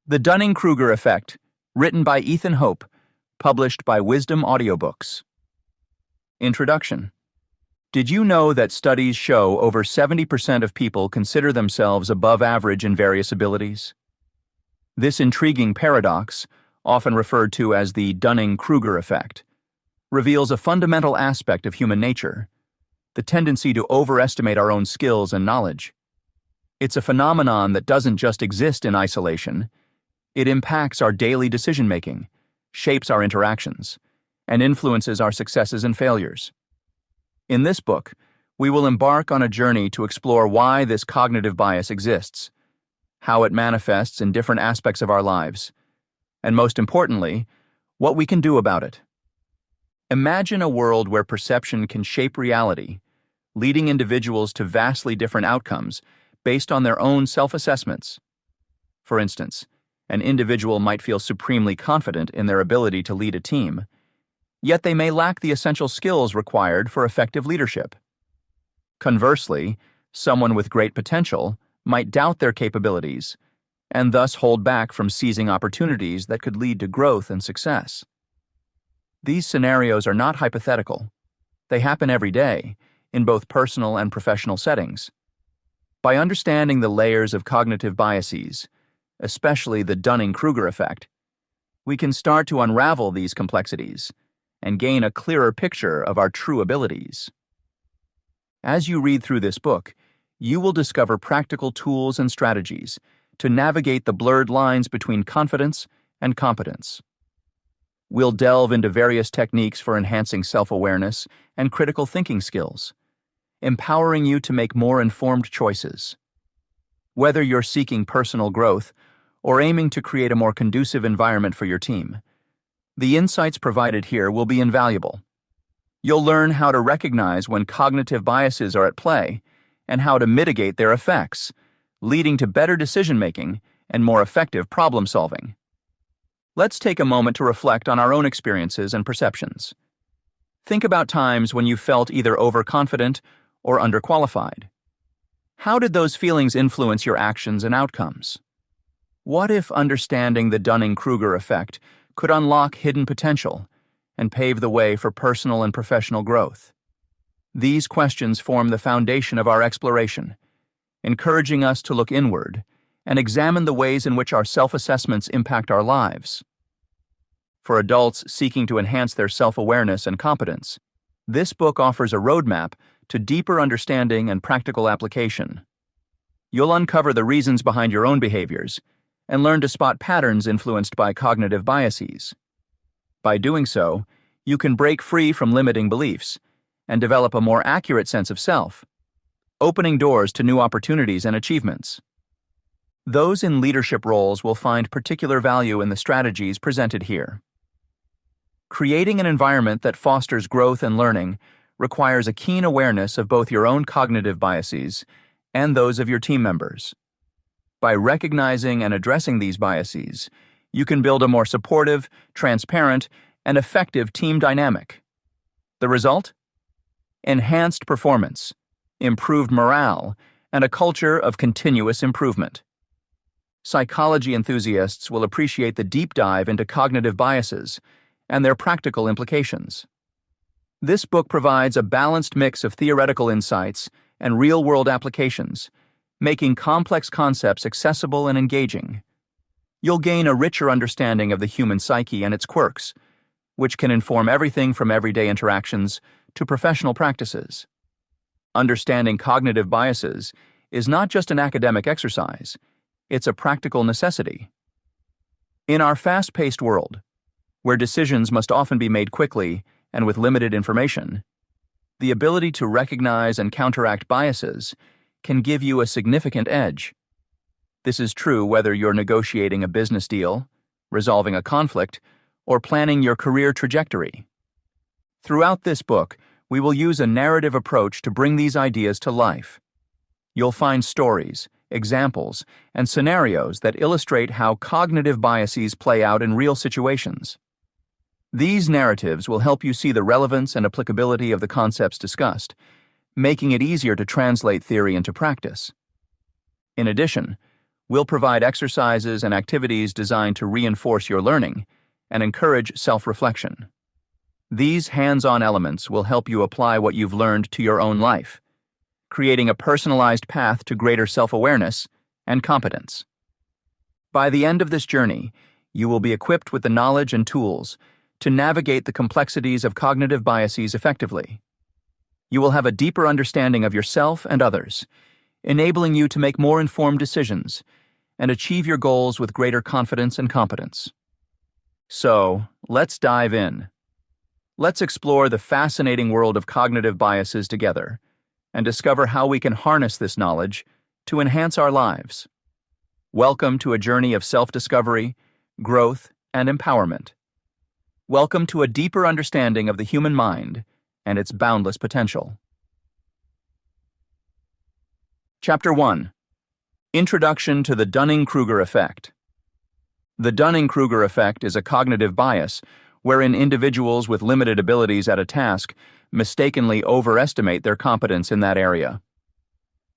The Dunning Kruger Effect, written by Ethan Hope, published by Wisdom Audiobooks. Introduction. Did you know that studies show over 70% of people consider themselves above average in various abilities? This intriguing paradox, often referred to as the Dunning Kruger Effect, reveals a fundamental aspect of human nature, the tendency to overestimate our own skills and knowledge. It's a phenomenon that doesn't just exist in isolation. It impacts our daily decision-making, shapes our interactions, and influences our successes and failures. In this book, we will embark on a journey to explore why this cognitive bias exists, how it manifests in different aspects of our lives, and most importantly, what we can do about it. Imagine a world where perception can shape reality, leading individuals to vastly different outcomes based on their own self-assessments. For instance, an individual might feel supremely confident in their ability to lead a team, yet they may lack the essential skills required for effective leadership. Conversely, someone with great potential might doubt their capabilities and thus hold back from seizing opportunities that could lead to growth and success. These scenarios are not hypothetical. They happen every day, in both personal and professional settings. By understanding the layers of cognitive biases, especially the Dunning Kruger effect, we can start to unravel these complexities and gain a clearer picture of our true abilities. As you read through this book, you will discover practical tools and strategies to navigate the blurred lines between confidence and competence. We'll delve into various techniques for enhancing self-awareness and critical thinking skills, empowering you to make more informed choices. Whether you're seeking personal growth or aiming to create a more conducive environment for your team, the insights provided here will be invaluable. You'll learn how to recognize when cognitive biases are at play and how to mitigate their effects, leading to better decision-making and more effective problem-solving. Let's take a moment to reflect on our own experiences and perceptions. Think about times when you felt either overconfident or underqualified. How did those feelings influence your actions and outcomes? What if understanding the Dunning Kruger effect could unlock hidden potential and pave the way for personal and professional growth? These questions form the foundation of our exploration, encouraging us to look inward and examine the ways in which our self-assessments impact our lives. For adults seeking to enhance their self-awareness and competence, this book offers a roadmap to deeper understanding and practical application. You'll uncover the reasons behind your own behaviors and learn to spot patterns influenced by cognitive biases. By doing so, you can break free from limiting beliefs and develop a more accurate sense of self, opening doors to new opportunities and achievements. Those in leadership roles will find particular value in the strategies presented here. Creating an environment that fosters growth and learning requires a keen awareness of both your own cognitive biases and those of your team members. By recognizing and addressing these biases, you can build a more supportive, transparent, and effective team dynamic. The result? Enhanced performance, improved morale, and a culture of continuous improvement. Psychology enthusiasts will appreciate the deep dive into cognitive biases and their practical implications. This book provides a balanced mix of theoretical insights and real-world applications, making complex concepts accessible and engaging. You'll gain a richer understanding of the human psyche and its quirks, which can inform everything from everyday interactions to professional practices. Understanding cognitive biases is not just an academic exercise, it's a practical necessity. In our fast-paced world, where decisions must often be made quickly and with limited information, the ability to recognize and counteract biases can give you a significant edge. This is true whether you're negotiating a business deal, resolving a conflict, or planning your career trajectory. Throughout this book, we will use a narrative approach to bring these ideas to life. You'll find stories, examples, and scenarios that illustrate how cognitive biases play out in real situations. These narratives will help you see the relevance and applicability of the concepts discussed, making it easier to translate theory into practice. In addition, We'll provide exercises and activities designed to reinforce your learning and encourage self-reflection. These hands-on elements will help you apply what you've learned to your own life, creating a personalized path to greater self-awareness and competence. By the end of this journey, you will be equipped with the knowledge and tools to navigate the complexities of cognitive biases effectively. You will have a deeper understanding of yourself and others, enabling you to make more informed decisions and achieve your goals with greater confidence and competence. So, let's dive in. Let's explore the fascinating world of cognitive biases together and discover how we can harness this knowledge to enhance our lives. Welcome to a journey of self-discovery, growth, and empowerment. Welcome to a deeper understanding of the human mind and its boundless potential. Chapter 1. Introduction to the Dunning Kruger Effect. The Dunning Kruger Effect is a cognitive bias wherein individuals with limited abilities at a task mistakenly overestimate their competence in that area.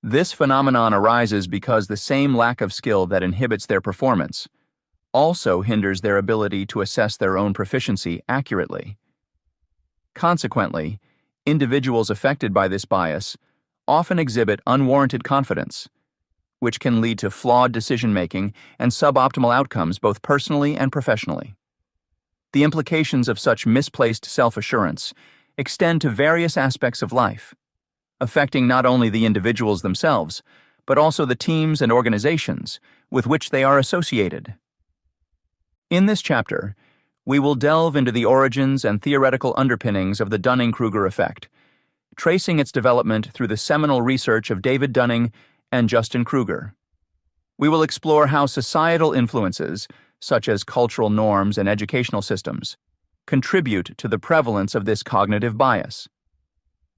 This phenomenon arises because the same lack of skill that inhibits their performance also hinders their ability to assess their own proficiency accurately. Consequently, individuals affected by this bias often exhibit unwarranted confidence, which can lead to flawed decision-making and suboptimal outcomes both personally and professionally. The implications of such misplaced self-assurance extend to various aspects of life, affecting not only the individuals themselves, but also the teams and organizations with which they are associated. In this chapter, we will delve into the origins and theoretical underpinnings of the Dunning Kruger Effect, tracing its development through the seminal research of David Dunning and Justin Kruger. We will explore how societal influences, such as cultural norms and educational systems, contribute to the prevalence of this cognitive bias.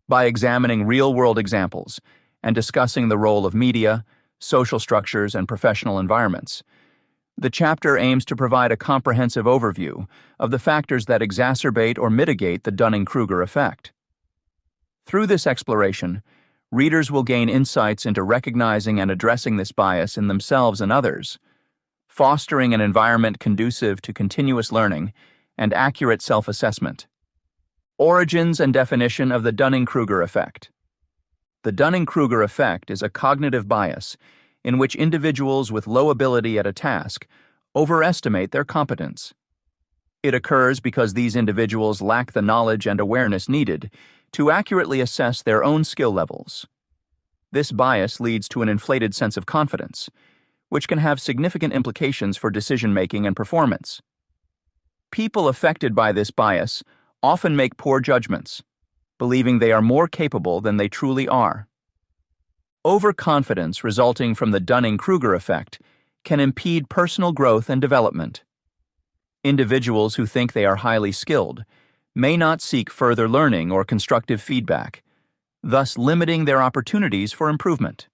By examining real-world examples and discussing the role of media, social structures, and professional environments, the chapter aims to provide a comprehensive overview of the factors that exacerbate or mitigate the Dunning Kruger effect. Through this exploration, readers will gain insights into recognizing and addressing this bias in themselves and others, fostering an environment conducive to continuous learning and accurate self-assessment. Origins and definition of the Dunning Kruger effect. The Dunning Kruger effect is a cognitive bias in which individuals with low ability at a task overestimate their competence. It occurs because these individuals lack the knowledge and awareness needed to accurately assess their own skill levels. This bias leads to an inflated sense of confidence, which can have significant implications for decision-making and performance. People affected by this bias often make poor judgments, believing they are more capable than they truly are. Overconfidence resulting from the Dunning Kruger effect can impede personal growth and development. Individuals who think they are highly skilled may not seek further learning or constructive feedback, thus limiting their opportunities for improvement.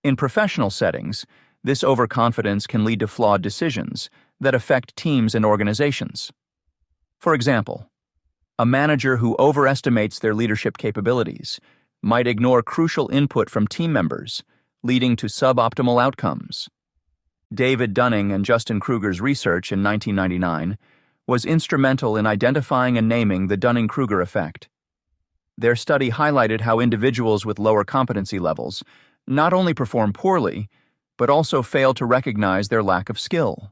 In professional settings, this overconfidence can lead to flawed decisions that affect teams and organizations. For example, a manager who overestimates their leadership capabilities might ignore crucial input from team members, leading to suboptimal outcomes. David Dunning and Justin Kruger's research in 1999 was instrumental in identifying and naming the Dunning Kruger effect. Their study highlighted how individuals with lower competency levels not only perform poorly, but also fail to recognize their lack of skill.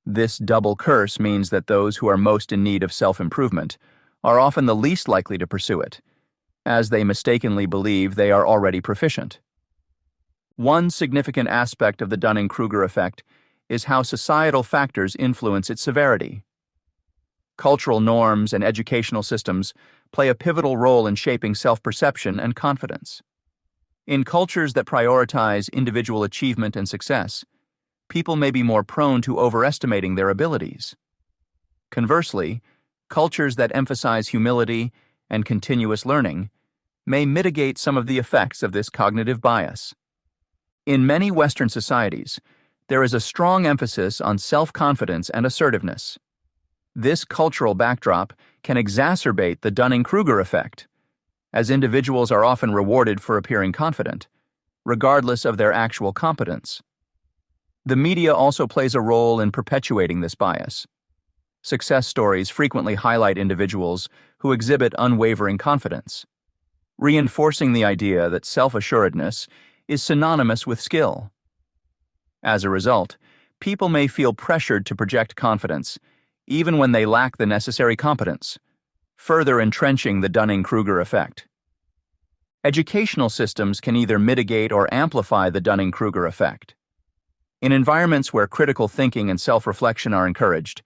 This double curse means that those who are most in need of self-improvement are often the least likely to pursue it, as they mistakenly believe they are already proficient. One significant aspect of the Dunning Kruger effect is how societal factors influence its severity. Cultural norms and educational systems play a pivotal role in shaping self-perception and confidence. In cultures that prioritize individual achievement and success, people may be more prone to overestimating their abilities. Conversely, cultures that emphasize humility and continuous learning may mitigate some of the effects of this cognitive bias. In many Western societies, there is a strong emphasis on self-confidence and assertiveness. This cultural backdrop can exacerbate the Dunning Kruger effect, as individuals are often rewarded for appearing confident, regardless of their actual competence. The media also plays a role in perpetuating this bias. Success stories frequently highlight individuals who exhibit unwavering confidence, reinforcing the idea that self-assuredness is synonymous with skill. As a result, people may feel pressured to project confidence, even when they lack the necessary competence, further entrenching the Dunning Kruger effect. Educational systems can either mitigate or amplify the Dunning Kruger effect. In environments where critical thinking and self-reflection are encouraged,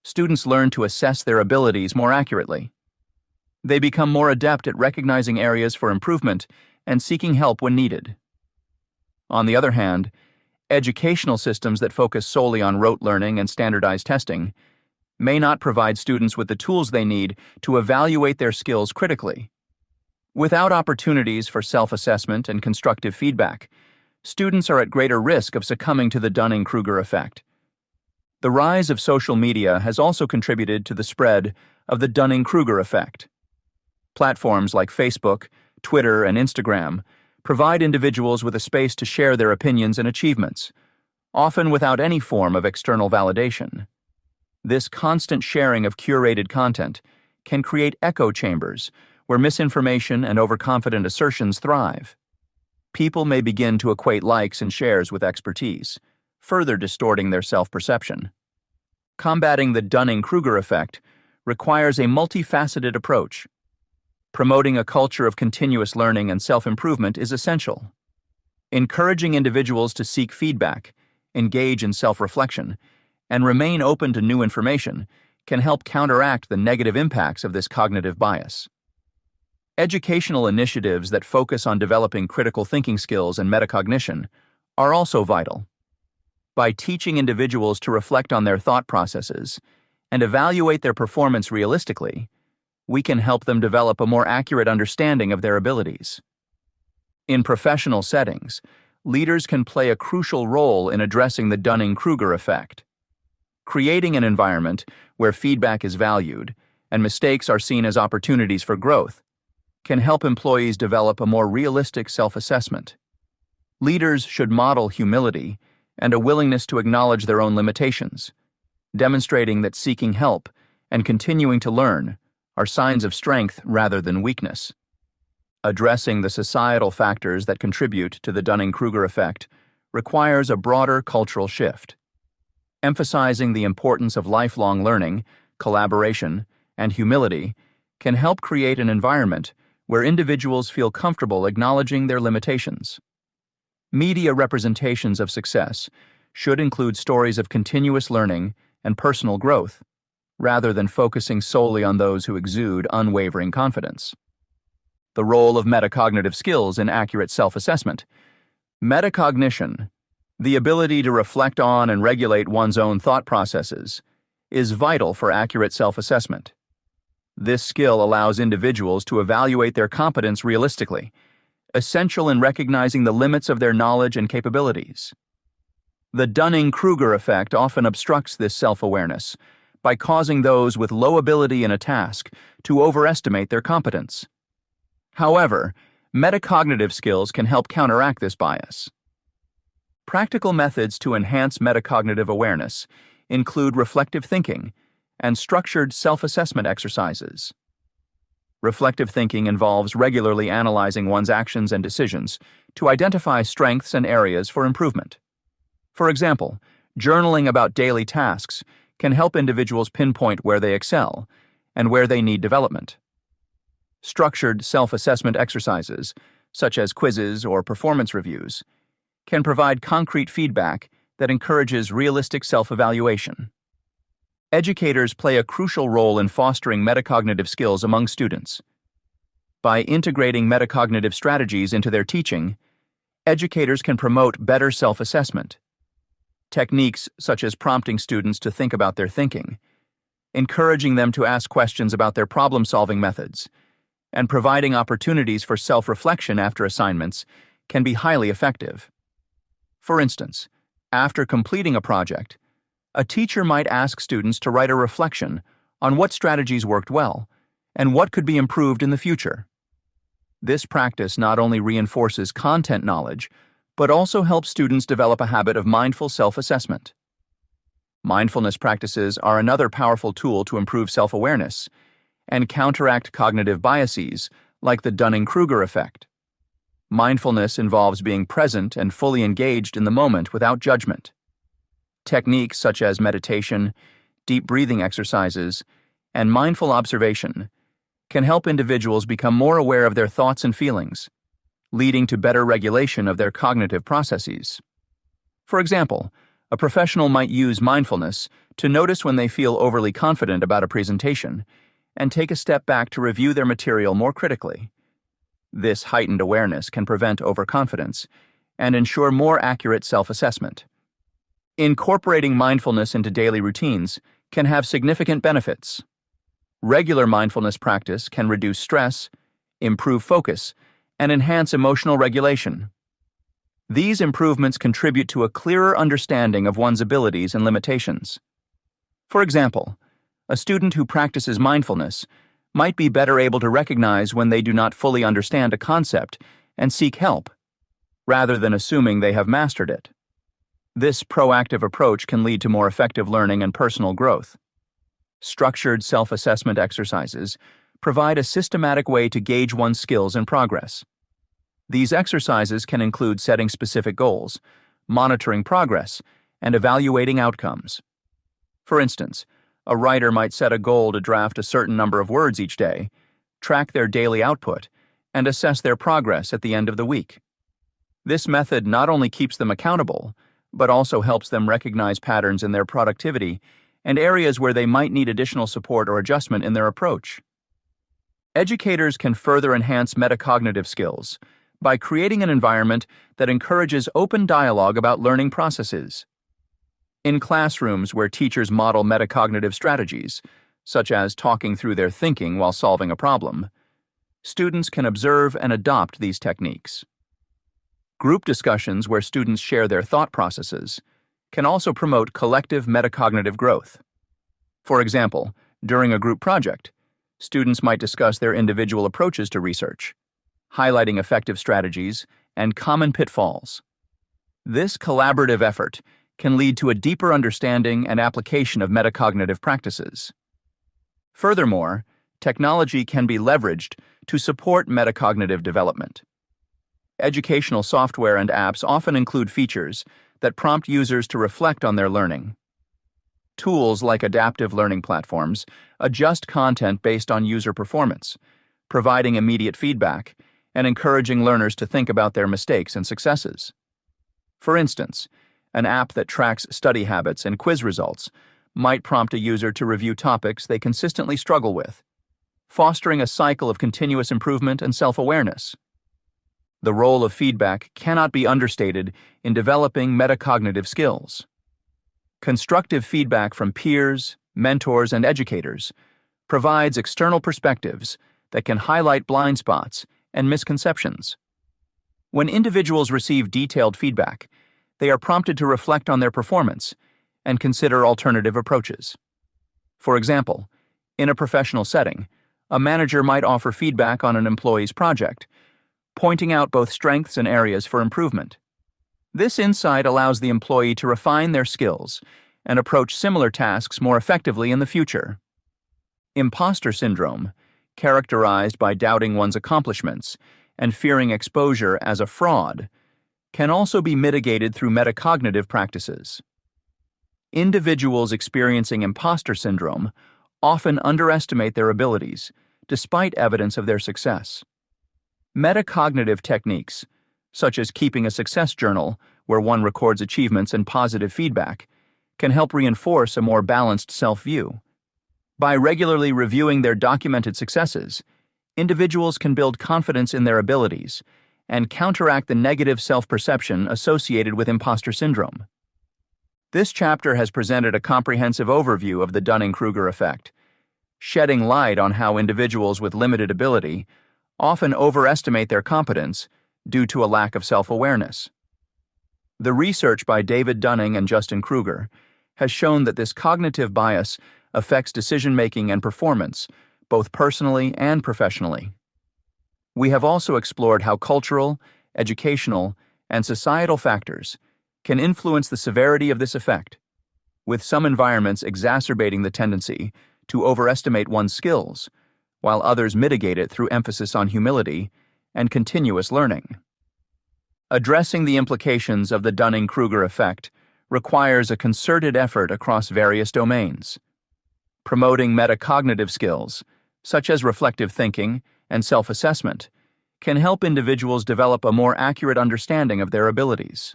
students learn to assess their abilities more accurately. They become more adept at recognizing areas for improvement and seeking help when needed. On the other hand, educational systems that focus solely on rote learning and standardized testing may not provide students with the tools they need to evaluate their skills critically. Without opportunities for self-assessment and constructive feedback, students are at greater risk of succumbing to the Dunning Kruger effect. The rise of social media has also contributed to the spread of the Dunning Kruger effect. Platforms like Facebook, Twitter, and Instagram provide individuals with a space to share their opinions and achievements, often without any form of external validation. This constant sharing of curated content can create echo chambers where misinformation and overconfident assertions thrive. People may begin to equate likes and shares with expertise, further distorting their self-perception. Combating the Dunning Kruger effect requires a multifaceted approach. Promoting a culture of continuous learning and self-improvement is essential. Encouraging individuals to seek feedback, engage in self-reflection, and remain open to new information can help counteract the negative impacts of this cognitive bias. Educational initiatives that focus on developing critical thinking skills and metacognition are also vital. By teaching individuals to reflect on their thought processes and evaluate their performance realistically, we can help them develop a more accurate understanding of their abilities. In professional settings, leaders can play a crucial role in addressing the Dunning Kruger effect. Creating an environment where feedback is valued and mistakes are seen as opportunities for growth can help employees develop a more realistic self-assessment. Leaders should model humility and a willingness to acknowledge their own limitations, demonstrating that seeking help and continuing to learn are signs of strength rather than weakness. Addressing the societal factors that contribute to the Dunning Kruger effect requires a broader cultural shift. Emphasizing the importance of lifelong learning, collaboration, and humility can help create an environment where individuals feel comfortable acknowledging their limitations. Media representations of success should include stories of continuous learning and personal growth, rather than focusing solely on those who exude unwavering confidence. The role of metacognitive skills in accurate self-assessment. Metacognition, the ability to reflect on and regulate one's own thought processes, is vital for accurate self-assessment. This skill allows individuals to evaluate their competence realistically, essential in recognizing the limits of their knowledge and capabilities. The Dunning Kruger effect often obstructs this self-awareness by causing those with low ability in a task to overestimate their competence. However, metacognitive skills can help counteract this bias. Practical methods to enhance metacognitive awareness include reflective thinking and structured self-assessment exercises. Reflective thinking involves regularly analyzing one's actions and decisions to identify strengths and areas for improvement. For example, journaling about daily tasks can help individuals pinpoint where they excel and where they need development. Structured self-assessment exercises, such as quizzes or performance reviews, can provide concrete feedback that encourages realistic self-evaluation. Educators play a crucial role in fostering metacognitive skills among students. By integrating metacognitive strategies into their teaching, educators can promote better self-assessment. Techniques such as prompting students to think about their thinking, encouraging them to ask questions about their problem-solving methods, and providing opportunities for self-reflection after assignments can be highly effective. For instance, after completing a project, a teacher might ask students to write a reflection on what strategies worked well and what could be improved in the future. This practice not only reinforces content knowledge, but also helps students develop a habit of mindful self-assessment. Mindfulness practices are another powerful tool to improve self-awareness and counteract cognitive biases like the Dunning Kruger Effect. Mindfulness involves being present and fully engaged in the moment without judgment. Techniques such as meditation, deep breathing exercises, and mindful observation can help individuals become more aware of their thoughts and feelings, leading to better regulation of their cognitive processes. For example, a professional might use mindfulness to notice when they feel overly confident about a presentation and take a step back to review their material more critically. This heightened awareness can prevent overconfidence and ensure more accurate self-assessment. Incorporating mindfulness into daily routines can have significant benefits. Regular mindfulness practice can reduce stress, improve focus, and enhance emotional regulation. These improvements contribute to a clearer understanding of one's abilities and limitations. For example, a student who practices mindfulness might be better able to recognize when they do not fully understand a concept and seek help, rather than assuming they have mastered it. This proactive approach can lead to more effective learning and personal growth. Structured self-assessment exercises provide a systematic way to gauge one's skills and progress. These exercises can include setting specific goals, monitoring progress, and evaluating outcomes. For instance, a writer might set a goal to draft a certain number of words each day, track their daily output, and assess their progress at the end of the week. This method not only keeps them accountable, but also helps them recognize patterns in their productivity and areas where they might need additional support or adjustment in their approach. Educators can further enhance metacognitive skills by creating an environment that encourages open dialogue about learning processes. In classrooms where teachers model metacognitive strategies, such as talking through their thinking while solving a problem, students can observe and adopt these techniques. Group discussions where students share their thought processes can also promote collective metacognitive growth. For example, during a group project, students might discuss their individual approaches to research, highlighting effective strategies and common pitfalls. This collaborative effort can lead to a deeper understanding and application of metacognitive practices. Furthermore, technology can be leveraged to support metacognitive development. Educational software and apps often include features that prompt users to reflect on their learning. Tools like adaptive learning platforms adjust content based on user performance, providing immediate feedback and encouraging learners to think about their mistakes and successes. For instance, an app that tracks study habits and quiz results might prompt a user to review topics they consistently struggle with, fostering a cycle of continuous improvement and self-awareness. The role of feedback cannot be understated in developing metacognitive skills. Constructive feedback from peers, mentors, and educators provides external perspectives that can highlight blind spots and misconceptions. When individuals receive detailed feedback, they are prompted to reflect on their performance and consider alternative approaches. For example, in a professional setting, a manager might offer feedback on an employee's project, pointing out both strengths and areas for improvement. This insight allows the employee to refine their skills and approach similar tasks more effectively in the future. Imposter syndrome, characterized by doubting one's accomplishments and fearing exposure as a fraud, can also be mitigated through metacognitive practices. Individuals experiencing imposter syndrome often underestimate their abilities, despite evidence of their success. Metacognitive techniques, such as keeping a success journal where one records achievements and positive feedback, can help reinforce a more balanced self-view. By regularly reviewing their documented successes, individuals can build confidence in their abilities and counteract the negative self-perception associated with imposter syndrome. This chapter has presented a comprehensive overview of the Dunning Kruger Effect, shedding light on how individuals with limited ability often overestimate their competence due to a lack of self-awareness. The research by David Dunning and Justin Kruger has shown that this cognitive bias affects decision-making and performance, both personally and professionally. We have also explored how cultural, educational, and societal factors can influence the severity of this effect, with some environments exacerbating the tendency to overestimate one's skills, while others mitigate it through emphasis on humility and continuous learning. Addressing the implications of the Dunning Kruger effect requires a concerted effort across various domains. Promoting metacognitive skills, such as reflective thinking and self-assessment, can help individuals develop a more accurate understanding of their abilities.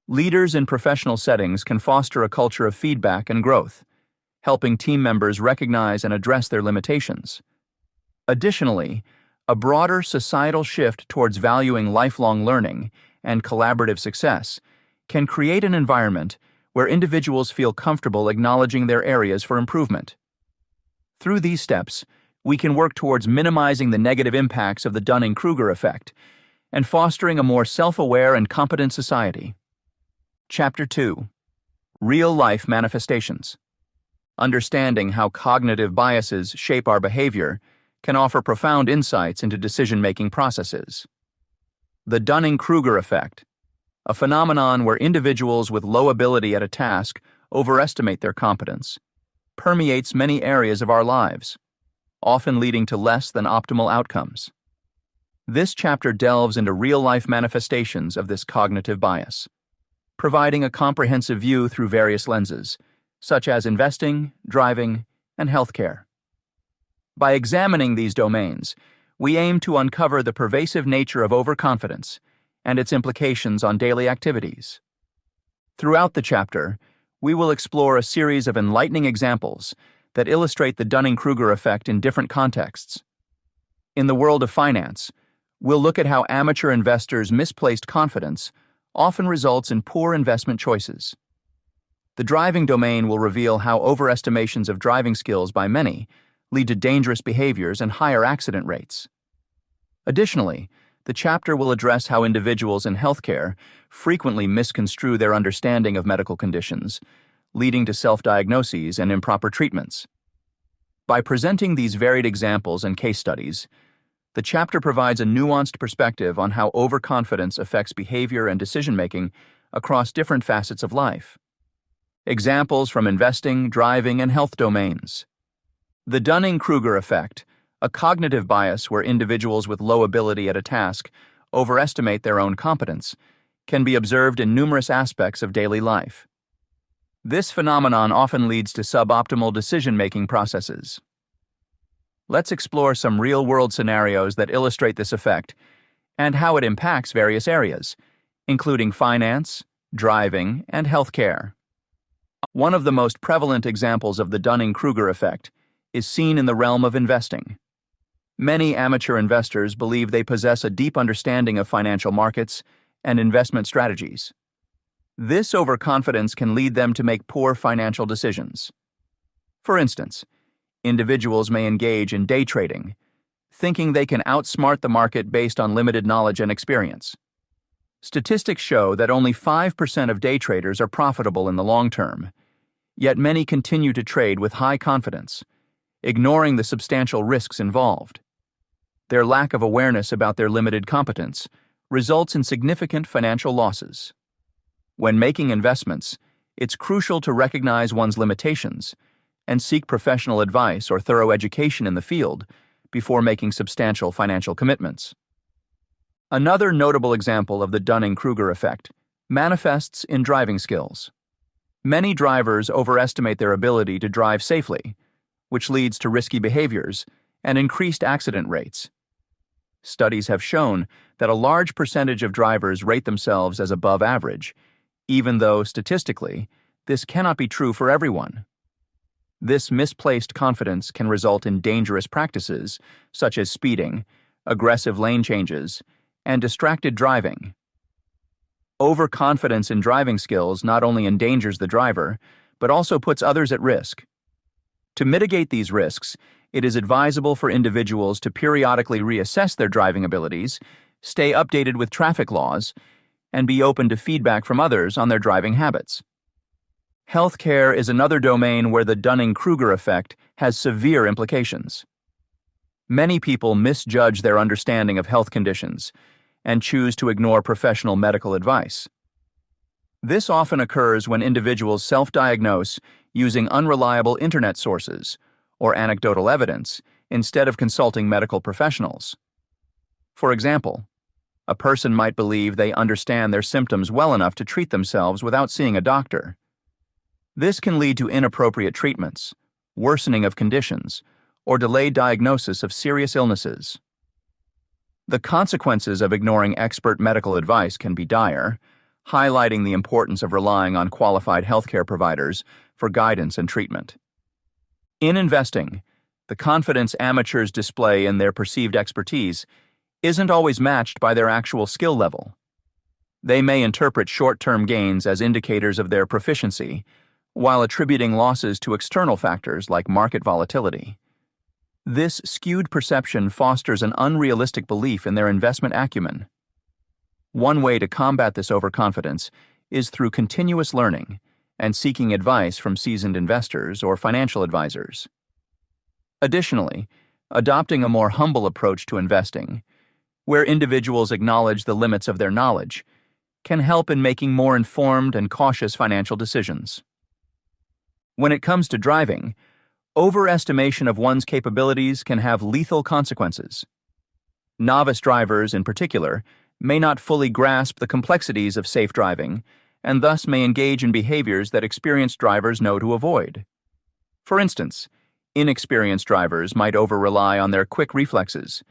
Leaders in professional settings can foster a culture of feedback and growth, helping team members recognize and address their limitations. Additionally, a broader societal shift towards valuing lifelong learning and collaborative success can create an environment where individuals feel comfortable acknowledging their areas for improvement. Through these steps, we can work towards minimizing the negative impacts of the Dunning Kruger effect and fostering a more self-aware and competent society. Chapter 2: Real-Life Manifestations. Understanding how cognitive biases shape our behavior can offer profound insights into decision-making processes. The Dunning Kruger Effect, a phenomenon where individuals with low ability at a task overestimate their competence, permeates many areas of our lives, often leading to less than optimal outcomes. This chapter delves into real-life manifestations of this cognitive bias, providing a comprehensive view through various lenses, such as investing, driving, and healthcare. By examining these domains, we aim to uncover the pervasive nature of overconfidence and its implications on daily activities. Throughout the chapter, we will explore a series of enlightening examples that illustrate the Dunning-Kruger effect in different contexts. In the world of finance, we'll look at how amateur investors' misplaced confidence often results in poor investment choices. The driving domain will reveal how overestimations of driving skills by many lead to dangerous behaviors and higher accident rates. Additionally, the chapter will address how individuals in healthcare frequently misconstrue their understanding of medical conditions, leading to self-diagnoses and improper treatments. By presenting these varied examples and case studies, the chapter provides a nuanced perspective on how overconfidence affects behavior and decision-making across different facets of life. Examples from investing, driving, and health domains. The Dunning-Kruger effect, a cognitive bias where individuals with low ability at a task overestimate their own competence, can be observed in numerous aspects of daily life. This phenomenon often leads to suboptimal decision-making processes. Let's explore some real-world scenarios that illustrate this effect and how it impacts various areas, including finance, driving, and healthcare. One of the most prevalent examples of the Dunning-Kruger effect is seen in the realm of investing. Many amateur investors believe they possess a deep understanding of financial markets and investment strategies. This overconfidence can lead them to make poor financial decisions. For instance, individuals may engage in day trading, thinking they can outsmart the market based on limited knowledge and experience. Statistics show that only 5% of day traders are profitable in the long term, yet many continue to trade with high confidence, ignoring the substantial risks involved. Their lack of awareness about their limited competence results in significant financial losses. When making investments, it's crucial to recognize one's limitations and seek professional advice or thorough education in the field before making substantial financial commitments. Another notable example of the Dunning-Kruger effect manifests in driving skills. Many drivers overestimate their ability to drive safely, which leads to risky behaviors and increased accident rates. Studies have shown that a large percentage of drivers rate themselves as above average, even though statistically, this cannot be true for everyone. This misplaced confidence can result in dangerous practices such as speeding, aggressive lane changes, and distracted driving. Overconfidence in driving skills not only endangers the driver, but also puts others at risk. To mitigate these risks, it is advisable for individuals to periodically reassess their driving abilities, stay updated with traffic laws, and be open to feedback from others on their driving habits. Healthcare is another domain where the Dunning-Kruger effect has severe implications. Many people misjudge their understanding of health conditions and choose to ignore professional medical advice. This often occurs when individuals self-diagnose using unreliable internet sources or anecdotal evidence instead of consulting medical professionals. For example, a person might believe they understand their symptoms well enough to treat themselves without seeing a doctor. This can lead to inappropriate treatments, worsening of conditions, or delayed diagnosis of serious illnesses. The consequences of ignoring expert medical advice can be dire, highlighting the importance of relying on qualified healthcare providers for guidance and treatment. In investing, the confidence amateurs display in their perceived expertise isn't always matched by their actual skill level. They may interpret short-term gains as indicators of their proficiency, while attributing losses to external factors like market volatility. This skewed perception fosters an unrealistic belief in their investment acumen. One way to combat this overconfidence is through continuous learning and seeking advice from seasoned investors or financial advisors. Additionally, adopting a more humble approach to investing, where individuals acknowledge the limits of their knowledge, can help in making more informed and cautious financial decisions. When it comes to driving, overestimation of one's capabilities can have lethal consequences. Novice drivers, in particular, may not fully grasp the complexities of safe driving and thus may engage in behaviors that experienced drivers know to avoid. For instance, inexperienced drivers might over-rely on their quick reflexes,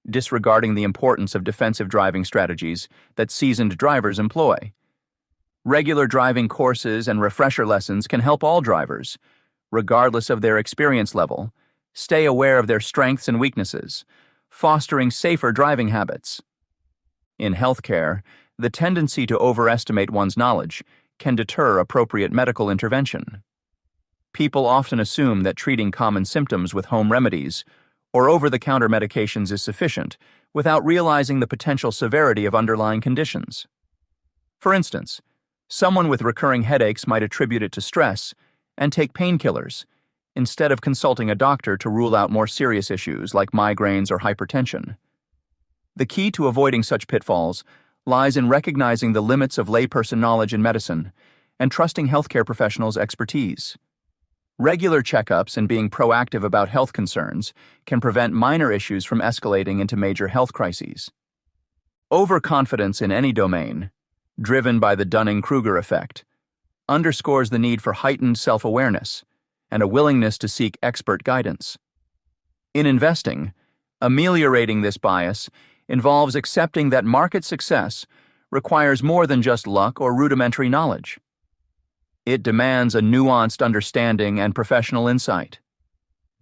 disregarding the importance of defensive driving strategies that seasoned drivers employ. Regular driving courses and refresher lessons can help all drivers, regardless of their experience level, stay aware of their strengths and weaknesses, fostering safer driving habits. In healthcare, the tendency to overestimate one's knowledge can deter appropriate medical intervention. People often assume that treating common symptoms with home remedies or over-the-counter medications is sufficient without realizing the potential severity of underlying conditions. For instance, someone with recurring headaches might attribute it to stress and take painkillers instead of consulting a doctor to rule out more serious issues like migraines or hypertension. The key to avoiding such pitfalls lies in recognizing the limits of layperson knowledge in medicine and trusting healthcare professionals' expertise. Regular checkups and being proactive about health concerns can prevent minor issues from escalating into major health crises. Overconfidence in any domain, driven by the Dunning Kruger Effect, underscores the need for heightened self-awareness and a willingness to seek expert guidance. In investing, ameliorating this bias involves accepting that market success requires more than just luck or rudimentary knowledge. It demands a nuanced understanding and professional insight.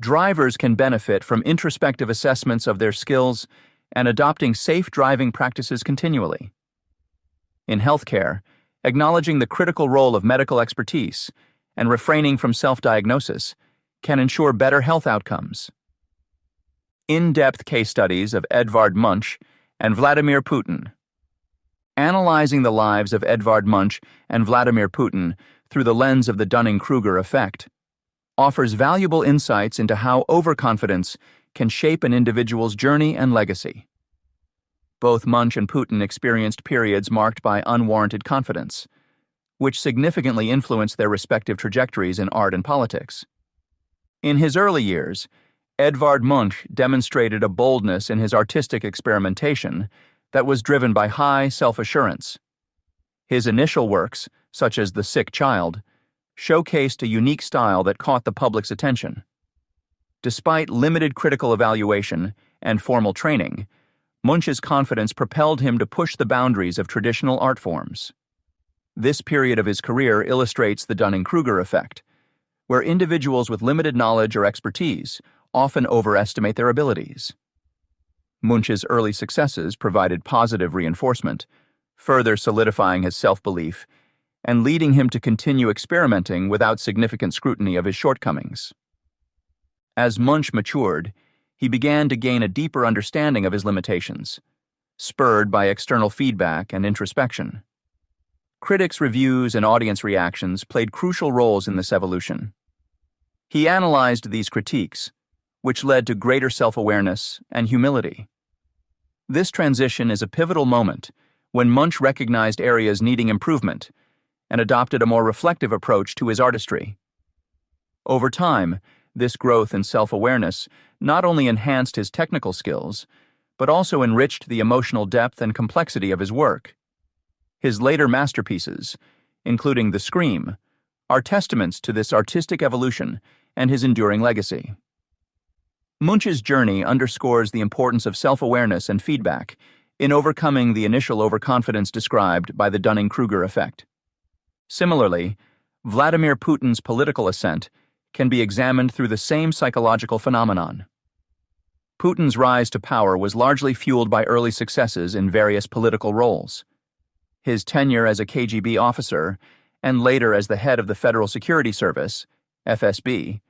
Drivers can benefit from introspective assessments of their skills and adopting safe driving practices continually. In healthcare, acknowledging the critical role of medical expertise and refraining from self-diagnosis can ensure better health outcomes. In-depth case studies of Edvard Munch and Vladimir Putin. Analyzing the lives of Edvard Munch and Vladimir Putin through the lens of the Dunning Kruger Effect offers valuable insights into how overconfidence can shape an individual's journey and legacy. Both Munch and Putin experienced periods marked by unwarranted confidence, which significantly influenced their respective trajectories in art and politics. In his early years, Edvard Munch demonstrated a boldness in his artistic experimentation that was driven by high self-assurance. His initial works, such as The Sick Child, showcased a unique style that caught the public's attention. Despite limited critical evaluation and formal training, Munch's confidence propelled him to push the boundaries of traditional art forms. This period of his career illustrates the Dunning-Kruger effect, where individuals with limited knowledge or expertise often overestimate their abilities. Munch's early successes provided positive reinforcement, further solidifying his self-belief and leading him to continue experimenting without significant scrutiny of his shortcomings. As Munch matured, he began to gain a deeper understanding of his limitations, spurred by external feedback and introspection. Critics' reviews and audience reactions played crucial roles in this evolution. He analyzed these critiques, which led to greater self-awareness and humility. This transition is a pivotal moment when Munch recognized areas needing improvement and adopted a more reflective approach to his artistry. Over time, this growth in self-awareness not only enhanced his technical skills, but also enriched the emotional depth and complexity of his work. His later masterpieces, including The Scream, are testaments to this artistic evolution and his enduring legacy. Munch's journey underscores the importance of self-awareness and feedback in overcoming the initial overconfidence described by the Dunning Kruger effect. Similarly, Vladimir Putin's political ascent can be examined through the same psychological phenomenon. Putin's rise to power was largely fueled by early successes in various political roles. His tenure as a KGB officer and later as the head of the Federal Security Service, FSB,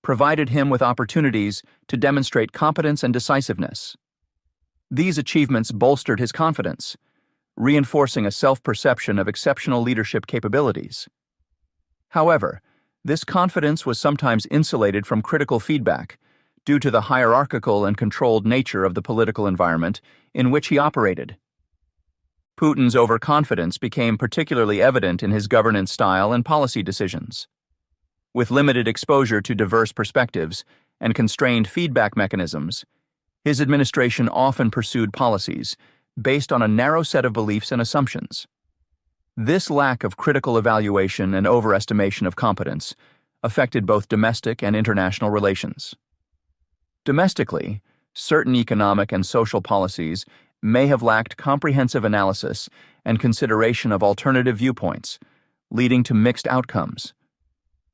provided him with opportunities to demonstrate competence and decisiveness. These achievements bolstered his confidence, reinforcing a self-perception of exceptional leadership capabilities. However, this confidence was sometimes insulated from critical feedback due to the hierarchical and controlled nature of the political environment in which he operated. Putin's overconfidence became particularly evident in his governance style and policy decisions. With limited exposure to diverse perspectives and constrained feedback mechanisms, his administration often pursued policies based on a narrow set of beliefs and assumptions. This lack of critical evaluation and overestimation of competence affected both domestic and international relations. Domestically, certain economic and social policies may have lacked comprehensive analysis and consideration of alternative viewpoints, leading to mixed outcomes.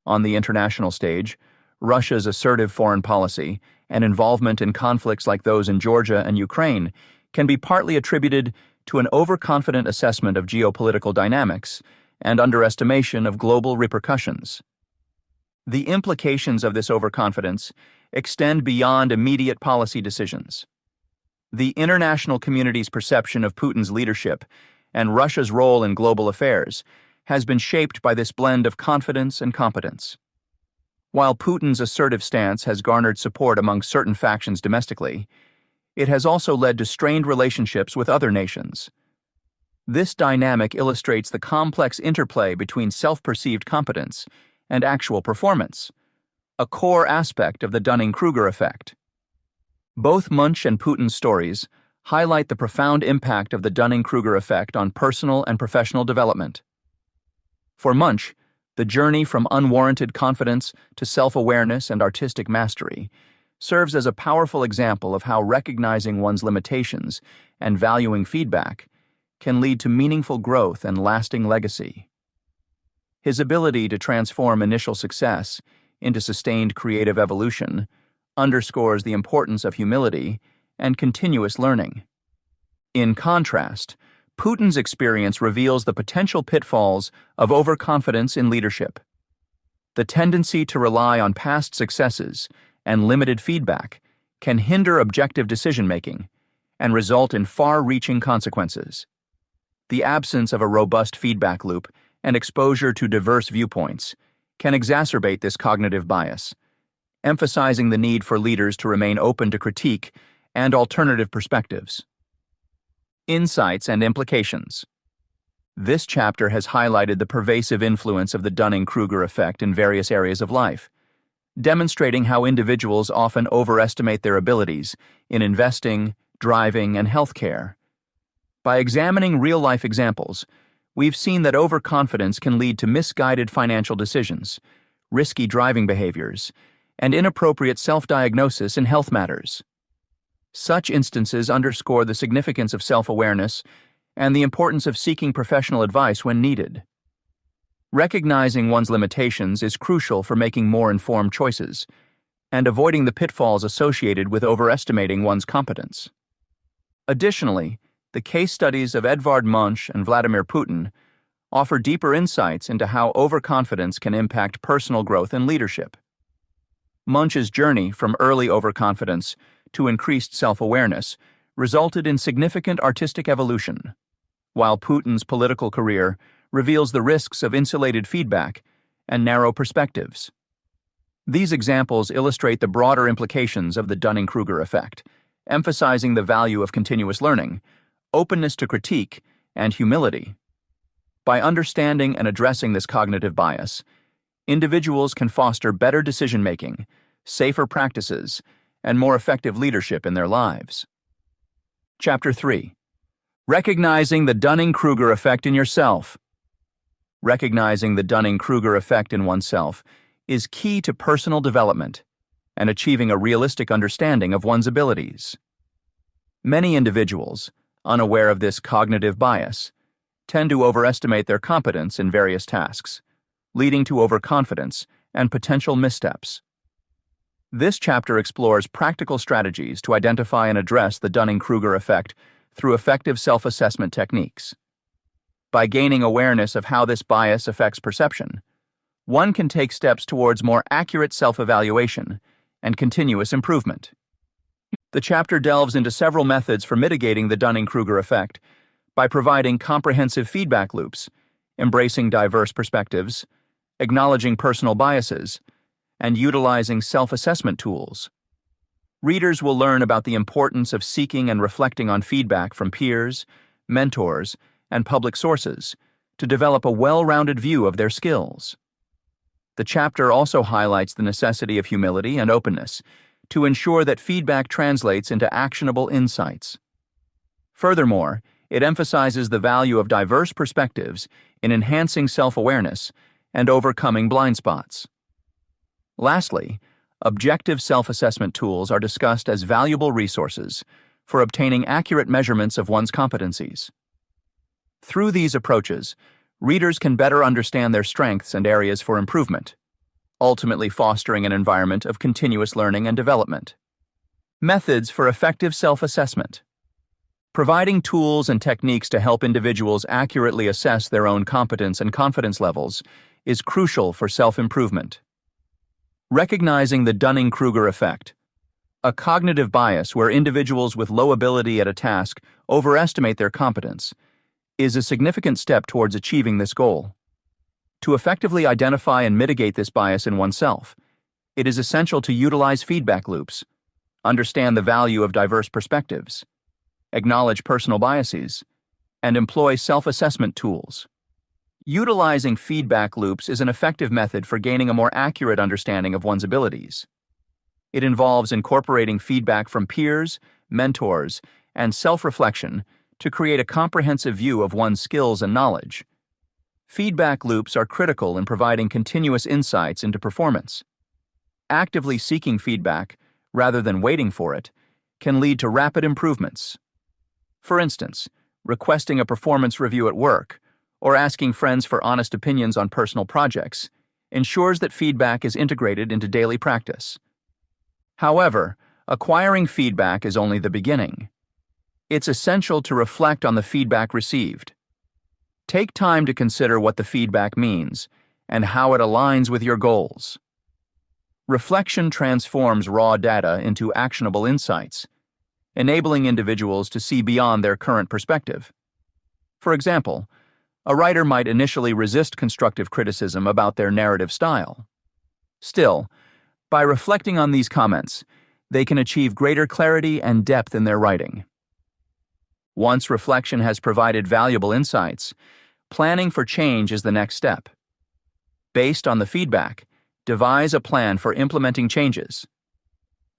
On the international stage, Russia's assertive foreign policy and involvement in conflicts like those in Georgia and Ukraine can be partly attributed to an overconfident assessment of geopolitical dynamics and underestimation of global repercussions. The implications of this overconfidence extend beyond immediate policy decisions. The international community's perception of Putin's leadership and Russia's role in global affairs has been shaped by this blend of confidence and competence. While Putin's assertive stance has garnered support among certain factions domestically, it has also led to strained relationships with other nations. This dynamic illustrates the complex interplay between self-perceived competence and actual performance, a core aspect of the Dunning Kruger effect. Both Munch and Putin's stories highlight the profound impact of the Dunning Kruger effect on personal and professional development. For Munch, the journey from unwarranted confidence to self-awareness and artistic mastery serves as a powerful example of how recognizing one's limitations and valuing feedback can lead to meaningful growth and lasting legacy. His ability to transform initial success into sustained creative evolution underscores the importance of humility and continuous learning. In contrast, Putin's experience reveals the potential pitfalls of overconfidence in leadership. The tendency to rely on past successes and limited feedback can hinder objective decision-making and result in far-reaching consequences. The absence of a robust feedback loop and exposure to diverse viewpoints can exacerbate this cognitive bias, emphasizing the need for leaders to remain open to critique and alternative perspectives. Insights and implications. This chapter has highlighted the pervasive influence of the Dunning Kruger effect in various areas of life, demonstrating how individuals often overestimate their abilities in investing, driving, and healthcare. By examining real-life examples, we've seen that overconfidence can lead to misguided financial decisions, risky driving behaviors, and inappropriate self-diagnosis in health matters. Such instances underscore the significance of self-awareness and the importance of seeking professional advice when needed. Recognizing one's limitations is crucial for making more informed choices and avoiding the pitfalls associated with overestimating one's competence. Additionally, the case studies of Edvard Munch and Vladimir Putin offer deeper insights into how overconfidence can impact personal growth and leadership. Munch's journey from early overconfidence to increased self-awareness resulted in significant artistic evolution, while Putin's political career reveals the risks of insulated feedback and narrow perspectives. These examples illustrate the broader implications of the Dunning-Kruger effect, emphasizing the value of continuous learning, openness to critique, and humility. By understanding and addressing this cognitive bias, individuals can foster better decision-making, safer practices, and more effective leadership in their lives. Chapter 3. Recognizing the Dunning Kruger Effect in yourself. Recognizing the Dunning Kruger Effect in oneself is key to personal development and achieving a realistic understanding of one's abilities. Many individuals, unaware of this cognitive bias, tend to overestimate their competence in various tasks, leading to overconfidence and potential missteps. This chapter explores practical strategies to identify and address the Dunning Kruger effect through effective self-assessment techniques. By gaining awareness of how this bias affects perception, one can take steps towards more accurate self-evaluation and continuous improvement. The chapter delves into several methods for mitigating the Dunning Kruger effect by providing comprehensive feedback loops, embracing diverse perspectives, acknowledging personal biases, and utilizing self-assessment tools. Readers will learn about the importance of seeking and reflecting on feedback from peers, mentors, and public sources to develop a well-rounded view of their skills. The chapter also highlights the necessity of humility and openness to ensure that feedback translates into actionable insights. Furthermore, it emphasizes the value of diverse perspectives in enhancing self-awareness and overcoming blind spots. Lastly, objective self-assessment tools are discussed as valuable resources for obtaining accurate measurements of one's competencies. Through these approaches, readers can better understand their strengths and areas for improvement, ultimately fostering an environment of continuous learning and development. Methods for effective self-assessment. Providing tools and techniques to help individuals accurately assess their own competence and confidence levels is crucial for self-improvement. Recognizing the Dunning Kruger effect, a cognitive bias where individuals with low ability at a task overestimate their competence, is a significant step towards achieving this goal. To effectively identify and mitigate this bias in oneself, it is essential to utilize feedback loops, understand the value of diverse perspectives, acknowledge personal biases, and employ self-assessment tools. Utilizing feedback loops is an effective method for gaining a more accurate understanding of one's abilities. It involves incorporating feedback from peers, mentors, and self-reflection to create a comprehensive view of one's skills and knowledge. Feedback loops are critical in providing continuous insights into performance. Actively seeking feedback, rather than waiting for it, can lead to rapid improvements. For instance, requesting a performance review at work or asking friends for honest opinions on personal projects ensures that feedback is integrated into daily practice. However, acquiring feedback is only the beginning. It's essential to reflect on the feedback received. Take time to consider what the feedback means and how it aligns with your goals. Reflection transforms raw data into actionable insights, enabling individuals to see beyond their current perspective. For example, a writer might initially resist constructive criticism about their narrative style. Still, by reflecting on these comments, they can achieve greater clarity and depth in their writing. Once reflection has provided valuable insights, planning for change is the next step. Based on the feedback, devise a plan for implementing changes.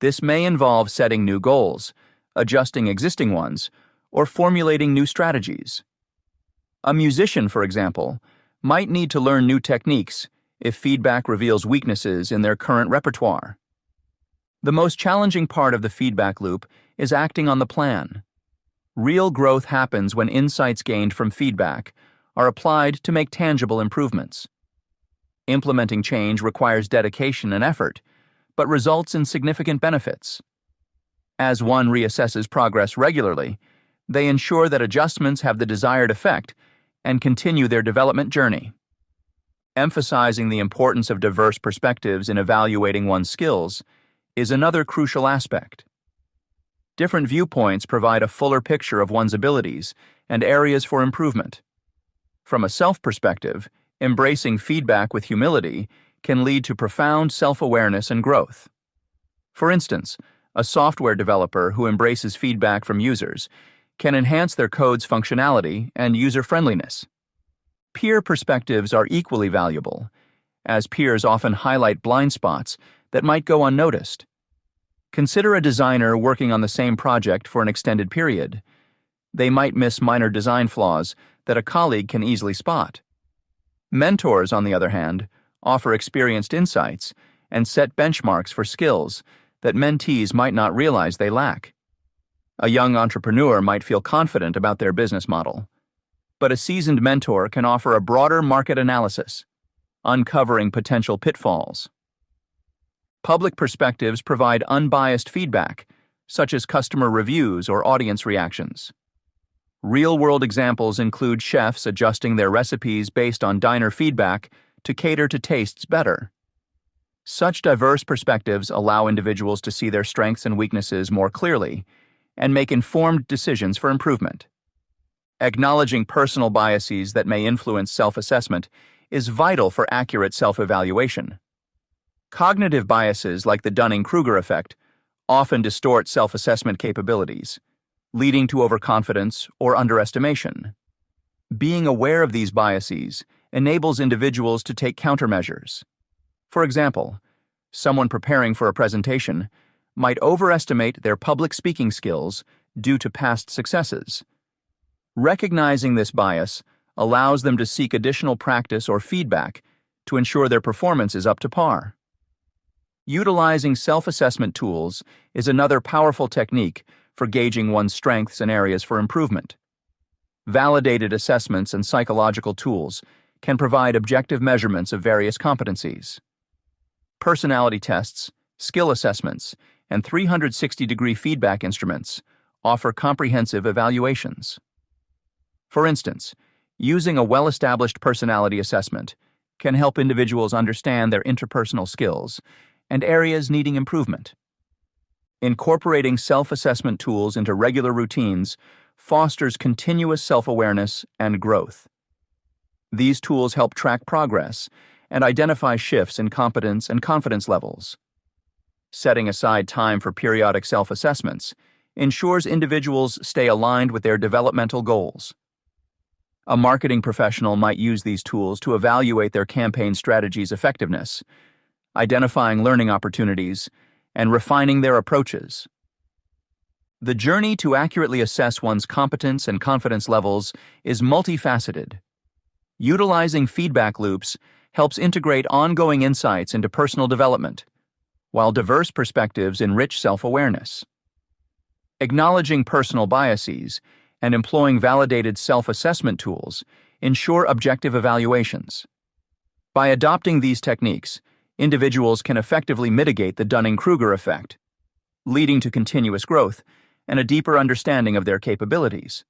This may involve setting new goals, adjusting existing ones, or formulating new strategies. A musician, for example, might need to learn new techniques if feedback reveals weaknesses in their current repertoire. The most challenging part of the feedback loop is acting on the plan. Real growth happens when insights gained from feedback are applied to make tangible improvements. Implementing change requires dedication and effort, but results in significant benefits. As one reassesses progress regularly, they ensure that adjustments have the desired effect and continue their development journey. Emphasizing the importance of diverse perspectives in evaluating one's skills is another crucial aspect. Different viewpoints provide a fuller picture of one's abilities and areas for improvement. From a self-perspective, embracing feedback with humility can lead to profound self-awareness and growth. For instance, A software developer who embraces feedback from users can enhance their code's functionality and user-friendliness. Peer perspectives are equally valuable, as peers often highlight blind spots that might go unnoticed. Consider a designer working on the same project for an extended period. They might miss minor design flaws that a colleague can easily spot. Mentors, on the other hand, offer experienced insights and set benchmarks for skills that mentees might not realize they lack. A young entrepreneur might feel confident about their business model, but a seasoned mentor can offer a broader market analysis, uncovering potential pitfalls. Public perspectives provide unbiased feedback, such as customer reviews or audience reactions. Real-world examples include chefs adjusting their recipes based on diner feedback to cater to tastes better. Such diverse perspectives allow individuals to see their strengths and weaknesses more clearly and make informed decisions for improvement. Acknowledging personal biases that may influence self-assessment is vital for accurate self-evaluation. Cognitive biases like the Dunning Kruger Effect often distort self-assessment capabilities, leading to overconfidence or underestimation. Being aware of these biases enables individuals to take countermeasures. For example, someone preparing for a presentation might overestimate their public speaking skills due to past successes. Recognizing this bias allows them to seek additional practice or feedback to ensure their performance is up to par. Utilizing self-assessment tools is another powerful technique for gauging one's strengths and areas for improvement. Validated assessments and psychological tools can provide objective measurements of various competencies. Personality tests, skill assessments, and 360-degree feedback instruments offer comprehensive evaluations. For instance, using a well-established personality assessment can help individuals understand their interpersonal skills and areas needing improvement. Incorporating self-assessment tools into regular routines fosters continuous self-awareness and growth. These tools help track progress and identify shifts in competence and confidence levels. Setting aside time for periodic self-assessments ensures individuals stay aligned with their developmental goals. A marketing professional might use these tools to evaluate their campaign strategy's effectiveness, identifying learning opportunities, and refining their approaches. The journey to accurately assess one's competence and confidence levels is multifaceted. Utilizing feedback loops helps integrate ongoing insights into personal development, while diverse perspectives enrich self-awareness. Acknowledging personal biases and employing validated self-assessment tools ensure objective evaluations. By adopting these techniques, individuals can effectively mitigate the Dunning-Kruger effect, leading to continuous growth and a deeper understanding of their capabilities.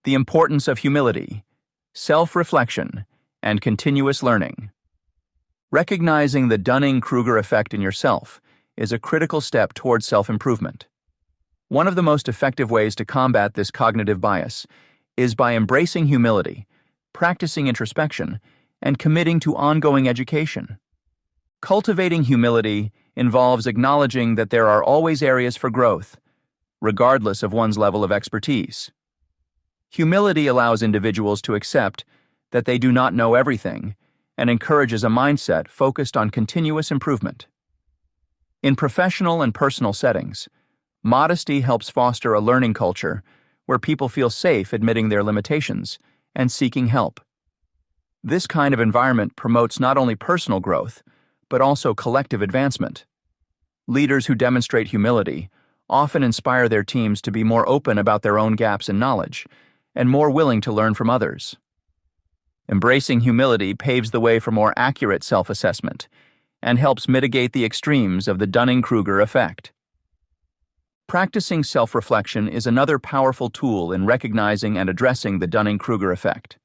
The importance of humility, self-reflection, and continuous learning. Recognizing the Dunning-Kruger effect in yourself is a critical step towards self-improvement. One of the most effective ways to combat this cognitive bias is by embracing humility, practicing introspection, and committing to ongoing education. Cultivating humility involves acknowledging that there are always areas for growth, regardless of one's level of expertise. Humility allows individuals to accept that they do not know everything and encourages a mindset focused on continuous improvement. In professional and personal settings, modesty helps foster a learning culture where people feel safe admitting their limitations and seeking help. This kind of environment promotes not only personal growth, but also collective advancement. Leaders who demonstrate humility often inspire their teams to be more open about their own gaps in knowledge and more willing to learn from others. Embracing humility paves the way for more accurate self-assessment and helps mitigate the extremes of the Dunning-Kruger effect. Practicing self-reflection is another powerful tool in recognizing and addressing the Dunning-Kruger effect.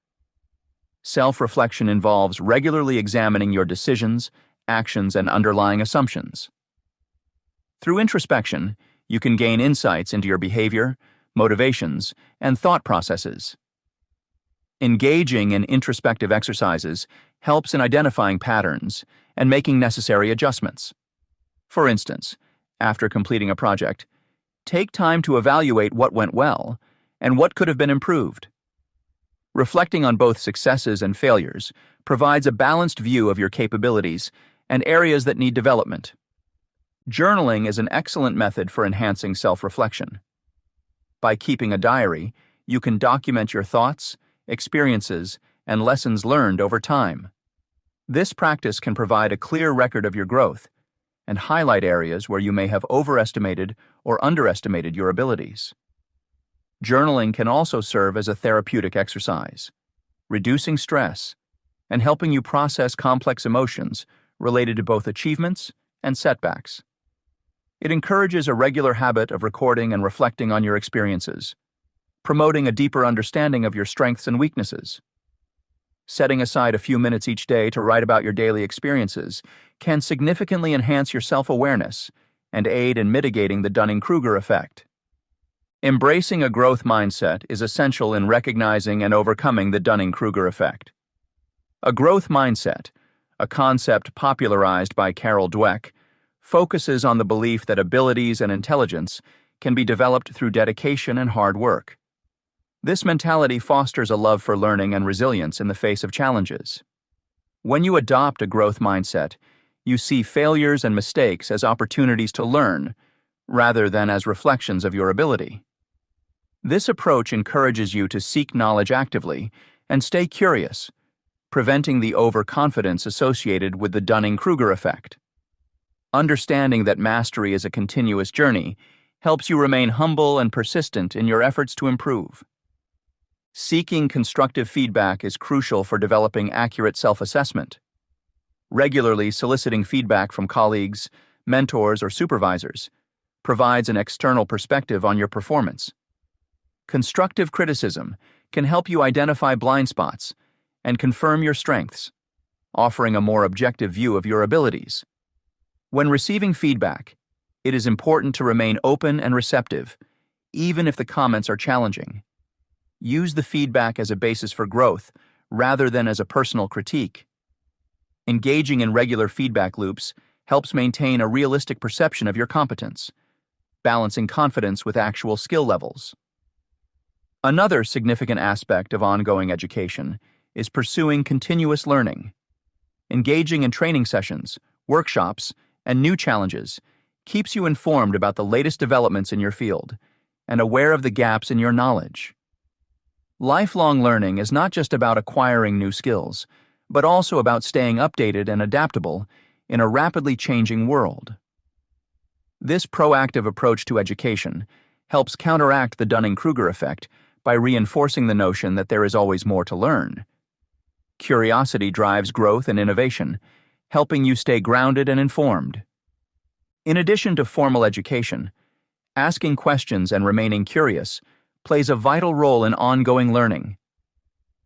Self-reflection involves regularly examining your decisions, actions, and underlying assumptions. Through introspection, you can gain insights into your behavior, motivations, and thought processes. Engaging in introspective exercises helps in identifying patterns and making necessary adjustments. For instance, After completing a project, take time to evaluate what went well and what could have been improved. Reflecting on both successes and failures provides a balanced view of your capabilities and areas that need development. Journaling is an excellent method for enhancing self-reflection. By keeping a diary, you can document your thoughts, experiences, and lessons learned over time. This practice can provide a clear record of your growth and highlight areas where you may have overestimated or underestimated your abilities. Journaling can also serve as a therapeutic exercise, reducing stress and helping you process complex emotions related to both achievements and setbacks. It encourages a regular habit of recording and reflecting on your experiences, promoting a deeper understanding of your strengths and weaknesses. Setting aside a few minutes each day to write about your daily experiences can significantly enhance your self-awareness and aid in mitigating the Dunning Kruger Effect. Embracing a growth mindset is essential in recognizing and overcoming the Dunning Kruger Effect. A growth mindset, a concept popularized by Carol Dweck, focuses on the belief that abilities and intelligence can be developed through dedication and hard work. This mentality fosters a love for learning and resilience in the face of challenges. When you adopt a growth mindset, you see failures and mistakes as opportunities to learn, rather than as reflections of your ability. This approach encourages you to seek knowledge actively and stay curious, preventing the overconfidence associated with the Dunning Kruger Effect. Understanding that mastery is a continuous journey helps you remain humble and persistent in your efforts to improve. Seeking constructive feedback is crucial for developing accurate self-assessment. Regularly soliciting feedback from colleagues, mentors, or supervisors provides an external perspective on your performance. Constructive criticism can help you identify blind spots and confirm your strengths, offering a more objective view of your abilities. When receiving feedback, it is important to remain open and receptive, even if the comments are challenging. Use the feedback as a basis for growth rather than as a personal critique. Engaging in regular feedback loops helps maintain a realistic perception of your competence, balancing confidence with actual skill levels. Another significant aspect of ongoing education is pursuing continuous learning. Engaging in training sessions, workshops, and new challenges keeps you informed about the latest developments in your field and aware of the gaps in your knowledge. Lifelong learning is not just about acquiring new skills, but also about staying updated and adaptable in a rapidly changing world. This proactive approach to education helps counteract the Dunning-Kruger effect by reinforcing the notion that there is always more to learn. Curiosity drives growth and innovation, helping you stay grounded and informed. In addition to formal education, asking questions and remaining curious plays a vital role in ongoing learning.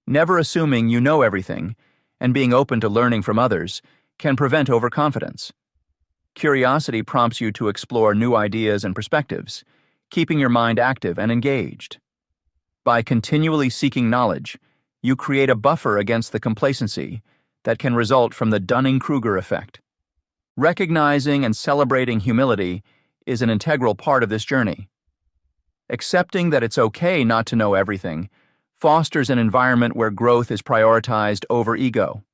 Never assuming you know everything and being open to learning from others can prevent overconfidence. Curiosity prompts you to explore new ideas and perspectives, keeping your mind active and engaged. By continually seeking knowledge, you create a buffer against the complacency that can result from the Dunning-Kruger effect. Recognizing and celebrating humility is an integral part of this journey. Accepting that it's okay not to know everything fosters an environment where growth is prioritized over ego.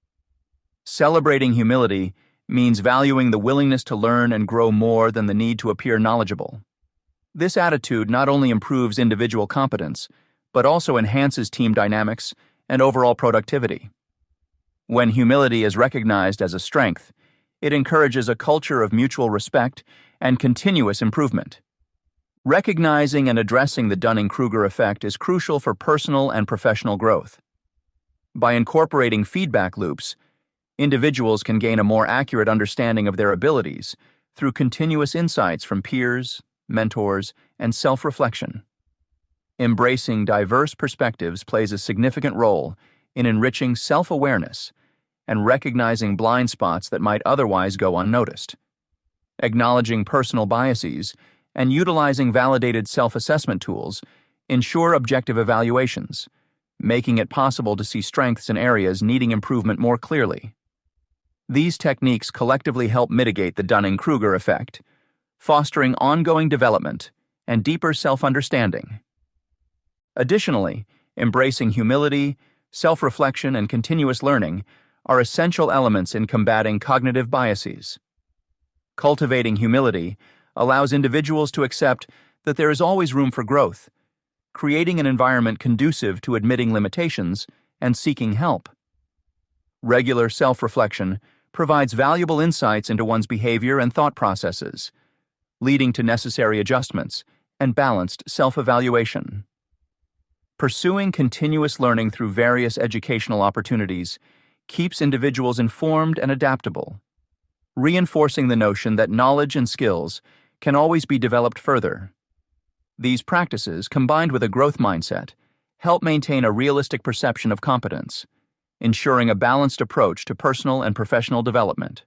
Celebrating humility means valuing the willingness to learn and grow more than the need to appear knowledgeable. This attitude not only improves individual competence, but also enhances team dynamics and overall productivity. When humility is recognized as a strength, it encourages a culture of mutual respect and continuous improvement. Recognizing and addressing the Dunning-Kruger effect is crucial for personal and professional growth. By incorporating feedback loops, individuals can gain a more accurate understanding of their abilities through continuous insights from peers, mentors, and self-reflection. Embracing diverse perspectives plays a significant role in enriching self-awareness and recognizing blind spots that might otherwise go unnoticed. Acknowledging personal biases and utilizing validated self-assessment tools ensure objective evaluations, making it possible to see strengths in areas needing improvement more clearly. These techniques collectively help mitigate the Dunning-Kruger effect, fostering ongoing development and deeper self-understanding. Additionally, embracing humility, self-reflection, and continuous learning are essential elements in combating cognitive biases. Cultivating humility allows individuals to accept that there is always room for growth, creating an environment conducive to admitting limitations and seeking help. Regular self-reflection provides valuable insights into one's behavior and thought processes, leading to necessary adjustments and balanced self-evaluation. Pursuing continuous learning through various educational opportunities keeps individuals informed and adaptable, reinforcing the notion that knowledge and skills can always be developed further. These practices, combined with a growth mindset, help maintain a realistic perception of competence, ensuring a balanced approach to personal and professional development.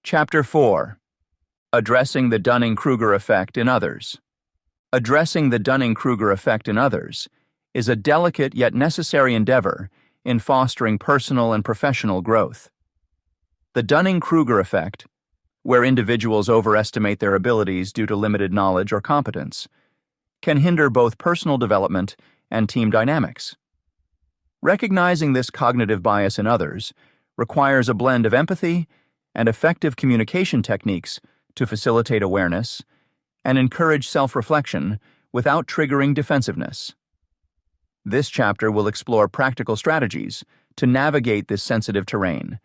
Chapter 4. Addressing the Dunning Kruger Effect in Others. Addressing the Dunning Kruger Effect in others is a delicate yet necessary endeavor in fostering personal and professional growth. The Dunning Kruger Effect, where individuals overestimate their abilities due to limited knowledge or competence, can hinder both personal development and team dynamics. Recognizing this cognitive bias in others requires a blend of empathy and effective communication techniques to facilitate awareness and encourage self-reflection without triggering defensiveness. This chapter will explore practical strategies to navigate this sensitive terrain,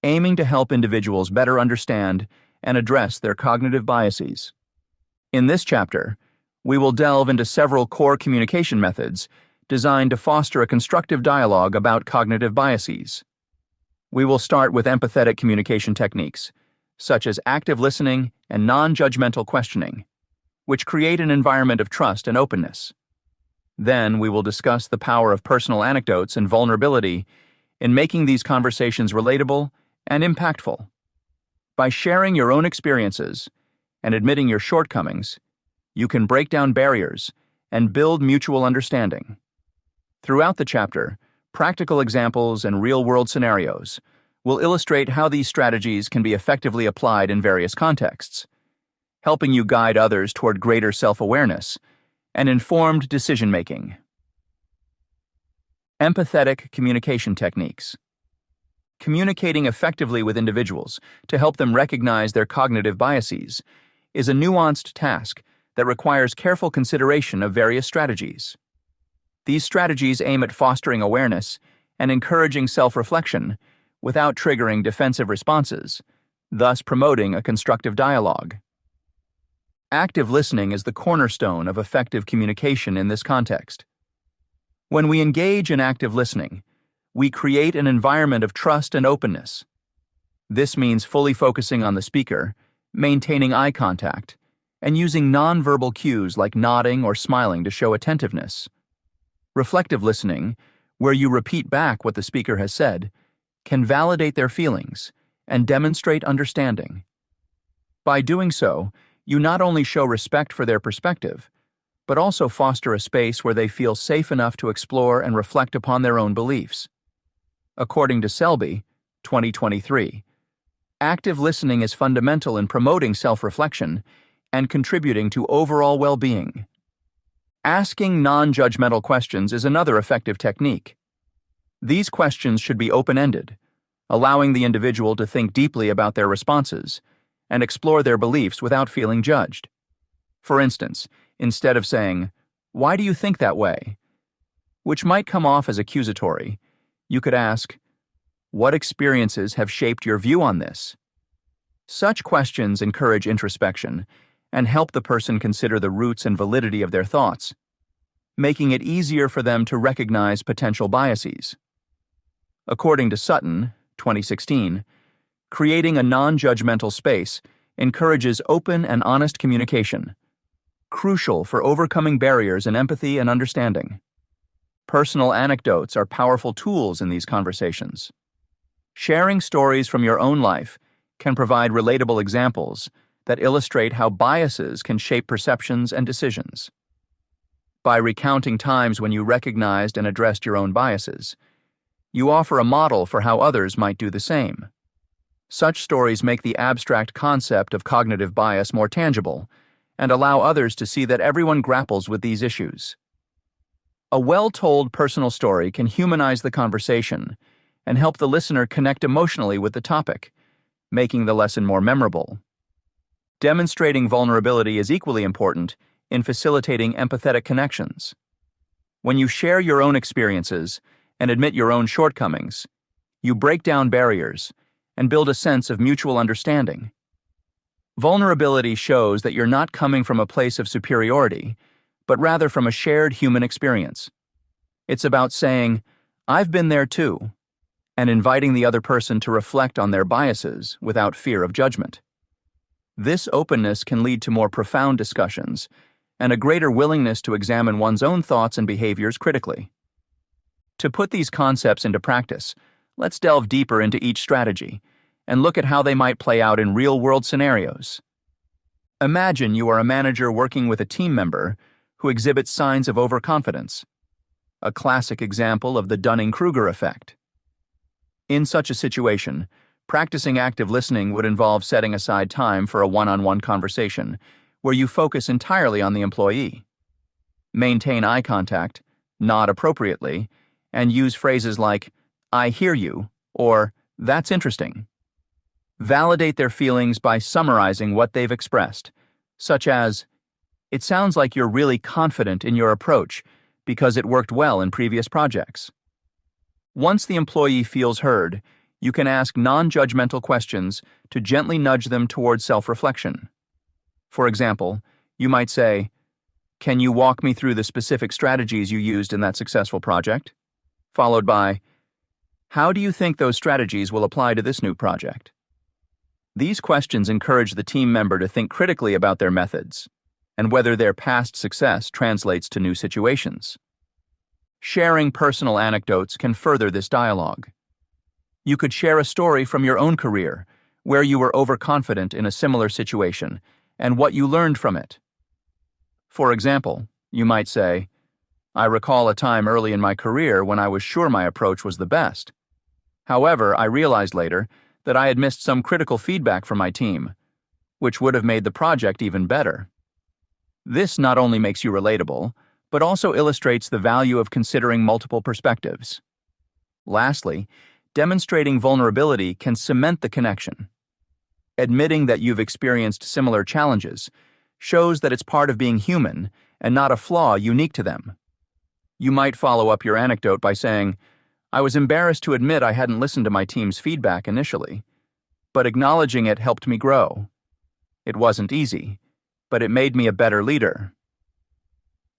aiming to help individuals better understand and address their cognitive biases. In this chapter, we will delve into several core communication methods designed to foster a constructive dialogue about cognitive biases. We will start with empathetic communication techniques, such as active listening and non-judgmental questioning, which create an environment of trust and openness. Then we will discuss the power of personal anecdotes and vulnerability in making these conversations relatable and impactful. By sharing your own experiences and admitting your shortcomings, you can break down barriers and build mutual understanding. Throughout the chapter, practical examples and real-world scenarios will illustrate how these strategies can be effectively applied in various contexts, helping you guide others toward greater self-awareness and informed decision-making. Empathetic communication techniques. Communicating effectively with individuals to help them recognize their cognitive biases is a nuanced task that requires careful consideration of various strategies. These strategies aim at fostering awareness and encouraging self-reflection without triggering defensive responses, thus promoting a constructive dialogue. Active listening is the cornerstone of effective communication in this context. When we engage in active listening, we create an environment of trust and openness. This means fully focusing on the speaker, maintaining eye contact, and using nonverbal cues like nodding or smiling to show attentiveness. Reflective listening, where you repeat back what the speaker has said, can validate their feelings and demonstrate understanding. By doing so, you not only show respect for their perspective, but also foster a space where they feel safe enough to explore and reflect upon their own beliefs. According to Selby, 2023, active listening is fundamental in promoting self-reflection and contributing to overall well-being. Asking non-judgmental questions is another effective technique. These questions should be open-ended, allowing the individual to think deeply about their responses and explore their beliefs without feeling judged. For instance, instead of saying, "Why do you think that way?" which might come off as accusatory, you could ask, "What experiences have shaped your view on this?" Such questions encourage introspection and help the person consider the roots and validity of their thoughts, making it easier for them to recognize potential biases. According to Sutton, 2016, creating a non-judgmental space encourages open and honest communication, crucial for overcoming barriers in empathy and understanding. Personal anecdotes are powerful tools in these conversations. Sharing stories from your own life can provide relatable examples that illustrate how biases can shape perceptions and decisions. By recounting times when you recognized and addressed your own biases, you offer a model for how others might do the same. Such stories make the abstract concept of cognitive bias more tangible and allow others to see that everyone grapples with these issues. A well-told personal story can humanize the conversation and help the listener connect emotionally with the topic, making the lesson more memorable. Demonstrating vulnerability is equally important in facilitating empathetic connections. When you share your own experiences and admit your own shortcomings, you break down barriers and build a sense of mutual understanding. Vulnerability shows that you're not coming from a place of superiority, but rather from a shared human experience. It's about saying, "I've been there too," and inviting the other person to reflect on their biases without fear of judgment. This openness can lead to more profound discussions and a greater willingness to examine one's own thoughts and behaviors critically. To put these concepts into practice, let's delve deeper into each strategy and look at how they might play out in real-world scenarios. Imagine you are a manager working with a team member who exhibits signs of overconfidence, a classic example of the Dunning Kruger Effect. In such a situation, practicing active listening would involve setting aside time for a one-on-one conversation where you focus entirely on the employee. Maintain eye contact, nod appropriately, and use phrases like, "I hear you," or "That's interesting." Validate their feelings by summarizing what they've expressed, such as, "It sounds like you're really confident in your approach because it worked well in previous projects." Once the employee feels heard, you can ask non-judgmental questions to gently nudge them towards self-reflection. For example, you might say, "Can you walk me through the specific strategies you used in that successful project?" Followed by, "How do you think those strategies will apply to this new project?" These questions encourage the team member to think critically about their methods and whether their past success translates to new situations. Sharing personal anecdotes can further this dialogue. You could share a story from your own career where you were overconfident in a similar situation and what you learned from it. For example, you might say, "I recall a time early in my career when I was sure my approach was the best. However, I realized later that I had missed some critical feedback from my team, which would have made the project even better." This not only makes you relatable, but also illustrates the value of considering multiple perspectives. Lastly, demonstrating vulnerability can cement the connection. Admitting that you've experienced similar challenges shows that it's part of being human and not a flaw unique to them. You might follow up your anecdote by saying, "I was embarrassed to admit I hadn't listened to my team's feedback initially, but acknowledging it helped me grow. It wasn't easy, but it made me a better leader."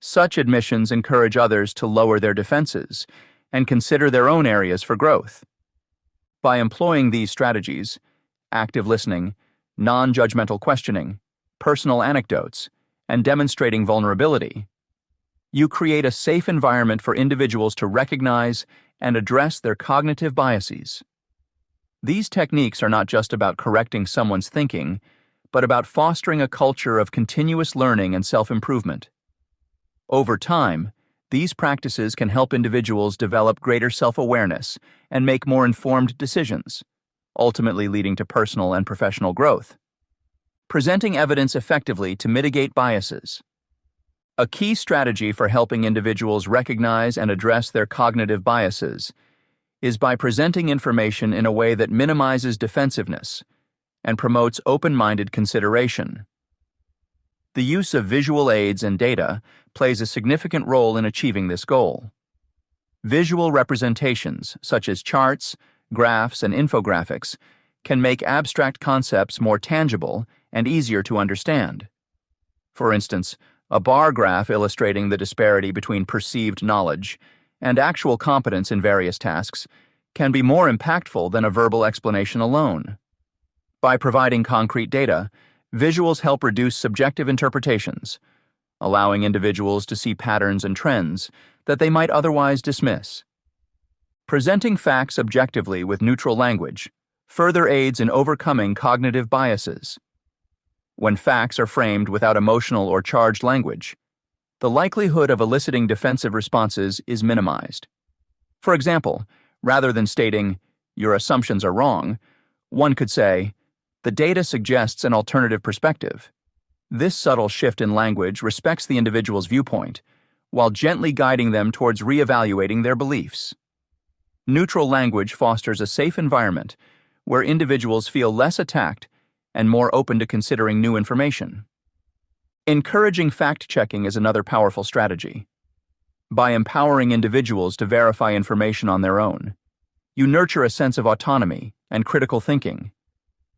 Such admissions encourage others to lower their defenses and consider their own areas for growth. By employing these strategies, active listening, non-judgmental questioning, personal anecdotes, and demonstrating vulnerability, you create a safe environment for individuals to recognize and address their cognitive biases. These techniques are not just about correcting someone's thinking, but about fostering a culture of continuous learning and self-improvement. Over time, these practices can help individuals develop greater self-awareness and make more informed decisions, ultimately leading to personal and professional growth. Presenting evidence effectively to mitigate biases. A key strategy for helping individuals recognize and address their cognitive biases is by presenting information in a way that minimizes defensiveness and promotes open-minded consideration. The use of visual aids and data plays a significant role in achieving this goal. Visual representations, such as charts, graphs, and infographics, can make abstract concepts more tangible and easier to understand. For instance, a bar graph illustrating the disparity between perceived knowledge and actual competence in various tasks can be more impactful than a verbal explanation alone. By providing concrete data, visuals help reduce subjective interpretations, allowing individuals to see patterns and trends that they might otherwise dismiss. Presenting facts objectively with neutral language further aids in overcoming cognitive biases. When facts are framed without emotional or charged language, the likelihood of eliciting defensive responses is minimized. For example, rather than stating, "Your assumptions are wrong," One could say, "The data suggests an alternative perspective." This subtle shift in language respects the individual's viewpoint, while gently guiding them towards reevaluating their beliefs. Neutral language fosters a safe environment where individuals feel less attacked and more open to considering new information. Encouraging fact-checking is another powerful strategy. By empowering individuals to verify information on their own, you nurture a sense of autonomy and critical thinking,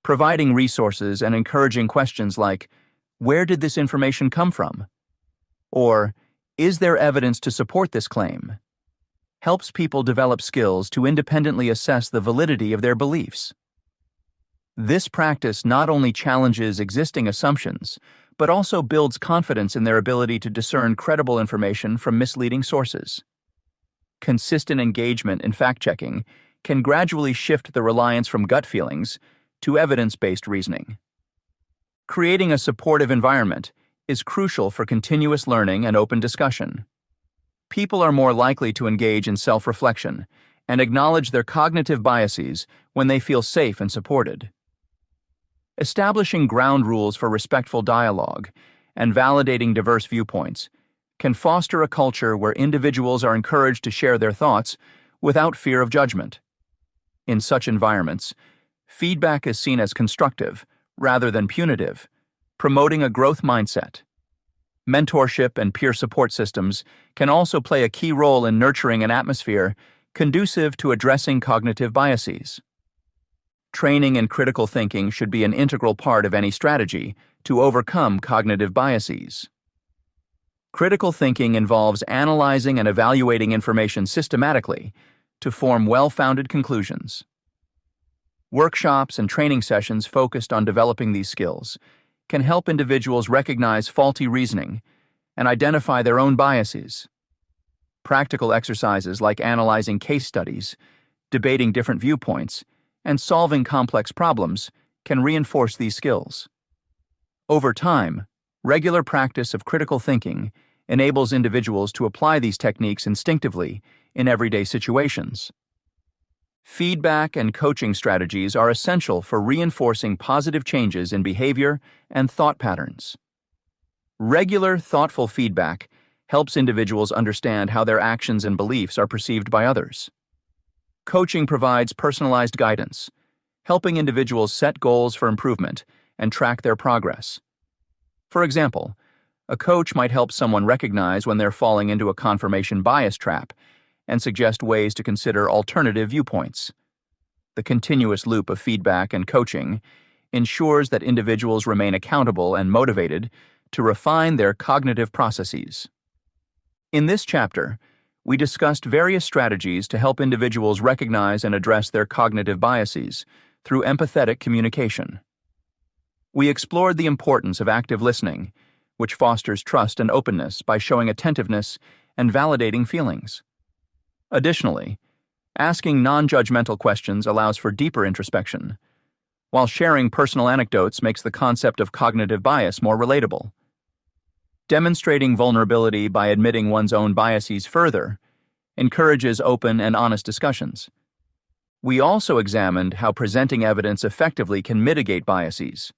providing resources and encouraging questions like, "Where did this information come from?" Or, "Is there evidence to support this claim?" helps people develop skills to independently assess the validity of their beliefs. This practice not only challenges existing assumptions, but also builds confidence in their ability to discern credible information from misleading sources. Consistent engagement in fact-checking can gradually shift the reliance from gut feelings to evidence-based reasoning. Creating a supportive environment is crucial for continuous learning and open discussion. People are more likely to engage in self-reflection and acknowledge their cognitive biases when they feel safe and supported. Establishing ground rules for respectful dialogue and validating diverse viewpoints can foster a culture where individuals are encouraged to share their thoughts without fear of judgment. In such environments, feedback is seen as constructive rather than punitive, promoting a growth mindset. Mentorship and peer support systems can also play a key role in nurturing an atmosphere conducive to addressing cognitive biases. Training in critical thinking should be an integral part of any strategy to overcome cognitive biases. Critical thinking involves analyzing and evaluating information systematically to form well-founded conclusions. Workshops and training sessions focused on developing these skills can help individuals recognize faulty reasoning and identify their own biases. Practical exercises like analyzing case studies, debating different viewpoints, and solving complex problems can reinforce these skills. Over time, regular practice of critical thinking enables individuals to apply these techniques instinctively in everyday situations. Feedback and coaching strategies are essential for reinforcing positive changes in behavior and thought patterns. Regular, thoughtful feedback helps individuals understand how their actions and beliefs are perceived by others. Coaching provides personalized guidance, helping individuals set goals for improvement and track their progress. For example, a coach might help someone recognize when they're falling into a confirmation bias trap and suggest ways to consider alternative viewpoints. The continuous loop of feedback and coaching ensures that individuals remain accountable and motivated to refine their cognitive processes. In this chapter, we discussed various strategies to help individuals recognize and address their cognitive biases through empathetic communication. We explored the importance of active listening, which fosters trust and openness by showing attentiveness and validating feelings. Additionally, asking non-judgmental questions allows for deeper introspection, while sharing personal anecdotes makes the concept of cognitive bias more relatable. Demonstrating vulnerability by admitting one's own biases further encourages open and honest discussions. We also examined how presenting evidence effectively can mitigate biases.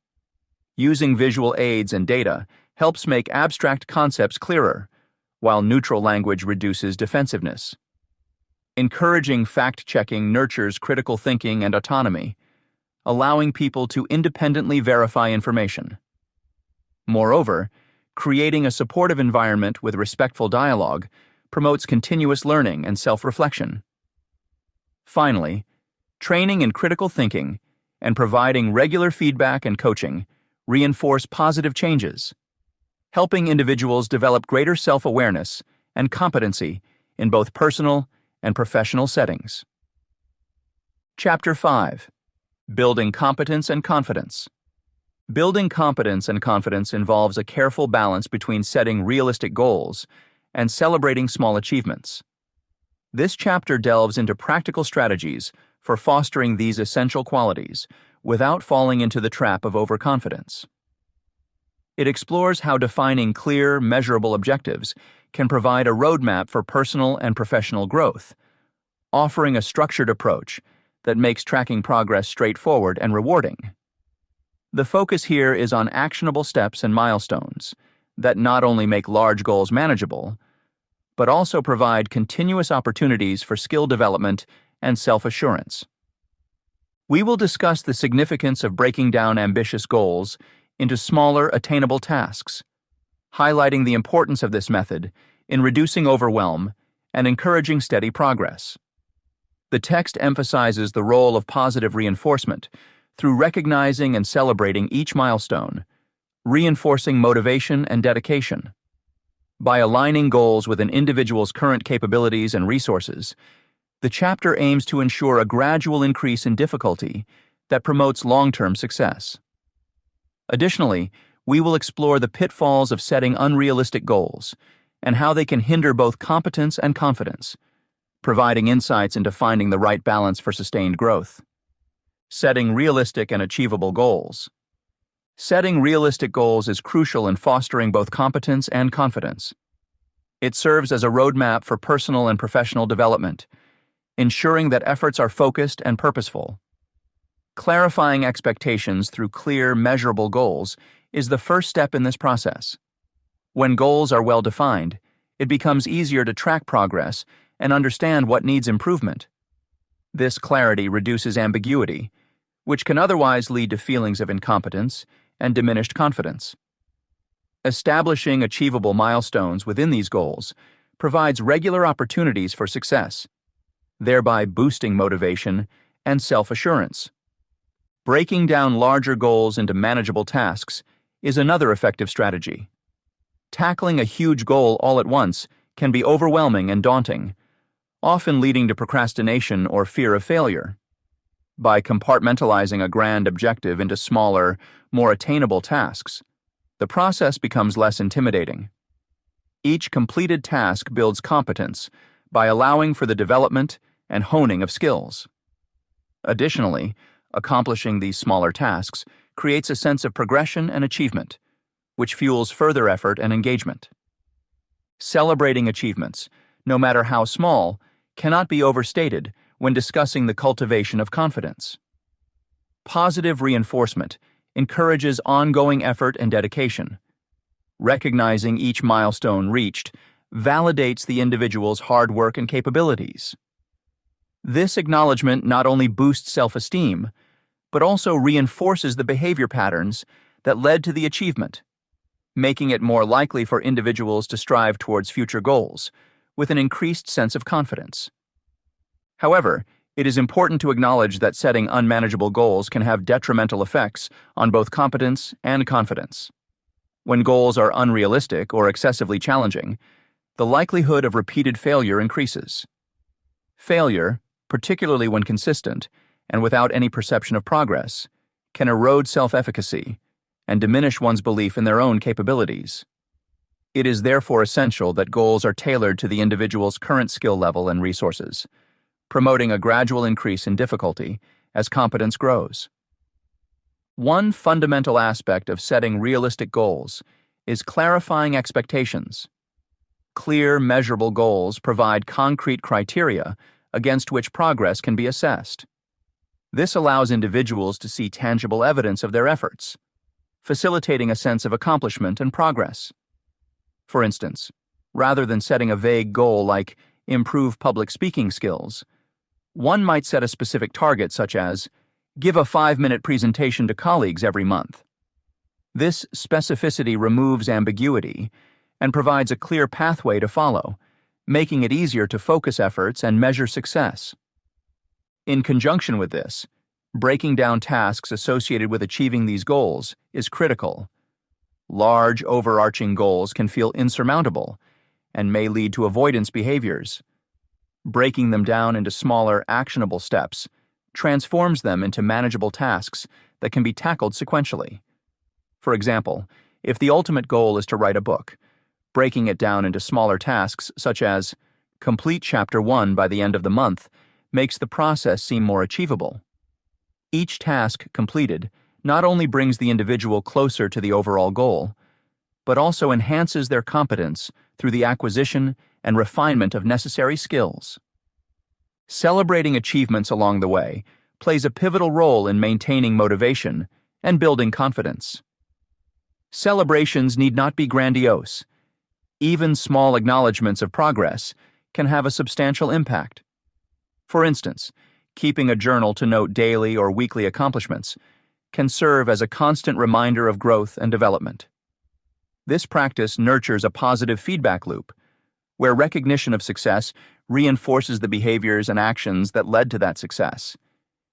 Using visual aids and data helps make abstract concepts clearer, while neutral language reduces defensiveness. Encouraging fact-checking nurtures critical thinking and autonomy, allowing people to independently verify information. Moreover, creating a supportive environment with respectful dialogue promotes continuous learning and self-reflection. Finally, training in critical thinking and providing regular feedback and coaching reinforce positive changes, helping individuals develop greater self-awareness and competency in both personal and professional settings. Chapter 5. Building Competence and Confidence. Building competence and confidence involves a careful balance between setting realistic goals and celebrating small achievements. This chapter delves into practical strategies for fostering these essential qualities without falling into the trap of overconfidence. It explores how defining clear, measurable objectives can provide a roadmap for personal and professional growth, offering a structured approach that makes tracking progress straightforward and rewarding. The focus here is on actionable steps and milestones that not only make large goals manageable, but also provide continuous opportunities for skill development and self-assurance. We will discuss the significance of breaking down ambitious goals into smaller, attainable tasks, highlighting the importance of this method in reducing overwhelm and encouraging steady progress. The text emphasizes the role of positive reinforcement through recognizing and celebrating each milestone, reinforcing motivation and dedication. By aligning goals with an individual's current capabilities and resources, the chapter aims to ensure a gradual increase in difficulty that promotes long-term success. Additionally, we will explore the pitfalls of setting unrealistic goals and how they can hinder both competence and confidence, providing insights into finding the right balance for sustained growth. Setting realistic and achievable goals. Setting realistic goals is crucial in fostering both competence and confidence. It serves as a roadmap for personal and professional development, ensuring that efforts are focused and purposeful. Clarifying expectations through clear, measurable goals is the first step in this process. When goals are well defined, it becomes easier to track progress and understand what needs improvement. This clarity reduces ambiguity, which can otherwise lead to feelings of incompetence and diminished confidence. Establishing achievable milestones within these goals provides regular opportunities for success, thereby boosting motivation and self-assurance. Breaking down larger goals into manageable tasks is another effective strategy. Tackling a huge goal all at once can be overwhelming and daunting, often leading to procrastination or fear of failure. By compartmentalizing a grand objective into smaller, more attainable tasks, the process becomes less intimidating. Each completed task builds competence by allowing for the development and honing of skills. Additionally, accomplishing these smaller tasks creates a sense of progression and achievement, which fuels further effort and engagement. Celebrating achievements, no matter how small, cannot be overstated when discussing the cultivation of confidence. Positive reinforcement encourages ongoing effort and dedication. Recognizing each milestone reached validates the individual's hard work and capabilities. This acknowledgement not only boosts self-esteem, but also reinforces the behavior patterns that led to the achievement, making it more likely for individuals to strive towards future goals with an increased sense of confidence. However, it is important to acknowledge that setting unmanageable goals can have detrimental effects on both competence and confidence. When goals are unrealistic or excessively challenging, the likelihood of repeated failure increases. Failure, particularly when consistent and without any perception of progress, can erode self-efficacy and diminish one's belief in their own capabilities. It is therefore essential that goals are tailored to the individual's current skill level and resources, promoting a gradual increase in difficulty as competence grows. One fundamental aspect of setting realistic goals is clarifying expectations. Clear, measurable goals provide concrete criteria against which progress can be assessed. This allows individuals to see tangible evidence of their efforts, facilitating a sense of accomplishment and progress. For instance, rather than setting a vague goal like improve public speaking skills, one might set a specific target such as give a 5-minute presentation to colleagues every month. This specificity removes ambiguity and provides a clear pathway to follow, making it easier to focus efforts and measure success. In conjunction with this, breaking down tasks associated with achieving these goals is critical. Large, overarching goals can feel insurmountable and may lead to avoidance behaviors. Breaking them down into smaller, actionable steps transforms them into manageable tasks that can be tackled sequentially. For example, if the ultimate goal is to write a book, breaking it down into smaller tasks such as complete chapter 1 by the end of the month makes the process seem more achievable. Each task completed not only brings the individual closer to the overall goal, but also enhances their competence through the acquisition and refinement of necessary skills. Celebrating achievements along the way plays a pivotal role in maintaining motivation and building confidence. Celebrations need not be grandiose. Even small acknowledgments of progress can have a substantial impact. For instance, keeping a journal to note daily or weekly accomplishments can serve as a constant reminder of growth and development. This practice nurtures a positive feedback loop, where recognition of success reinforces the behaviors and actions that led to that success,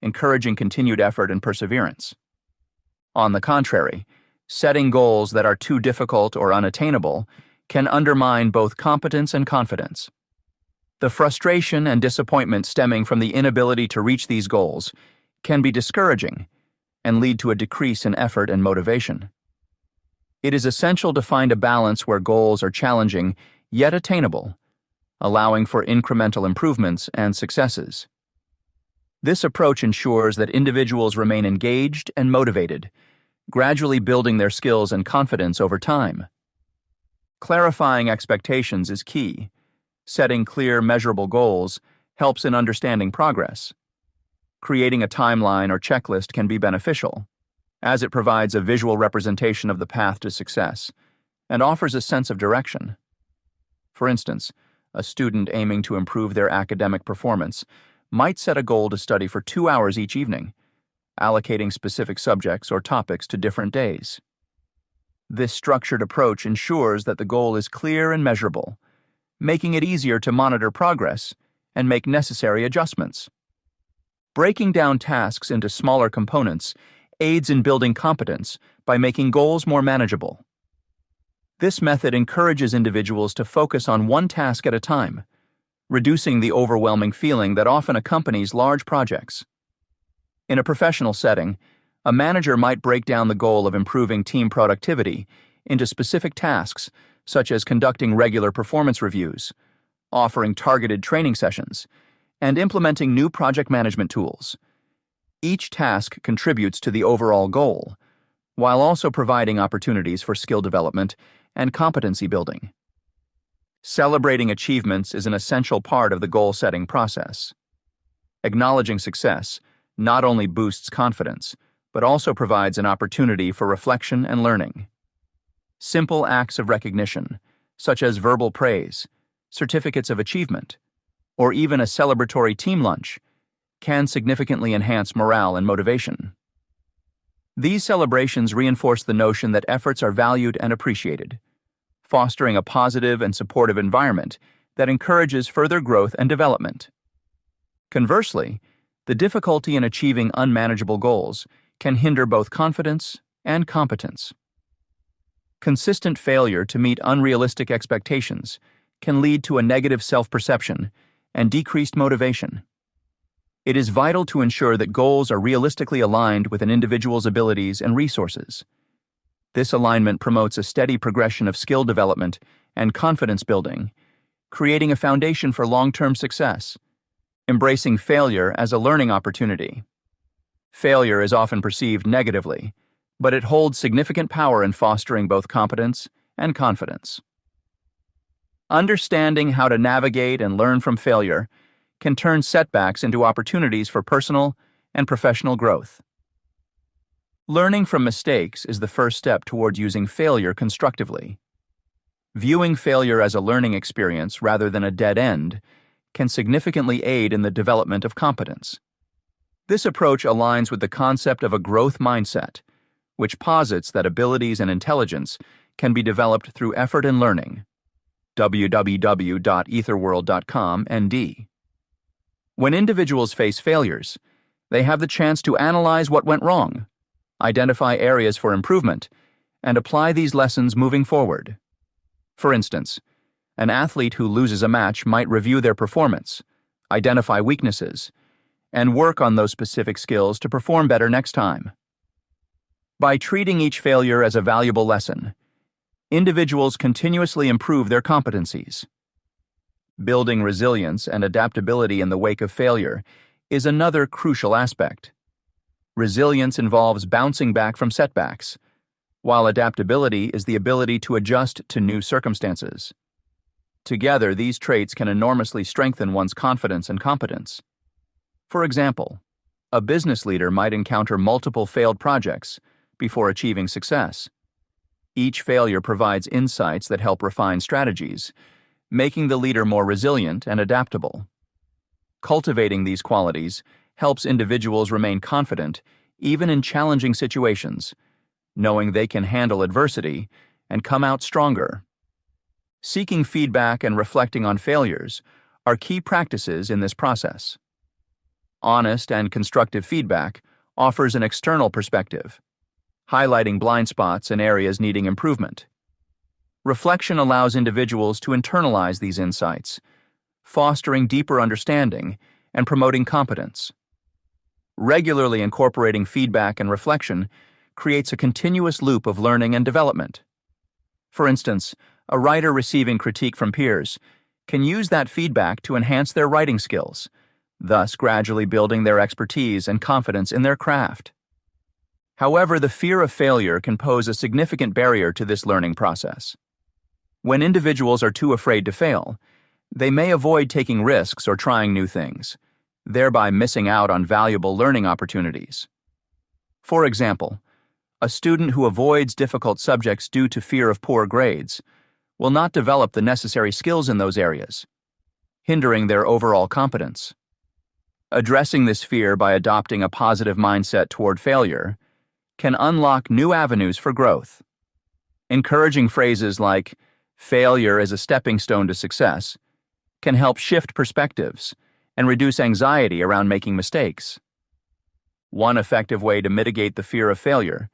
encouraging continued effort and perseverance. On the contrary, setting goals that are too difficult or unattainable can undermine both competence and confidence. The frustration and disappointment stemming from the inability to reach these goals can be discouraging and lead to a decrease in effort and motivation. It is essential to find a balance where goals are challenging yet attainable, allowing for incremental improvements and successes. This approach ensures that individuals remain engaged and motivated, gradually building their skills and confidence over time. Clarifying expectations is key. Setting clear, measurable goals helps in understanding progress. Creating a timeline or checklist can be beneficial, as it provides a visual representation of the path to success and offers a sense of direction. For instance, a student aiming to improve their academic performance might set a goal to study for 2 hours each evening, allocating specific subjects or topics to different days. This structured approach ensures that the goal is clear and measurable, making it easier to monitor progress and make necessary adjustments. Breaking down tasks into smaller components aids in building competence by making goals more manageable. This method encourages individuals to focus on one task at a time, reducing the overwhelming feeling that often accompanies large projects. In a professional setting, a manager might break down the goal of improving team productivity into specific tasks, such as conducting regular performance reviews, offering targeted training sessions, and implementing new project management tools. Each task contributes to the overall goal, while also providing opportunities for skill development and competency building. Celebrating achievements is an essential part of the goal-setting process. Acknowledging success not only boosts confidence, but also provides an opportunity for reflection and learning. Simple acts of recognition, such as verbal praise, certificates of achievement, or even a celebratory team lunch, can significantly enhance morale and motivation. These celebrations reinforce the notion that efforts are valued and appreciated, fostering a positive and supportive environment that encourages further growth and development. Conversely, the difficulty in achieving unmanageable goals can hinder both confidence and competence. Consistent failure to meet unrealistic expectations can lead to a negative self-perception and decreased motivation. It is vital to ensure that goals are realistically aligned with an individual's abilities and resources. This alignment promotes a steady progression of skill development and confidence building, creating a foundation for long-term success. Embracing failure as a learning opportunity. Failure is often perceived negatively, but it holds significant power in fostering both competence and confidence. Understanding how to navigate and learn from failure can turn setbacks into opportunities for personal and professional growth. Learning from mistakes is the first step toward using failure constructively. Viewing failure as a learning experience rather than a dead end can significantly aid in the development of competence. This approach aligns with the concept of a growth mindset, which posits that abilities and intelligence can be developed through effort and learning. www.etherworld.com ND. When individuals face failures, they have the chance to analyze what went wrong, identify areas for improvement, and apply these lessons moving forward. For instance, an athlete who loses a match might review their performance, identify weaknesses, and work on those specific skills to perform better next time. By treating each failure as a valuable lesson, individuals continuously improve their competencies. Building resilience and adaptability in the wake of failure is another crucial aspect. Resilience involves bouncing back from setbacks, while adaptability is the ability to adjust to new circumstances. Together, these traits can enormously strengthen one's confidence and competence. For example, a business leader might encounter multiple failed projects before achieving success. Each failure provides insights that help refine strategies, making the leader more resilient and adaptable. Cultivating these qualities helps individuals remain confident even in challenging situations, knowing they can handle adversity and come out stronger. Seeking feedback and reflecting on failures are key practices in this process. Honest and constructive feedback offers an external perspective, highlighting blind spots and areas needing improvement. Reflection allows individuals to internalize these insights, fostering deeper understanding and promoting competence. Regularly incorporating feedback and reflection creates a continuous loop of learning and development. For instance, a writer receiving critique from peers can use that feedback to enhance their writing skills, thus gradually building their expertise and confidence in their craft. However, the fear of failure can pose a significant barrier to this learning process. When individuals are too afraid to fail, they may avoid taking risks or trying new things, thereby missing out on valuable learning opportunities. For example, a student who avoids difficult subjects due to fear of poor grades will not develop the necessary skills in those areas, hindering their overall competence. Addressing this fear by adopting a positive mindset toward failure can unlock new avenues for growth. Encouraging phrases like, "Failure is a stepping stone to success," can help shift perspectives and reduce anxiety around making mistakes. One effective way to mitigate the fear of failure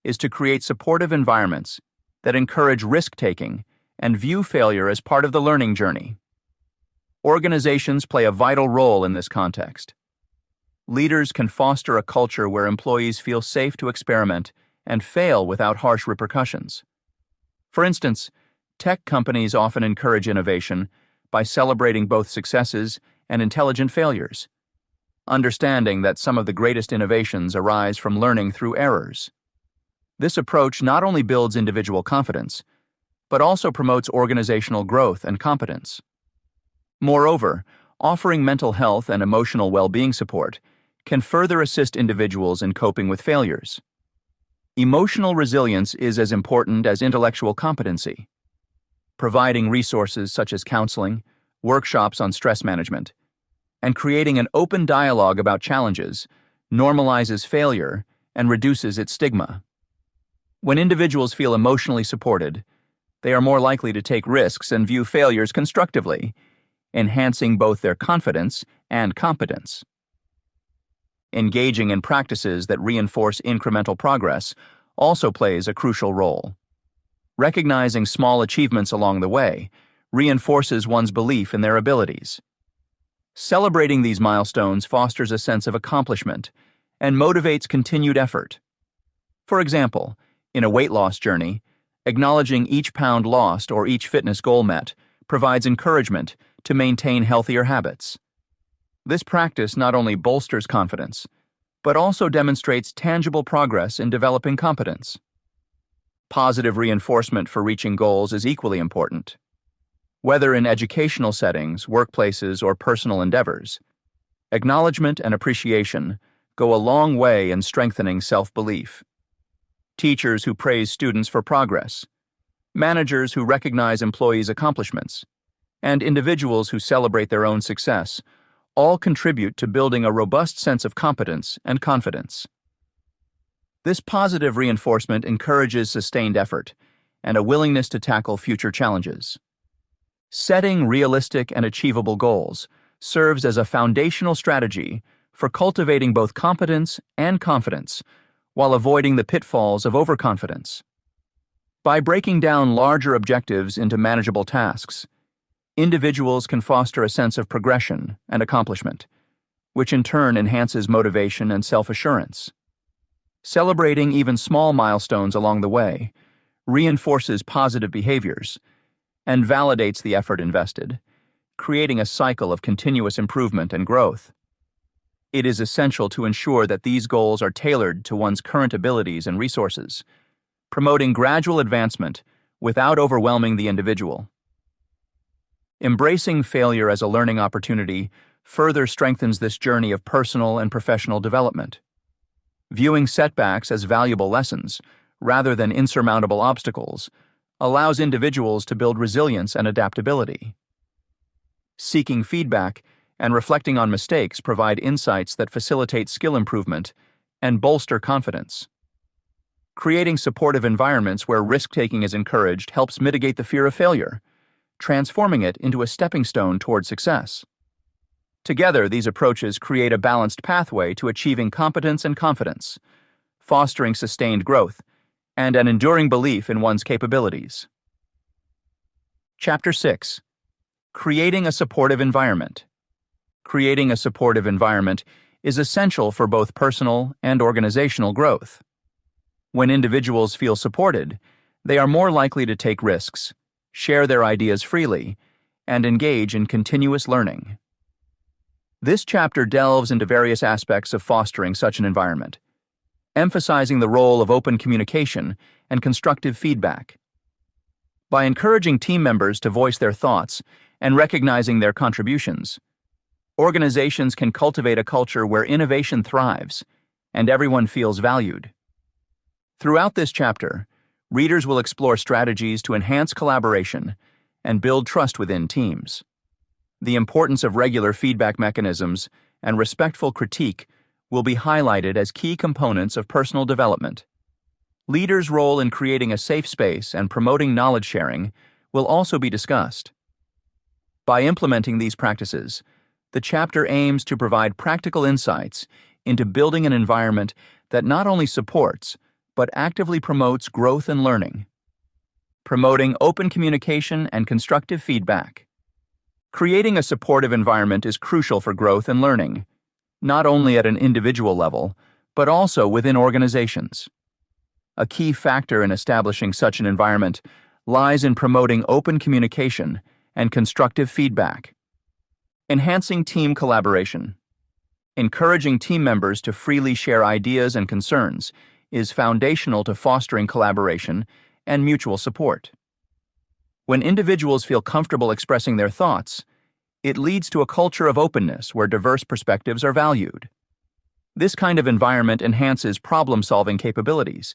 is to create supportive environments that encourage risk-taking and view failure as part of the learning journey. Organizations play a vital role in this context. Leaders can foster a culture where employees feel safe to experiment and fail without harsh repercussions. For instance, tech companies often encourage innovation by celebrating both successes and intelligent failures, understanding that some of the greatest innovations arise from learning through errors. This approach not only builds individual confidence, but also promotes organizational growth and competence. Moreover, offering mental health and emotional well-being support can further assist individuals in coping with failures. Emotional resilience is as important as intellectual competency. Providing resources such as counseling, workshops on stress management, and creating an open dialogue about challenges normalizes failure and reduces its stigma. When individuals feel emotionally supported, they are more likely to take risks and view failures constructively, enhancing both their confidence and competence. Engaging in practices that reinforce incremental progress also plays a crucial role. Recognizing small achievements along the way reinforces one's belief in their abilities. Celebrating these milestones fosters a sense of accomplishment and motivates continued effort. For example, in a weight loss journey, acknowledging each pound lost or each fitness goal met provides encouragement to maintain healthier habits. This practice not only bolsters confidence, but also demonstrates tangible progress in developing competence. Positive reinforcement for reaching goals is equally important. Whether in educational settings, workplaces, or personal endeavors, acknowledgement and appreciation go a long way in strengthening self-belief. Teachers who praise students for progress, managers who recognize employees' accomplishments, and individuals who celebrate their own success all contribute to building a robust sense of competence and confidence. This positive reinforcement encourages sustained effort and a willingness to tackle future challenges. Setting realistic and achievable goals serves as a foundational strategy for cultivating both competence and confidence while avoiding the pitfalls of overconfidence. By breaking down larger objectives into manageable tasks, individuals can foster a sense of progression and accomplishment, which in turn enhances motivation and self-assurance. Celebrating even small milestones along the way reinforces positive behaviors and validates the effort invested, creating a cycle of continuous improvement and growth. It is essential to ensure that these goals are tailored to one's current abilities and resources, promoting gradual advancement without overwhelming the individual. Embracing failure as a learning opportunity further strengthens this journey of personal and professional development. Viewing setbacks as valuable lessons, rather than insurmountable obstacles, allows individuals to build resilience and adaptability. Seeking feedback and reflecting on mistakes provide insights that facilitate skill improvement and bolster confidence. Creating supportive environments where risk-taking is encouraged helps mitigate the fear of failure, transforming it into a stepping stone toward success. Together, these approaches create a balanced pathway to achieving competence and confidence, fostering sustained growth and an enduring belief in one's capabilities. Chapter 6. Creating a supportive environment. Creating a supportive environment is essential for both personal and organizational growth. When individuals feel supported, they are more likely to take risks, share their ideas freely, and engage in continuous learning. This chapter delves into various aspects of fostering such an environment, emphasizing the role of open communication and constructive feedback. By encouraging team members to voice their thoughts and recognizing their contributions, organizations can cultivate a culture where innovation thrives and everyone feels valued. Throughout this chapter, readers will explore strategies to enhance collaboration and build trust within teams. The importance of regular feedback mechanisms and respectful critique will be highlighted as key components of personal development. Leaders' role in creating a safe space and promoting knowledge sharing will also be discussed. By implementing these practices, the chapter aims to provide practical insights into building an environment that not only supports, but actively promotes growth and learning. Promoting open communication and constructive feedback. Creating a supportive environment is crucial for growth and learning, not only at an individual level, but also within organizations. A key factor in establishing such an environment lies in promoting open communication and constructive feedback. Enhancing team collaboration. Encouraging team members to freely share ideas and concerns is foundational to fostering collaboration and mutual support. When individuals feel comfortable expressing their thoughts, it leads to a culture of openness where diverse perspectives are valued. This kind of environment enhances problem-solving capabilities,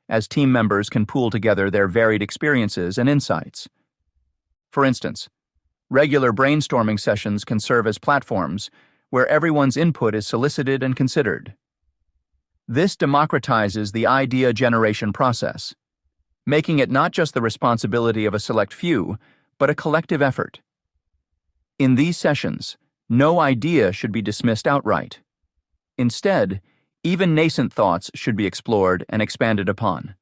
as team members can pool together their varied experiences and insights. For instance, regular brainstorming sessions can serve as platforms where everyone's input is solicited and considered. This democratizes the idea generation process, making it not just the responsibility of a select few, but a collective effort. In these sessions, no idea should be dismissed outright. Instead, even nascent thoughts should be explored and expanded upon.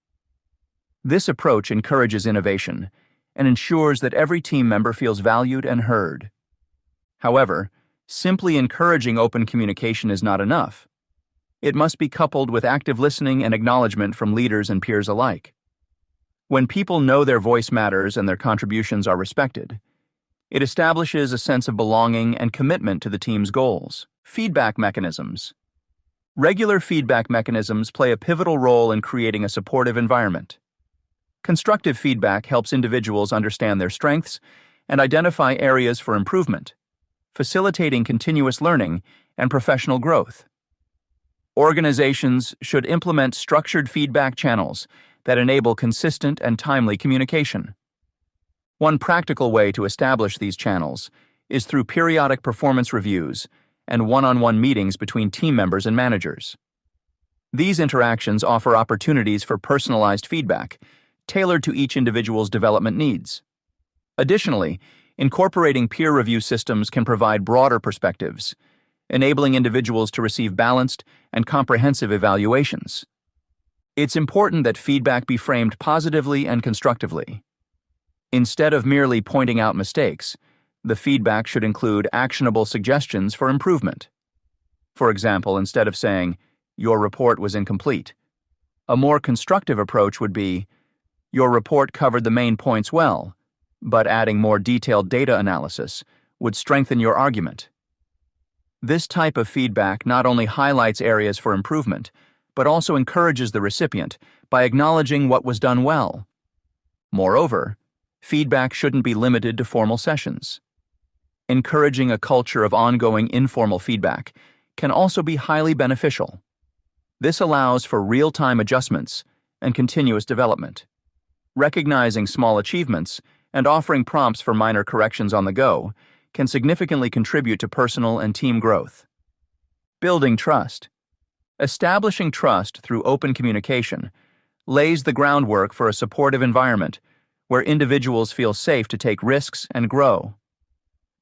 This approach encourages innovation and ensures that every team member feels valued and heard. However, simply encouraging open communication is not enough. It must be coupled with active listening and acknowledgement from leaders and peers alike. When people know their voice matters and their contributions are respected, it establishes a sense of belonging and commitment to the team's goals. Feedback mechanisms. Regular feedback mechanisms play a pivotal role in creating a supportive environment. Constructive feedback helps individuals understand their strengths and identify areas for improvement, facilitating continuous learning and professional growth. Organizations should implement structured feedback channels that enable consistent and timely communication. One practical way to establish these channels is through periodic performance reviews and one-on-one meetings between team members and managers. These interactions offer opportunities for personalized feedback, tailored to each individual's development needs. Additionally, incorporating peer review systems can provide broader perspectives, enabling individuals to receive balanced and comprehensive evaluations. It's important that feedback be framed positively and constructively. Instead of merely pointing out mistakes, the feedback should include actionable suggestions for improvement. For example, instead of saying, "Your report was incomplete," a more constructive approach would be, "Your report covered the main points well, but adding more detailed data analysis would strengthen your argument." This type of feedback not only highlights areas for improvement, but also encourages the recipient by acknowledging what was done well. Moreover, feedback shouldn't be limited to formal sessions. Encouraging a culture of ongoing informal feedback can also be highly beneficial. This allows for real-time adjustments and continuous development. Recognizing small achievements and offering prompts for minor corrections on the go can significantly contribute to personal and team growth. Building trust. Establishing trust through open communication lays the groundwork for a supportive environment where individuals feel safe to take risks and grow.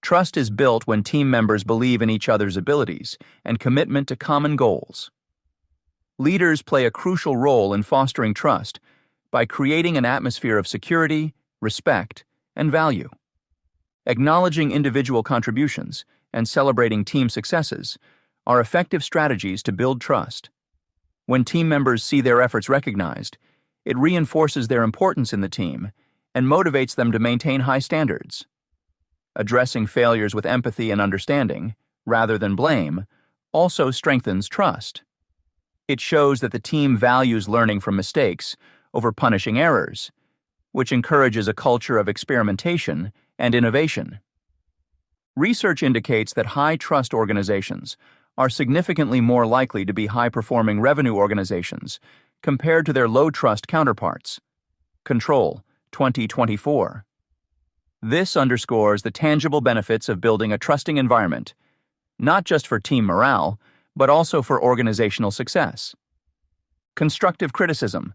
Trust is built when team members believe in each other's abilities and commitment to common goals. Leaders play a crucial role in fostering trust by creating an atmosphere of security, respect, and value. Acknowledging individual contributions and celebrating team successes are effective strategies to build trust. When team members see their efforts recognized, it reinforces their importance in the team and motivates them to maintain high standards. Addressing failures with empathy and understanding, rather than blame, also strengthens trust. It shows that the team values learning from mistakes over punishing errors, which encourages a culture of experimentation and innovation. Research indicates that high-trust organizations are significantly more likely to be high-performing revenue organizations compared to their low-trust counterparts. Control, 2024. This underscores the tangible benefits of building a trusting environment, not just for team morale, but also for organizational success. Constructive criticism.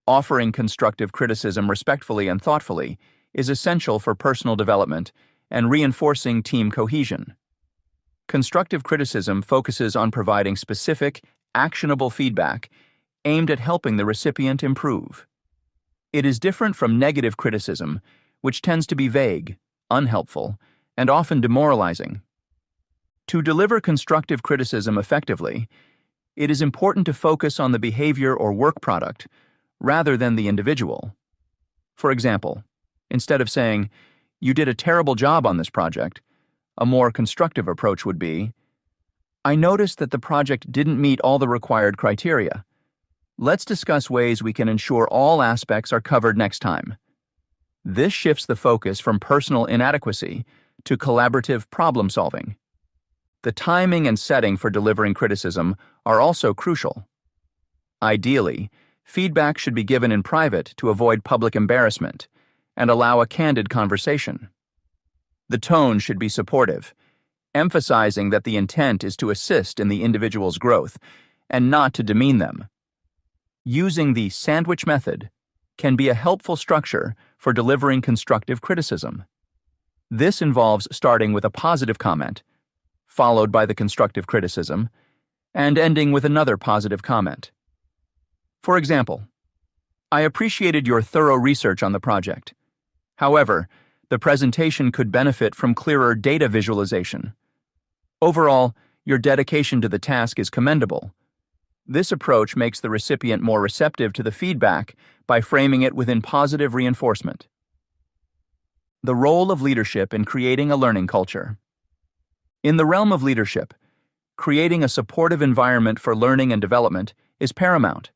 Offering constructive criticism respectfully and thoughtfully is essential for personal development and reinforcing team cohesion. Constructive criticism focuses on providing specific, actionable feedback aimed at helping the recipient improve. It is different from negative criticism, which tends to be vague, unhelpful, and often demoralizing. To deliver constructive criticism effectively, it is important to focus on the behavior or work product rather than the individual. For example, instead of saying, "You did a terrible job on this project," a more constructive approach would be, "I noticed that the project didn't meet all the required criteria. Let's discuss ways we can ensure all aspects are covered next time." This shifts the focus from personal inadequacy to collaborative problem solving. The timing and setting for delivering criticism are also crucial. Ideally, feedback should be given in private to avoid public embarrassment and allow a candid conversation. The tone should be supportive, emphasizing that the intent is to assist in the individual's growth and not to demean them. Using the sandwich method can be a helpful structure for delivering constructive criticism. This involves starting with a positive comment, followed by the constructive criticism, and ending with another positive comment. For example, "I appreciated your thorough research on the project. However, the presentation could benefit from clearer data visualization. Overall, your dedication to the task is commendable." This approach makes the recipient more receptive to the feedback by framing it within positive reinforcement. The role of leadership in creating a learning culture. In the realm of leadership, creating a supportive environment for learning and development is paramount.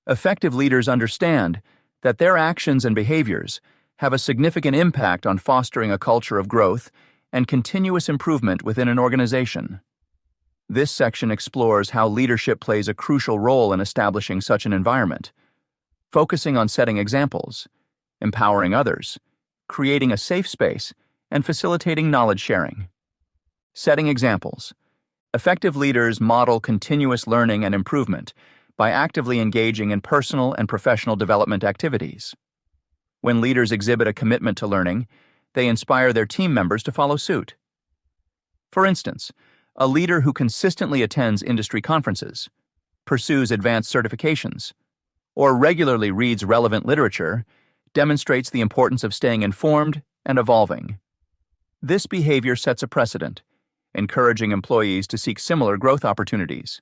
Effective leaders understand that their actions and behaviors have a significant impact on fostering a culture of growth and continuous improvement within an organization. This section explores how leadership plays a crucial role in establishing such an environment, focusing on setting examples, empowering others, creating a safe space, and facilitating knowledge sharing. Setting examples. Effective leaders model continuous learning and improvement by actively engaging in personal and professional development activities. When leaders exhibit a commitment to learning, they inspire their team members to follow suit. For instance, a leader who consistently attends industry conferences, pursues advanced certifications, or regularly reads relevant literature demonstrates the importance of staying informed and evolving. This behavior sets a precedent, encouraging employees to seek similar growth opportunities.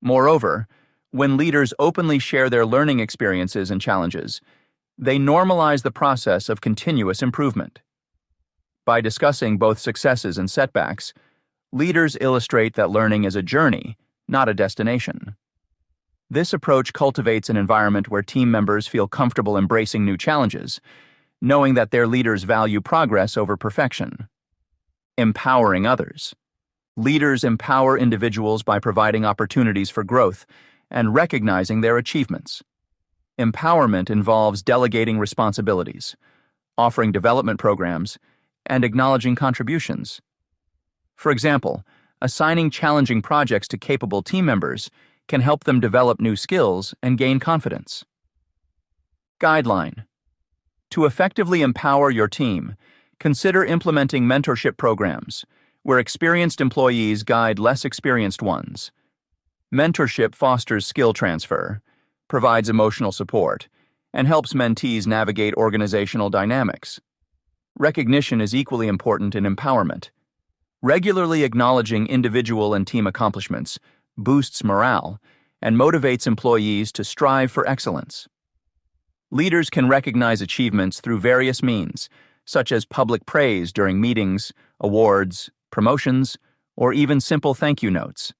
Moreover, when leaders openly share their learning experiences and challenges, they normalize the process of continuous improvement. By discussing both successes and setbacks, leaders illustrate that learning is a journey, not a destination. This approach cultivates an environment where team members feel comfortable embracing new challenges, knowing that their leaders value progress over perfection. Empowering others. Leaders empower individuals by providing opportunities for growth and recognizing their achievements. Empowerment involves delegating responsibilities, offering development programs, and acknowledging contributions. For example, assigning challenging projects to capable team members can help them develop new skills and gain confidence. Guideline. To effectively empower your team, consider implementing mentorship programs where experienced employees guide less experienced ones. Mentorship fosters skill transfer, provides emotional support, and helps mentees navigate organizational dynamics. Recognition is equally important in empowerment. Regularly acknowledging individual and team accomplishments boosts morale and motivates employees to strive for excellence. Leaders can recognize achievements through various means, such as public praise during meetings, awards, promotions, or even simple thank you notes.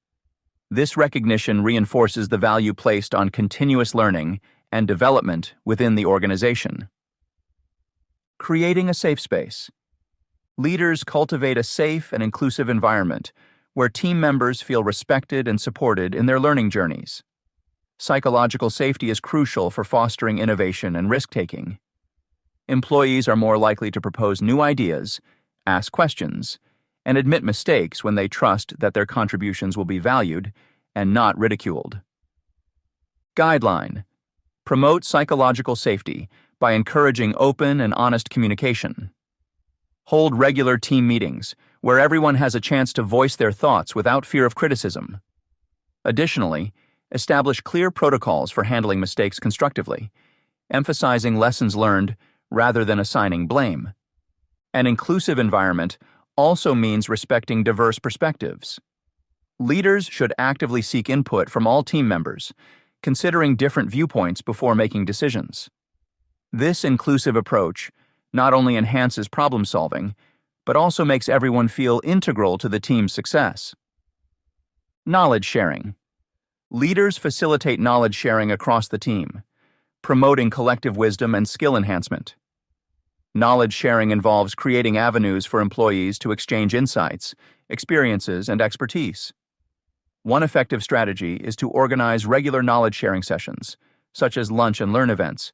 This recognition reinforces the value placed on continuous learning and development within the organization. Creating a safe space. Leaders cultivate a safe and inclusive environment where team members feel respected and supported in their learning journeys. Psychological safety is crucial for fostering innovation and risk-taking. Employees are more likely to propose new ideas, ask questions, and admit mistakes when they trust that their contributions will be valued and not ridiculed. Guideline. Promote psychological safety by encouraging open and honest communication. Hold regular team meetings where everyone has a chance to voice their thoughts without fear of criticism. Additionally, establish clear protocols for handling mistakes constructively, emphasizing lessons learned rather than assigning blame. An inclusive environment also means respecting diverse perspectives. Leaders should actively seek input from all team members, considering different viewpoints before making decisions. This inclusive approach not only enhances problem solving, but also makes everyone feel integral to the team's success. Knowledge sharing. Leaders facilitate knowledge sharing across the team, promoting collective wisdom and skill enhancement. Knowledge sharing involves creating avenues for employees to exchange insights, experiences, and expertise. One effective strategy is to organize regular knowledge sharing sessions, such as lunch and learn events,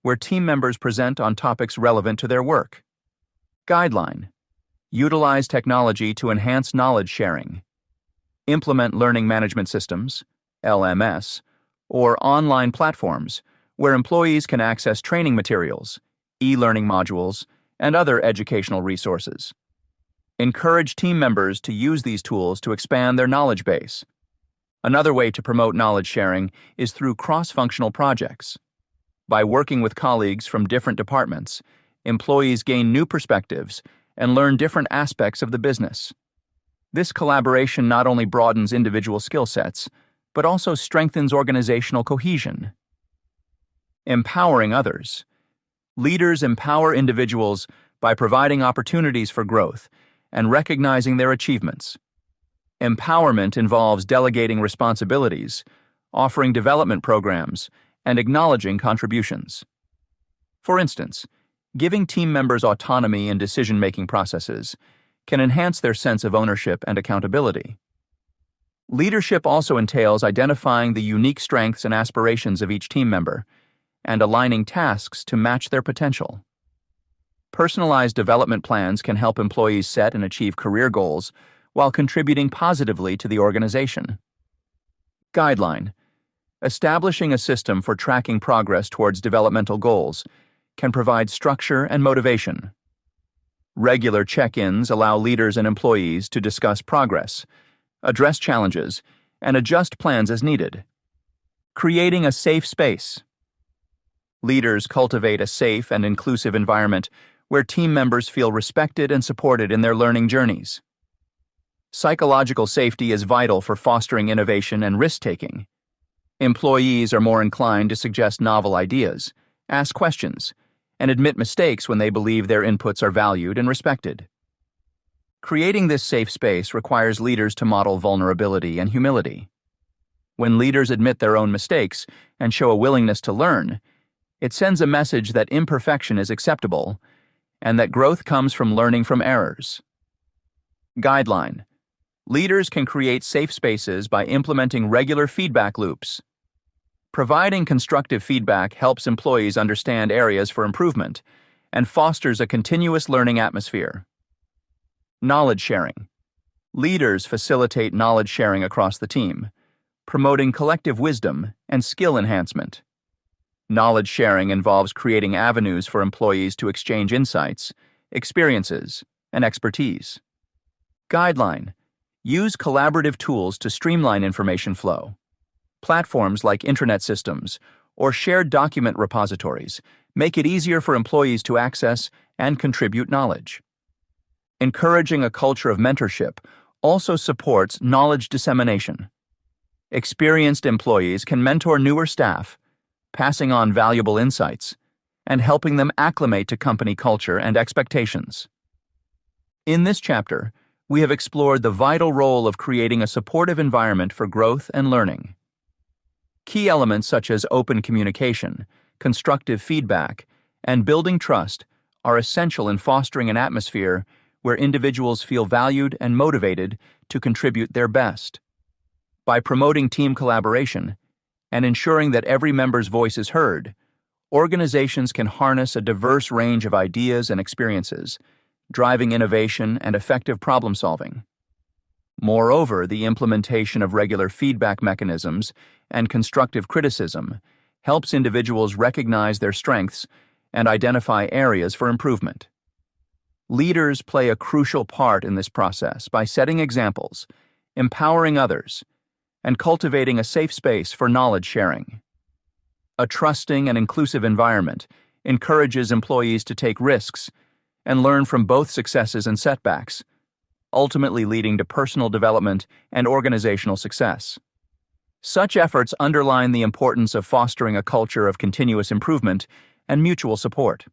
where team members present on topics relevant to their work. Guideline. Utilize technology to enhance knowledge sharing. Implement learning management systems, LMS, or online platforms where employees can access training materials, e-learning modules, and other educational resources. Encourage team members to use these tools to expand their knowledge base. Another way to promote knowledge sharing is through cross-functional projects. By working with colleagues from different departments, employees gain new perspectives and learn different aspects of the business. This collaboration not only broadens individual skill sets, but also strengthens organizational cohesion. Empowering others. Leaders empower individuals by providing opportunities for growth and recognizing their achievements. Empowerment involves delegating responsibilities, offering development programs, and acknowledging contributions. For instance, giving team members autonomy in decision-making processes can enhance their sense of ownership and accountability. Leadership also entails identifying the unique strengths and aspirations of each team member and aligning tasks to match their potential. Personalized development plans can help employees set and achieve career goals while contributing positively to the organization. Guideline. Establishing a system for tracking progress towards developmental goals can provide structure and motivation. Regular check-ins allow leaders and employees to discuss progress, address challenges, and adjust plans as needed. Creating a safe space. Leaders cultivate a safe and inclusive environment where team members feel respected and supported in their learning journeys. Psychological safety is vital for fostering innovation and risk-taking. Employees are more inclined to suggest novel ideas, ask questions, and admit mistakes when they believe their inputs are valued and respected. Creating this safe space requires leaders to model vulnerability and humility. When leaders admit their own mistakes and show a willingness to learn, it sends a message that imperfection is acceptable and that growth comes from learning from errors. Guideline. Leaders can create safe spaces by implementing regular feedback loops. Providing constructive feedback helps employees understand areas for improvement and fosters a continuous learning atmosphere. Knowledge sharing. Leaders facilitate knowledge sharing across the team, promoting collective wisdom and skill enhancement. Knowledge sharing involves creating avenues for employees to exchange insights, experiences, and expertise. Guideline. Use collaborative tools to streamline information flow. Platforms like intranet systems or shared document repositories make it easier for employees to access and contribute knowledge. Encouraging a culture of mentorship also supports knowledge dissemination. Experienced employees can mentor newer staff, passing on valuable insights and helping them acclimate to company culture and expectations. In this chapter, we have explored the vital role of creating a supportive environment for growth and learning. Key elements such as open communication, constructive feedback, and building trust are essential in fostering an atmosphere where individuals feel valued and motivated to contribute their best. By promoting team collaboration and ensuring that every member's voice is heard, organizations can harness a diverse range of ideas and experiences, driving innovation and effective problem solving. Moreover, the implementation of regular feedback mechanisms and constructive criticism helps individuals recognize their strengths and identify areas for improvement. Leaders play a crucial part in this process by setting examples, empowering others, and cultivating a safe space for knowledge sharing. A trusting and inclusive environment encourages employees to take risks and learn from both successes and setbacks, ultimately leading to personal development and organizational success. Such efforts underline the importance of fostering a culture of continuous improvement and mutual support.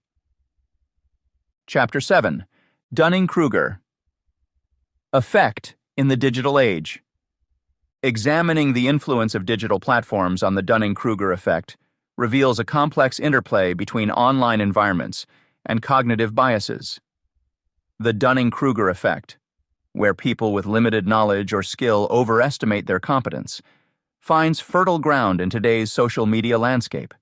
Chapter 7. Dunning Kruger Effect in the Digital Age. Examining the influence of digital platforms on the Dunning Kruger effect reveals a complex interplay between online environments and cognitive biases. The Dunning Kruger effect, where people with limited knowledge or skill overestimate their competence, finds fertile ground in today's social media landscape.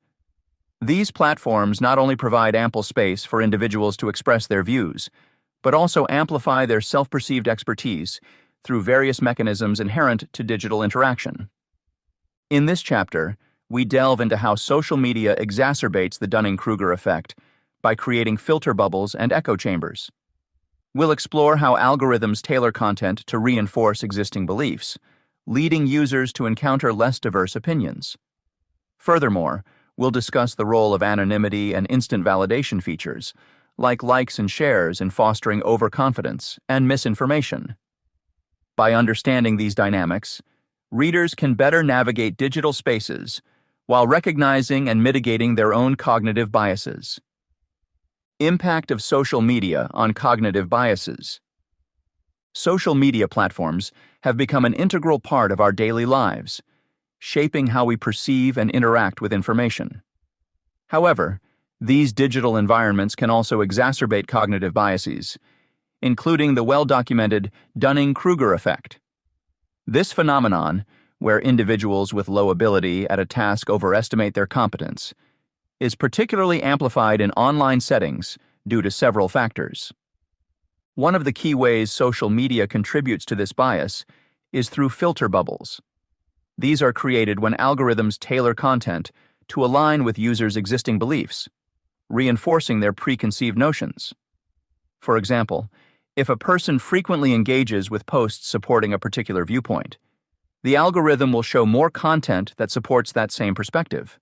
These platforms not only provide ample space for individuals to express their views, but also amplify their self-perceived expertise through various mechanisms inherent to digital interaction. In this chapter, we delve into how social media exacerbates the Dunning Kruger effect by creating filter bubbles and echo chambers. We'll explore how algorithms tailor content to reinforce existing beliefs, leading users to encounter less diverse opinions. Furthermore, we'll discuss the role of anonymity and instant validation features, like likes and shares, in fostering overconfidence and misinformation. By understanding these dynamics, readers can better navigate digital spaces while recognizing and mitigating their own cognitive biases. Impact of social media on cognitive biases. Social media platforms have become an integral part of our daily lives, shaping how we perceive and interact with information. However, these digital environments can also exacerbate cognitive biases, including the well-documented Dunning Kruger Effect. This phenomenon, where individuals with low ability at a task overestimate their competence, is particularly amplified in online settings due to several factors. One of the key ways social media contributes to this bias is through filter bubbles. These are created when algorithms tailor content to align with users' existing beliefs, reinforcing their preconceived notions. For example, if a person frequently engages with posts supporting a particular viewpoint, the algorithm will show more content that supports that same perspective.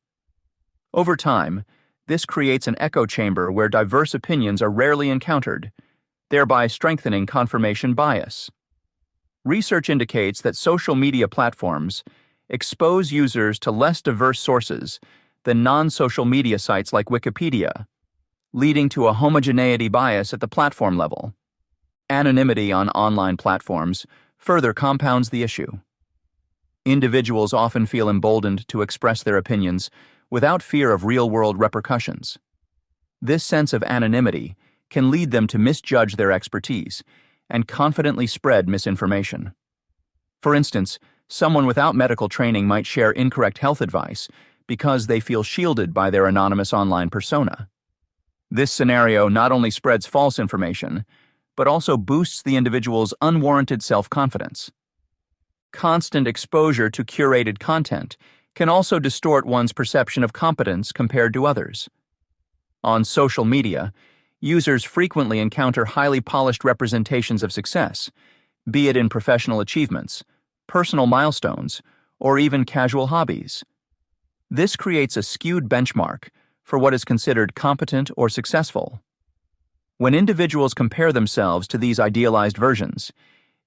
Over time, this creates an echo chamber where diverse opinions are rarely encountered, thereby strengthening confirmation bias. Research indicates that social media platforms expose users to less diverse sources than non-social media sites like Wikipedia, leading to a homogeneity bias at the platform level. Anonymity on online platforms further compounds the issue. Individuals often feel emboldened to express their opinions without fear of real-world repercussions. This sense of anonymity can lead them to misjudge their expertise and confidently spread misinformation. For instance, someone without medical training might share incorrect health advice because they feel shielded by their anonymous online persona. This scenario not only spreads false information, but also boosts the individual's unwarranted self-confidence. Constant exposure to curated content can also distort one's perception of competence compared to others. On social media, users frequently encounter highly polished representations of success, be it in professional achievements, personal milestones, or even casual hobbies. This creates a skewed benchmark for what is considered competent or successful. When individuals compare themselves to these idealized versions,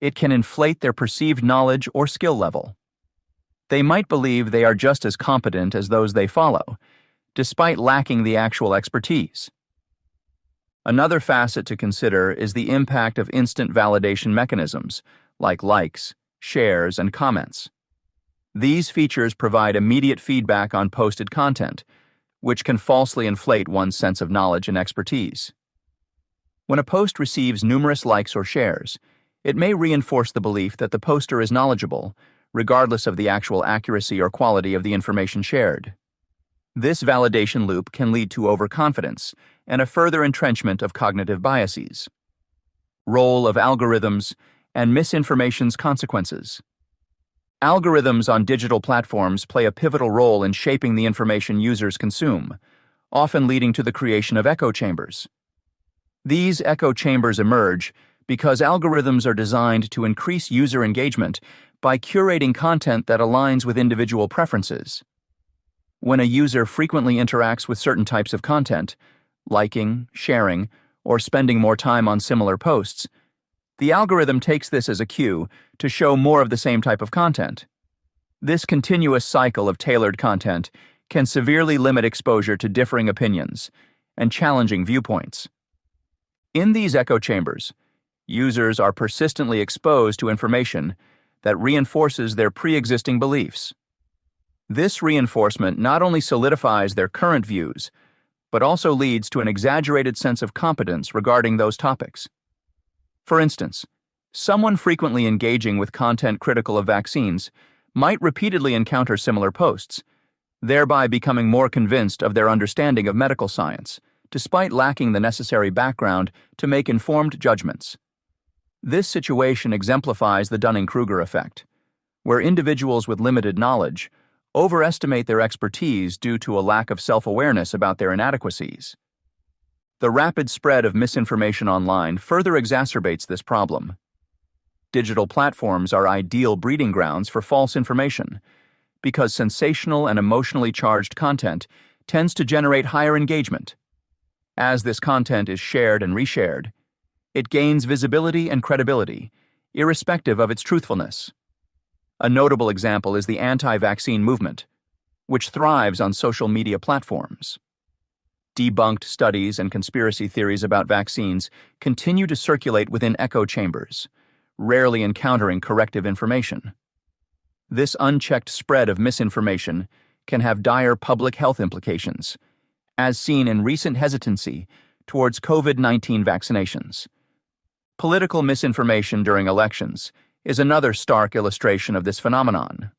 it can inflate their perceived knowledge or skill level. They might believe they are just as competent as those they follow, despite lacking the actual expertise. Another facet to consider is the impact of instant validation mechanisms, like likes, shares, and comments. These features provide immediate feedback on posted content, which can falsely inflate one's sense of knowledge and expertise. When a post receives numerous likes or shares, it may reinforce the belief that the poster is knowledgeable, regardless of the actual accuracy or quality of the information shared. This validation loop can lead to overconfidence and a further entrenchment of cognitive biases. Role of algorithms and misinformation's consequences. Algorithms on digital platforms play a pivotal role in shaping the information users consume, often leading to the creation of echo chambers. These echo chambers emerge because algorithms are designed to increase user engagement by curating content that aligns with individual preferences. When a user frequently interacts with certain types of content, liking, sharing, or spending more time on similar posts, the algorithm takes this as a cue to show more of the same type of content. This continuous cycle of tailored content can severely limit exposure to differing opinions and challenging viewpoints. In these echo chambers, users are persistently exposed to information that reinforces their pre-existing beliefs. This reinforcement not only solidifies their current views, but also leads to an exaggerated sense of competence regarding those topics. For instance, someone frequently engaging with content critical of vaccines might repeatedly encounter similar posts, thereby becoming more convinced of their understanding of medical science, despite lacking the necessary background to make informed judgments. This situation exemplifies the Dunning Kruger Effect, where individuals with limited knowledge overestimate their expertise due to a lack of self-awareness about their inadequacies. The rapid spread of misinformation online further exacerbates this problem. Digital platforms are ideal breeding grounds for false information because sensational and emotionally charged content tends to generate higher engagement. As this content is shared and reshared, it gains visibility and credibility, irrespective of its truthfulness. A notable example is the anti-vaccine movement, which thrives on social media platforms. Debunked studies and conspiracy theories about vaccines continue to circulate within echo chambers, rarely encountering corrective information. This unchecked spread of misinformation can have dire public health implications, as seen in recent hesitancy towards COVID-19 vaccinations. Political misinformation during elections is another stark illustration of this phenomenon.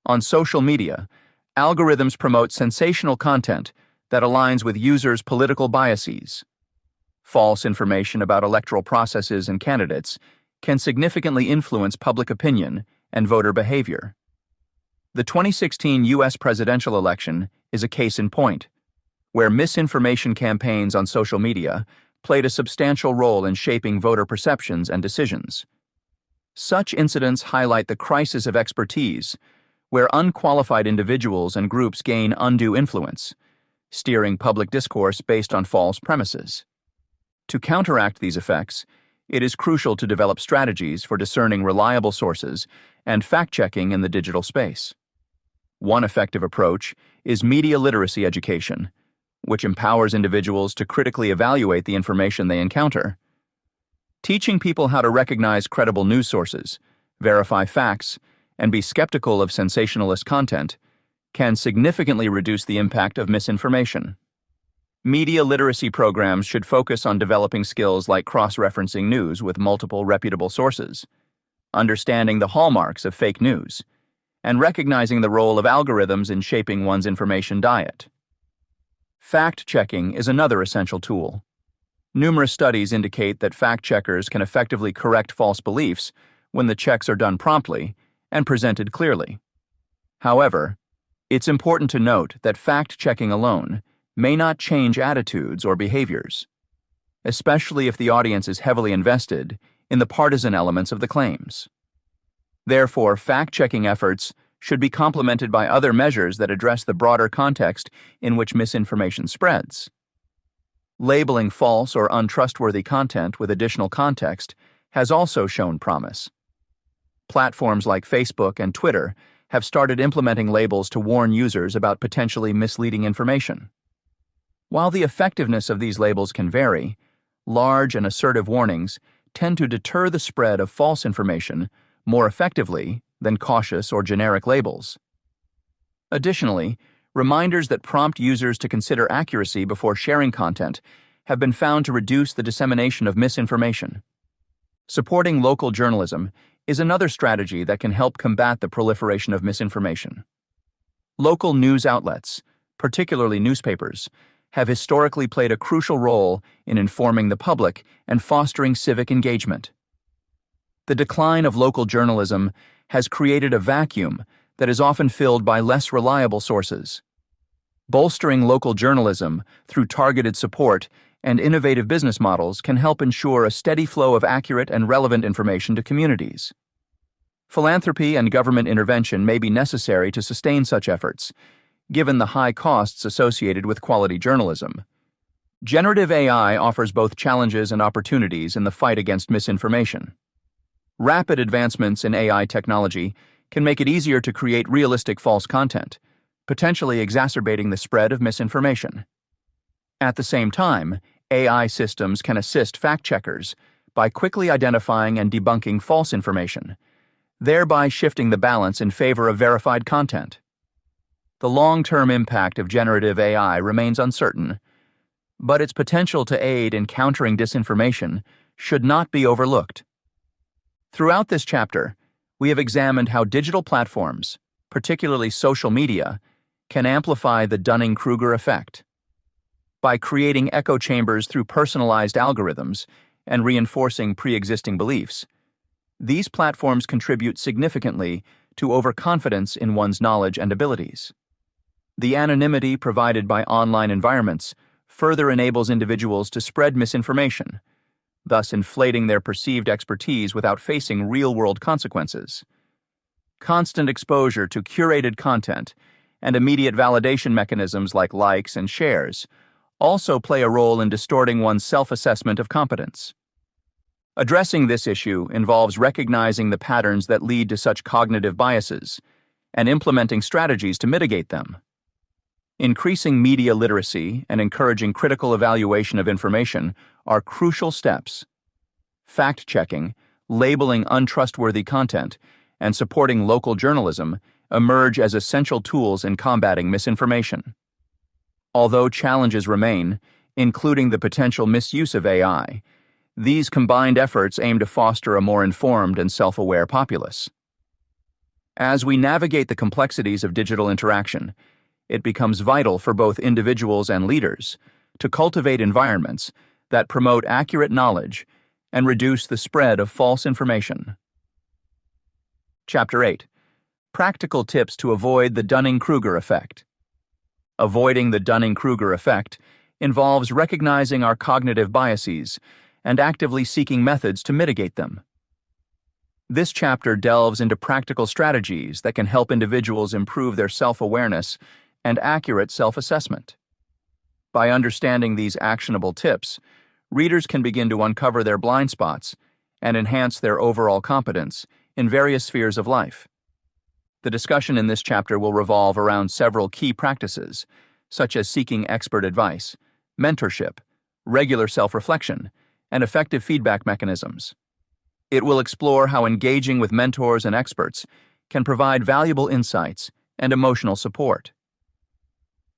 On social media, algorithms promote sensational content that aligns with users' political biases. False information about electoral processes and candidates can significantly influence public opinion and voter behavior. The 2016 U.S. presidential election is a case in point, where misinformation campaigns on social media played a substantial role in shaping voter perceptions and decisions. Such incidents highlight the crisis of expertise, where unqualified individuals and groups gain undue influence, steering public discourse based on false premises. To counteract these effects, it is crucial to develop strategies for discerning reliable sources and fact-checking in the digital space. One effective approach is media literacy education, which empowers individuals to critically evaluate the information they encounter. Teaching people how to recognize credible news sources, verify facts, and be skeptical of sensationalist content can significantly reduce the impact of misinformation. Media literacy programs should focus on developing skills like cross-referencing news with multiple reputable sources, understanding the hallmarks of fake news, and recognizing the role of algorithms in shaping one's information diet. Fact-checking is another essential tool. Numerous studies indicate that fact-checkers can effectively correct false beliefs when the checks are done promptly and presented clearly. However, it's important to note that fact-checking alone may not change attitudes or behaviors, especially if the audience is heavily invested in the partisan elements of the claims. Therefore, fact-checking efforts should be complemented by other measures that address the broader context in which misinformation spreads. Labeling false or untrustworthy content with additional context has also shown promise. Platforms like Facebook and Twitter have started implementing labels to warn users about potentially misleading information. While the effectiveness of these labels can vary, large and assertive warnings tend to deter the spread of false information more effectively than cautious or generic labels. Additionally, reminders that prompt users to consider accuracy before sharing content have been found to reduce the dissemination of misinformation. Supporting local journalism is another strategy that can help combat the proliferation of misinformation. Local news outlets, particularly newspapers, have historically played a crucial role in informing the public and fostering civic engagement. The decline of local journalism has created a vacuum that is often filled by less reliable sources. Bolstering local journalism through targeted support and innovative business models can help ensure a steady flow of accurate and relevant information to communities. Philanthropy and government intervention may be necessary to sustain such efforts, given the high costs associated with quality journalism. Generative AI offers both challenges and opportunities in the fight against misinformation. Rapid advancements in AI technology can make it easier to create realistic false content, potentially exacerbating the spread of misinformation. At the same time, AI systems can assist fact-checkers by quickly identifying and debunking false information, thereby shifting the balance in favor of verified content. The long-term impact of generative AI remains uncertain, but its potential to aid in countering disinformation should not be overlooked. Throughout this chapter, we have examined how digital platforms, particularly social media, can amplify the Dunning Kruger Effect. By creating echo chambers through personalized algorithms and reinforcing pre-existing beliefs, these platforms contribute significantly to overconfidence in one's knowledge and abilities. The anonymity provided by online environments further enables individuals to spread misinformation, thus inflating their perceived expertise without facing real-world consequences. Constant exposure to curated content and immediate validation mechanisms like likes and shares also play a role in distorting one's self-assessment of competence. Addressing this issue involves recognizing the patterns that lead to such cognitive biases and implementing strategies to mitigate them. Increasing media literacy and encouraging critical evaluation of information are crucial steps. Fact-checking, labeling untrustworthy content, and supporting local journalism emerge as essential tools in combating misinformation. Although challenges remain, including the potential misuse of AI, these combined efforts aim to foster a more informed and self-aware populace. As we navigate the complexities of digital interaction, it becomes vital for both individuals and leaders to cultivate environments that promote accurate knowledge and reduce the spread of false information. Chapter 8. Practical Tips to Avoid the Dunning Kruger Effect. Avoiding the Dunning Kruger Effect involves recognizing our cognitive biases and actively seeking methods to mitigate them. This chapter delves into practical strategies that can help individuals improve their self-awareness and accurate self-assessment. By understanding these actionable tips, readers can begin to uncover their blind spots and enhance their overall competence in various spheres of life. The discussion in this chapter will revolve around several key practices, such as seeking expert advice, mentorship, regular self-reflection, and effective feedback mechanisms. It will explore how engaging with mentors and experts can provide valuable insights and emotional support.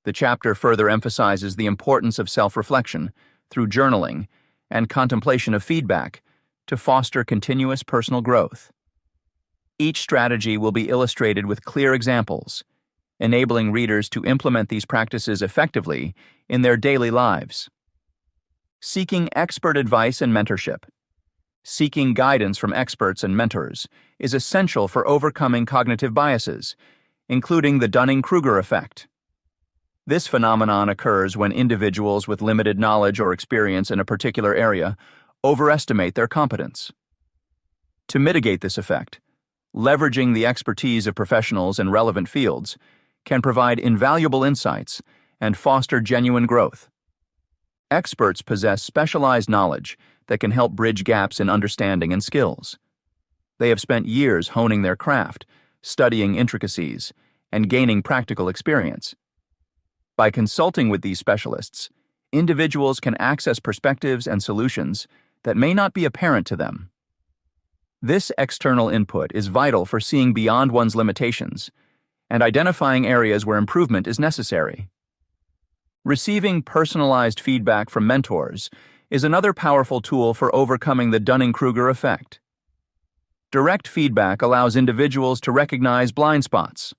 The chapter further emphasizes the importance of self-reflection through journaling and contemplation of feedback to foster continuous personal growth. Each strategy will be illustrated with clear examples, enabling readers to implement these practices effectively in their daily lives. Seeking expert advice and mentorship. Seeking guidance from experts and mentors is essential for overcoming cognitive biases, including the Dunning Kruger Effect. This phenomenon occurs when individuals with limited knowledge or experience in a particular area overestimate their competence. To mitigate this effect, leveraging the expertise of professionals in relevant fields can provide invaluable insights and foster genuine growth. Experts possess specialized knowledge that can help bridge gaps in understanding and skills. They have spent years honing their craft, studying intricacies, and gaining practical experience. By consulting with these specialists, individuals can access perspectives and solutions that may not be apparent to them. This external input is vital for seeing beyond one's limitations and identifying areas where improvement is necessary. Receiving personalized feedback from mentors is another powerful tool for overcoming the Dunning Kruger effect. Direct feedback allows individuals to recognize blind spots,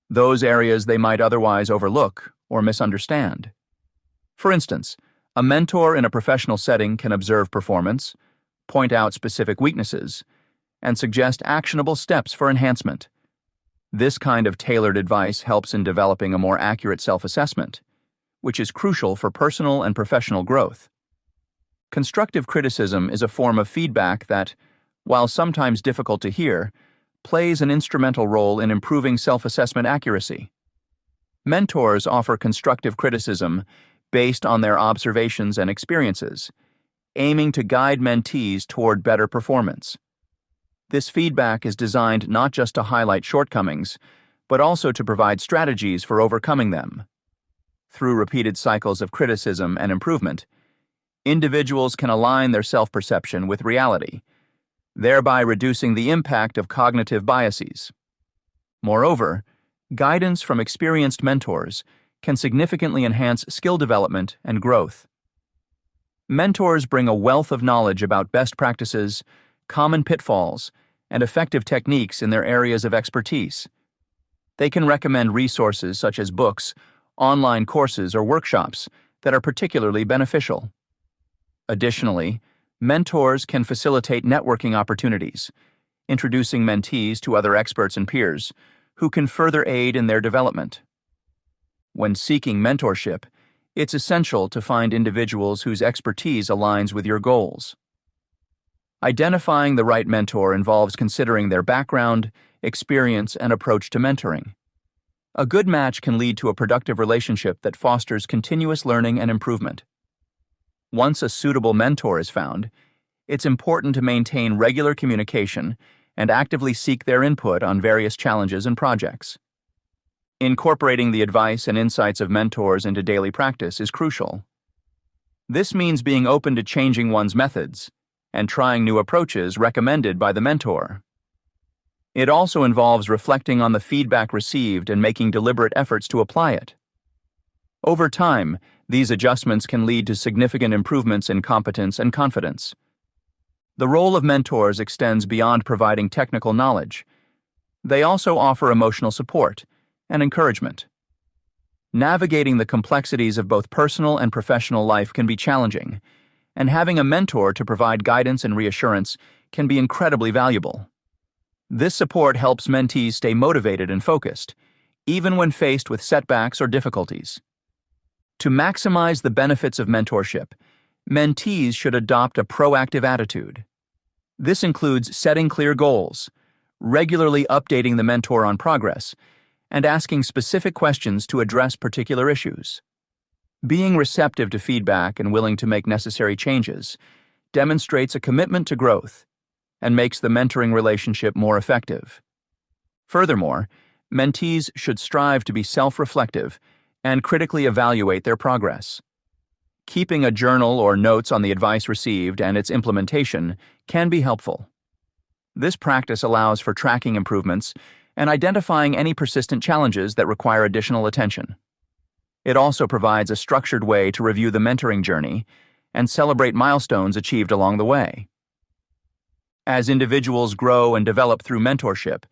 those areas they might otherwise overlook or misunderstand. For instance, a mentor in a professional setting can observe performance, point out specific weaknesses, and suggest actionable steps for enhancement. This kind of tailored advice helps in developing a more accurate self-assessment, which is crucial for personal and professional growth. Constructive criticism is a form of feedback that, while sometimes difficult to hear, plays an instrumental role in improving self-assessment accuracy. Mentors offer constructive criticism based on their observations and experiences, aiming to guide mentees toward better performance. This feedback is designed not just to highlight shortcomings, but also to provide strategies for overcoming them. Through repeated cycles of criticism and improvement, individuals can align their self-perception with reality, thereby reducing the impact of cognitive biases. Moreover, guidance from experienced mentors can significantly enhance skill development and growth. Mentors bring a wealth of knowledge about best practices, common pitfalls, and effective techniques in their areas of expertise. They can recommend resources such as books, online courses, or workshops that are particularly beneficial. Additionally, mentors can facilitate networking opportunities, introducing mentees to other experts and peers who can further aid in their development. When seeking mentorship, it's essential to find individuals whose expertise aligns with your goals. Identifying the right mentor involves considering their background, experience, and approach to mentoring. A good match can lead to a productive relationship that fosters continuous learning and improvement. Once a suitable mentor is found, it's important to maintain regular communication and actively seek their input on various challenges and projects. Incorporating the advice and insights of mentors into daily practice is crucial. This means being open to changing one's methods and trying new approaches recommended by the mentor. It also involves reflecting on the feedback received and making deliberate efforts to apply it. Over time, these adjustments can lead to significant improvements in competence and confidence. The role of mentors extends beyond providing technical knowledge. They also offer emotional support and encouragement. Navigating the complexities of both personal and professional life can be challenging, and having a mentor to provide guidance and reassurance can be incredibly valuable. This support helps mentees stay motivated and focused, even when faced with setbacks or difficulties. To maximize the benefits of mentorship, mentees should adopt a proactive attitude. This includes setting clear goals, regularly updating the mentor on progress, and asking specific questions to address particular issues. Being receptive to feedback and willing to make necessary changes demonstrates a commitment to growth and makes the mentoring relationship more effective. Furthermore, mentees should strive to be self-reflective and critically evaluate their progress. Keeping a journal or notes on the advice received and its implementation can be helpful. This practice allows for tracking improvements and identifying any persistent challenges that require additional attention. It also provides a structured way to review the mentoring journey and celebrate milestones achieved along the way. As individuals grow and develop through mentorship,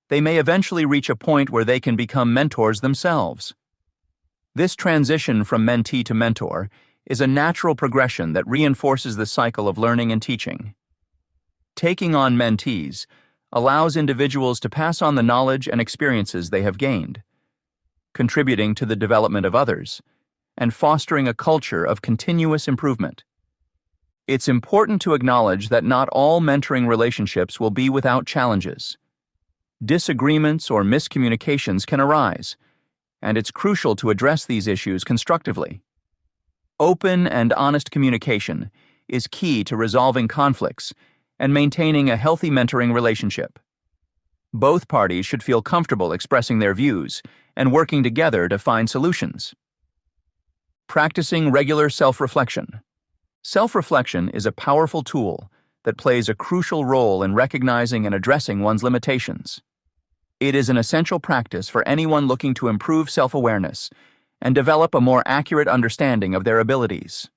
they may eventually reach a point where they can become mentors themselves. This transition from mentee to mentor is a natural progression that reinforces the cycle of learning and teaching. Taking on mentees allows individuals to pass on the knowledge and experiences they have gained, contributing to the development of others and fostering a culture of continuous improvement. It's important to acknowledge that not all mentoring relationships will be without challenges. Disagreements or miscommunications can arise, and it's crucial to address these issues constructively. Open and honest communication is key to resolving conflicts and maintaining a healthy mentoring relationship. Both parties should feel comfortable expressing their views and working together to find solutions. Practicing regular self-reflection. Self-reflection is a powerful tool that plays a crucial role in recognizing and addressing one's limitations. It is an essential practice for anyone looking to improve self-awareness and develop a more accurate understanding of their abilities.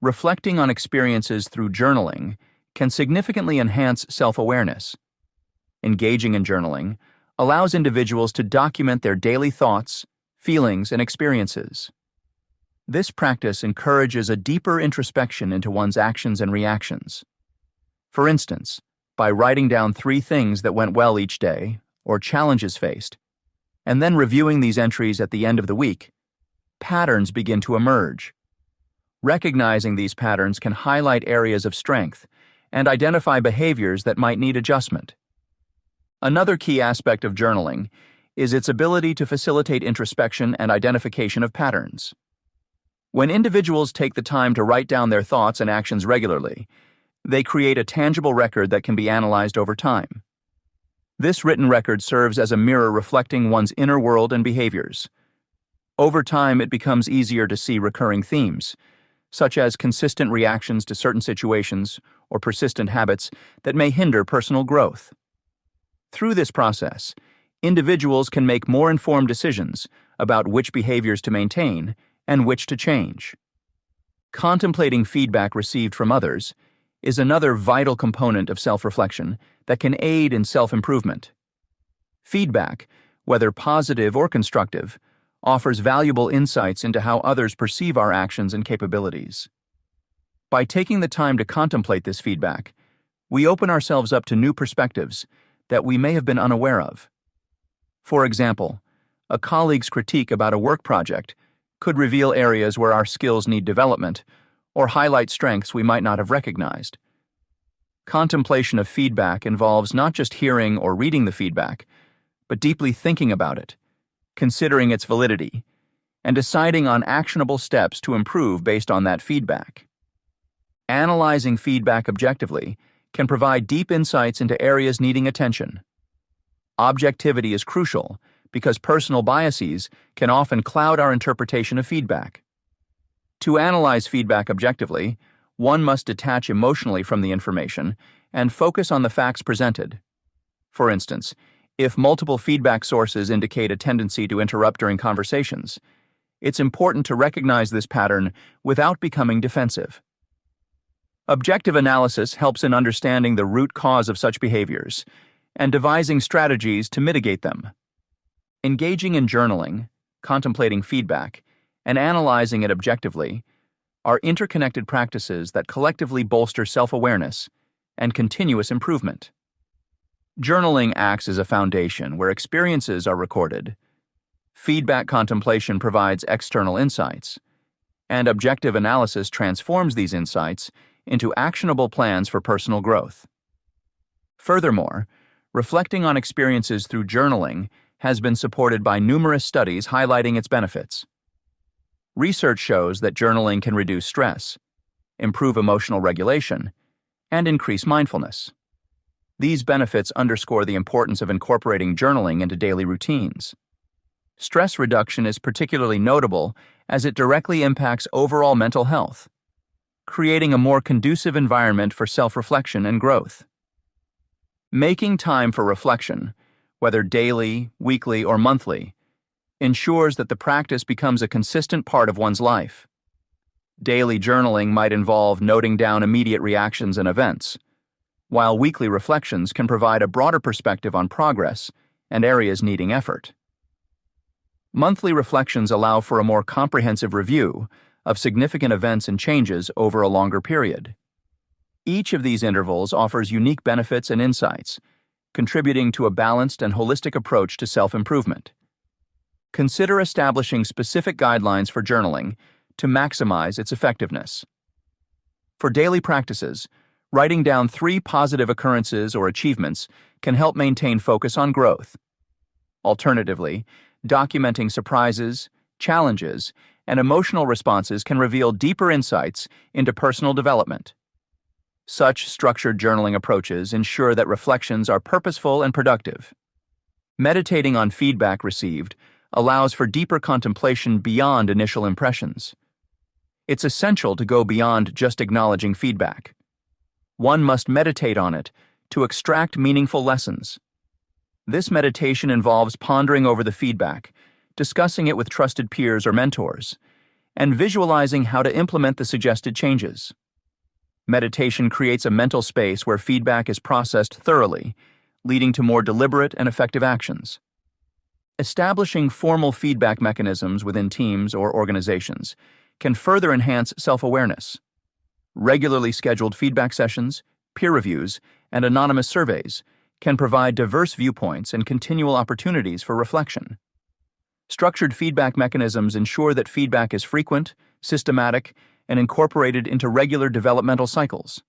Reflecting on experiences through journaling can significantly enhance self-awareness. Engaging in journaling allows individuals to document their daily thoughts, feelings, and experiences. This practice encourages a deeper introspection into one's actions and reactions. For instance, by writing down 3 things that went well each day or challenges faced, and then reviewing these entries at the end of the week, patterns begin to emerge. Recognizing these patterns can highlight areas of strength and identify behaviors that might need adjustment. Another key aspect of journaling is its ability to facilitate introspection and identification of patterns. When individuals take the time to write down their thoughts and actions regularly, they create a tangible record that can be analyzed over time. This written record serves as a mirror reflecting one's inner world and behaviors. Over time, it becomes easier to see recurring themes, such as consistent reactions to certain situations or persistent habits that may hinder personal growth. Through this process, individuals can make more informed decisions about which behaviors to maintain and which to change. Contemplating feedback received from others is another vital component of self-reflection that can aid in self-improvement. Feedback, whether positive or constructive, offers valuable insights into how others perceive our actions and capabilities. By taking the time to contemplate this feedback, we open ourselves up to new perspectives that we may have been unaware of. For example, a colleague's critique about a work project could reveal areas where our skills need development or highlight strengths we might not have recognized. Contemplation of feedback involves not just hearing or reading the feedback, but deeply thinking about it, considering its validity, and deciding on actionable steps to improve based on that feedback. Analyzing feedback objectively can provide deep insights into areas needing attention. Objectivity is crucial because personal biases can often cloud our interpretation of feedback. To analyze feedback objectively, one must detach emotionally from the information and focus on the facts presented. For instance, if multiple feedback sources indicate a tendency to interrupt during conversations, it's important to recognize this pattern without becoming defensive. Objective analysis helps in understanding the root cause of such behaviors and devising strategies to mitigate them. Engaging in journaling, contemplating feedback, and analyzing it objectively are interconnected practices that collectively bolster self-awareness and continuous improvement. Journaling acts as a foundation where experiences are recorded. Feedback contemplation provides external insights, and objective analysis transforms these insights into actionable plans for personal growth. Furthermore, reflecting on experiences through journaling has been supported by numerous studies highlighting its benefits. Research shows that journaling can reduce stress, improve emotional regulation, and increase mindfulness. These benefits underscore the importance of incorporating journaling into daily routines. Stress reduction is particularly notable as it directly impacts overall mental health, creating a more conducive environment for self-reflection and growth. Making time for reflection, whether daily, weekly, or monthly, ensures that the practice becomes a consistent part of one's life. Daily journaling might involve noting down immediate reactions and events, while weekly reflections can provide a broader perspective on progress and areas needing effort. Monthly reflections allow for a more comprehensive review of significant events and changes over a longer period. Each of these intervals offers unique benefits and insights, contributing to a balanced and holistic approach to self-improvement. Consider establishing specific guidelines for journaling to maximize its effectiveness. For daily practices, writing down 3 positive occurrences or achievements can help maintain focus on growth. Alternatively, documenting surprises, challenges, and emotional responses can reveal deeper insights into personal development. Such structured journaling approaches ensure that reflections are purposeful and productive. Meditating on feedback received allows for deeper contemplation beyond initial impressions. It's essential to go beyond just acknowledging feedback. One must meditate on it to extract meaningful lessons. This meditation involves pondering over the feedback, discussing it with trusted peers or mentors, and visualizing how to implement the suggested changes. Meditation creates a mental space where feedback is processed thoroughly, leading to more deliberate and effective actions. Establishing formal feedback mechanisms within teams or organizations can further enhance self-awareness. Regularly scheduled feedback sessions, peer reviews, and anonymous surveys can provide diverse viewpoints and continual opportunities for reflection. Structured feedback mechanisms ensure that feedback is frequent, systematic, and incorporated into regular developmental cycles.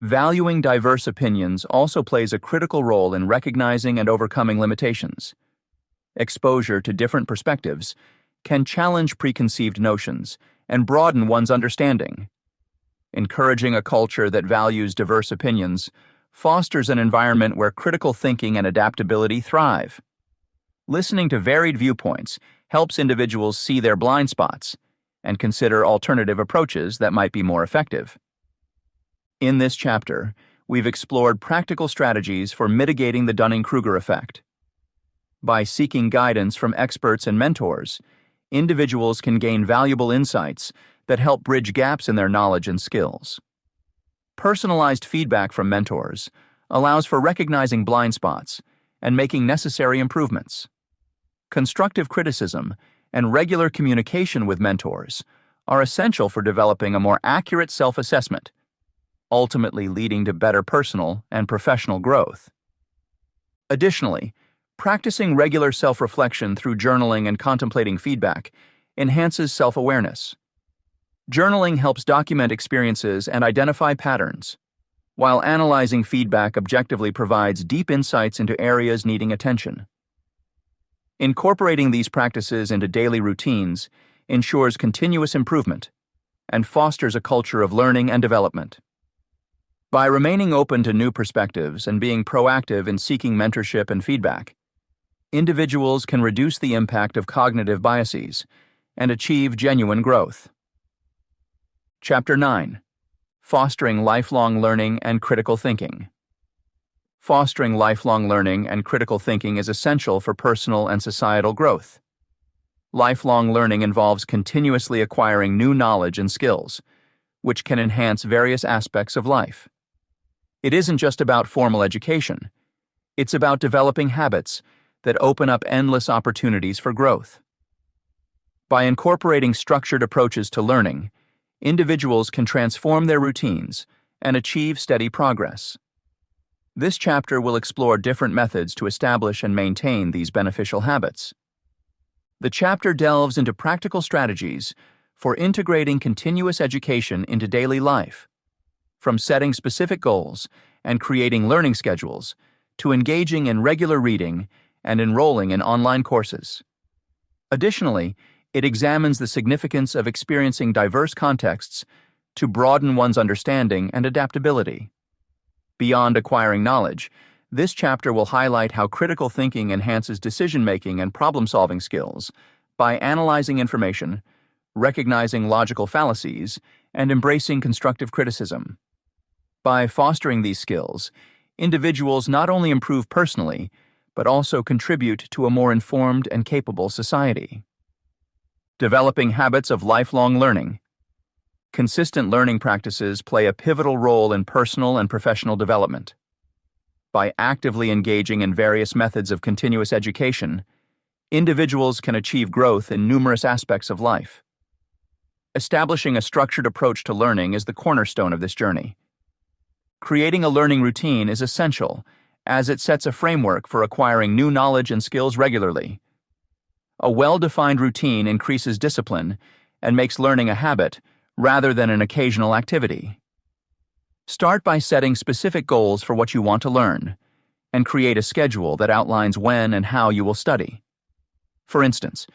Valuing diverse opinions also plays a critical role in recognizing and overcoming limitations. Exposure to different perspectives can challenge preconceived notions and broaden one's understanding. Encouraging a culture that values diverse opinions fosters an environment where critical thinking and adaptability thrive. Listening to varied viewpoints helps individuals see their blind spots and consider alternative approaches that might be more effective. In this chapter, we've explored practical strategies for mitigating the Dunning Kruger effect. By seeking guidance from experts and mentors, individuals can gain valuable insights that help bridge gaps in their knowledge and skills. Personalized feedback from mentors allows for recognizing blind spots and making necessary improvements. Constructive criticism and regular communication with mentors are essential for developing a more accurate self-assessment, ultimately leading to better personal and professional growth. Additionally, practicing regular self-reflection through journaling and contemplating feedback enhances self-awareness. Journaling helps document experiences and identify patterns, while analyzing feedback objectively provides deep insights into areas needing attention. Incorporating these practices into daily routines ensures continuous improvement and fosters a culture of learning and development. By remaining open to new perspectives and being proactive in seeking mentorship and feedback, individuals can reduce the impact of cognitive biases and achieve genuine growth. Chapter 9: Fostering Lifelong Learning and Critical Thinking. Fostering lifelong learning and critical thinking is essential for personal and societal growth. Lifelong learning involves continuously acquiring new knowledge and skills, which can enhance various aspects of life. It isn't just about formal education. It's about developing habits that open up endless opportunities for growth. By incorporating structured approaches to learning, individuals can transform their routines and achieve steady progress. This chapter will explore different methods to establish and maintain these beneficial habits. The chapter delves into practical strategies for integrating continuous education into daily life, from setting specific goals and creating learning schedules to engaging in regular reading and enrolling in online courses. Additionally, it examines the significance of experiencing diverse contexts to broaden one's understanding and adaptability. Beyond acquiring knowledge, this chapter will highlight how critical thinking enhances decision-making and problem-solving skills by analyzing information, recognizing logical fallacies, and embracing constructive criticism. By fostering these skills, individuals not only improve personally, but also contribute to a more informed and capable society. Developing habits of lifelong learning. Consistent learning practices play a pivotal role in personal and professional development. By actively engaging in various methods of continuous education, individuals can achieve growth in numerous aspects of life. Establishing a structured approach to learning is the cornerstone of this journey. Creating a learning routine is essential, as it sets a framework for acquiring new knowledge and skills regularly. A well-defined routine increases discipline and makes learning a habit rather than an occasional activity. Start by setting specific goals for what you want to learn, and create a schedule that outlines when and how you will study. For instance,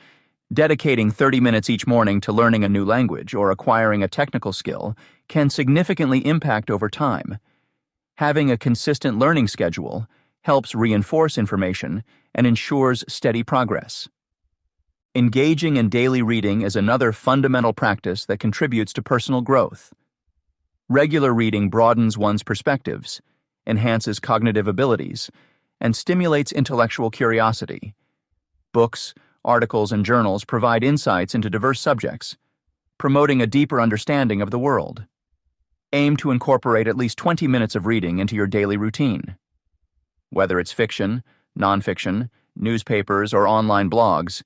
dedicating 30 minutes each morning to learning a new language or acquiring a technical skill can significantly impact over time. Having a consistent learning schedule helps reinforce information and ensures steady progress. Engaging in daily reading is another fundamental practice that contributes to personal growth. Regular reading broadens one's perspectives, enhances cognitive abilities, and stimulates intellectual curiosity. Books, articles, and journals provide insights into diverse subjects, promoting a deeper understanding of the world. Aim to incorporate at least 20 minutes of reading into your daily routine. Whether it's fiction, nonfiction, newspapers, or online blogs,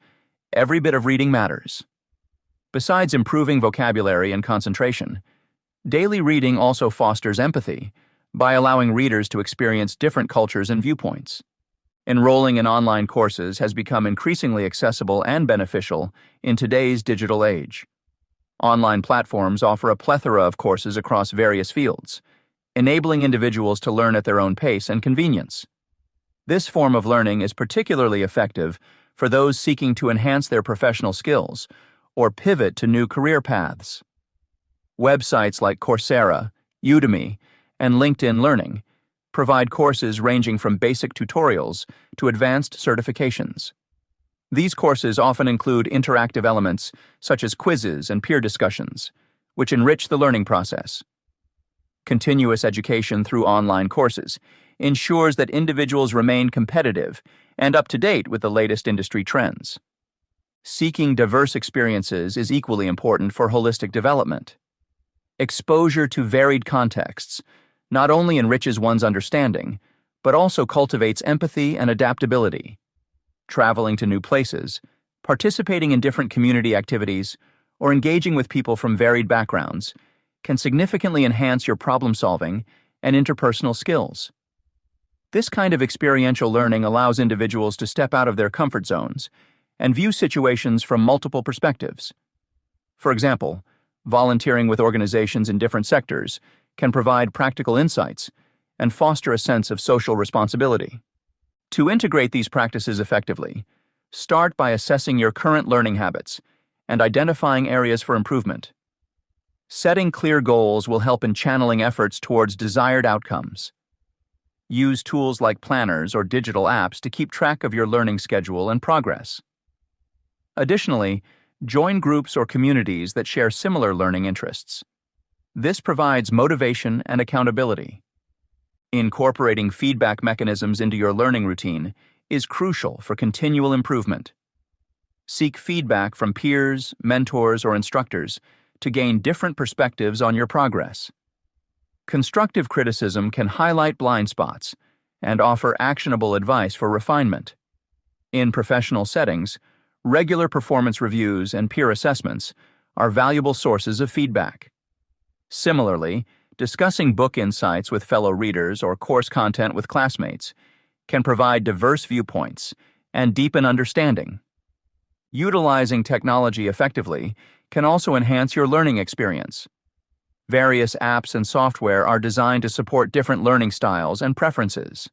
every bit of reading matters. Besides improving vocabulary and concentration, daily reading also fosters empathy by allowing readers to experience different cultures and viewpoints. Enrolling in online courses has become increasingly accessible and beneficial in today's digital age. Online platforms offer a plethora of courses across various fields, enabling individuals to learn at their own pace and convenience. This form of learning is particularly effective for those seeking to enhance their professional skills or pivot to new career paths. Websites like Coursera, Udemy, and LinkedIn Learning provide courses ranging from basic tutorials to advanced certifications. These courses often include interactive elements such as quizzes and peer discussions, which enrich the learning process. Continuous education through online courses ensures that individuals remain competitive and up to date with the latest industry trends. Seeking diverse experiences is equally important for holistic development. Exposure to varied contexts not only enriches one's understanding, but also cultivates empathy and adaptability. Traveling to new places, participating in different community activities, or engaging with people from varied backgrounds can significantly enhance your problem-solving and interpersonal skills. This kind of experiential learning allows individuals to step out of their comfort zones and view situations from multiple perspectives. For example, volunteering with organizations in different sectors can provide practical insights and foster a sense of social responsibility. To integrate these practices effectively, start by assessing your current learning habits and identifying areas for improvement. Setting clear goals will help in channeling efforts towards desired outcomes. Use tools like planners or digital apps to keep track of your learning schedule and progress. Additionally, join groups or communities that share similar learning interests. This provides motivation and accountability. Incorporating feedback mechanisms into your learning routine is crucial for continual improvement. Seek feedback from peers, mentors, or instructors to gain different perspectives on your progress. Constructive criticism can highlight blind spots and offer actionable advice for refinement. In professional settings, regular performance reviews and peer assessments are valuable sources of feedback. Similarly, discussing book insights with fellow readers or course content with classmates can provide diverse viewpoints and deepen understanding. Utilizing technology effectively can also enhance your learning experience. Various apps and software are designed to support different learning styles and preferences.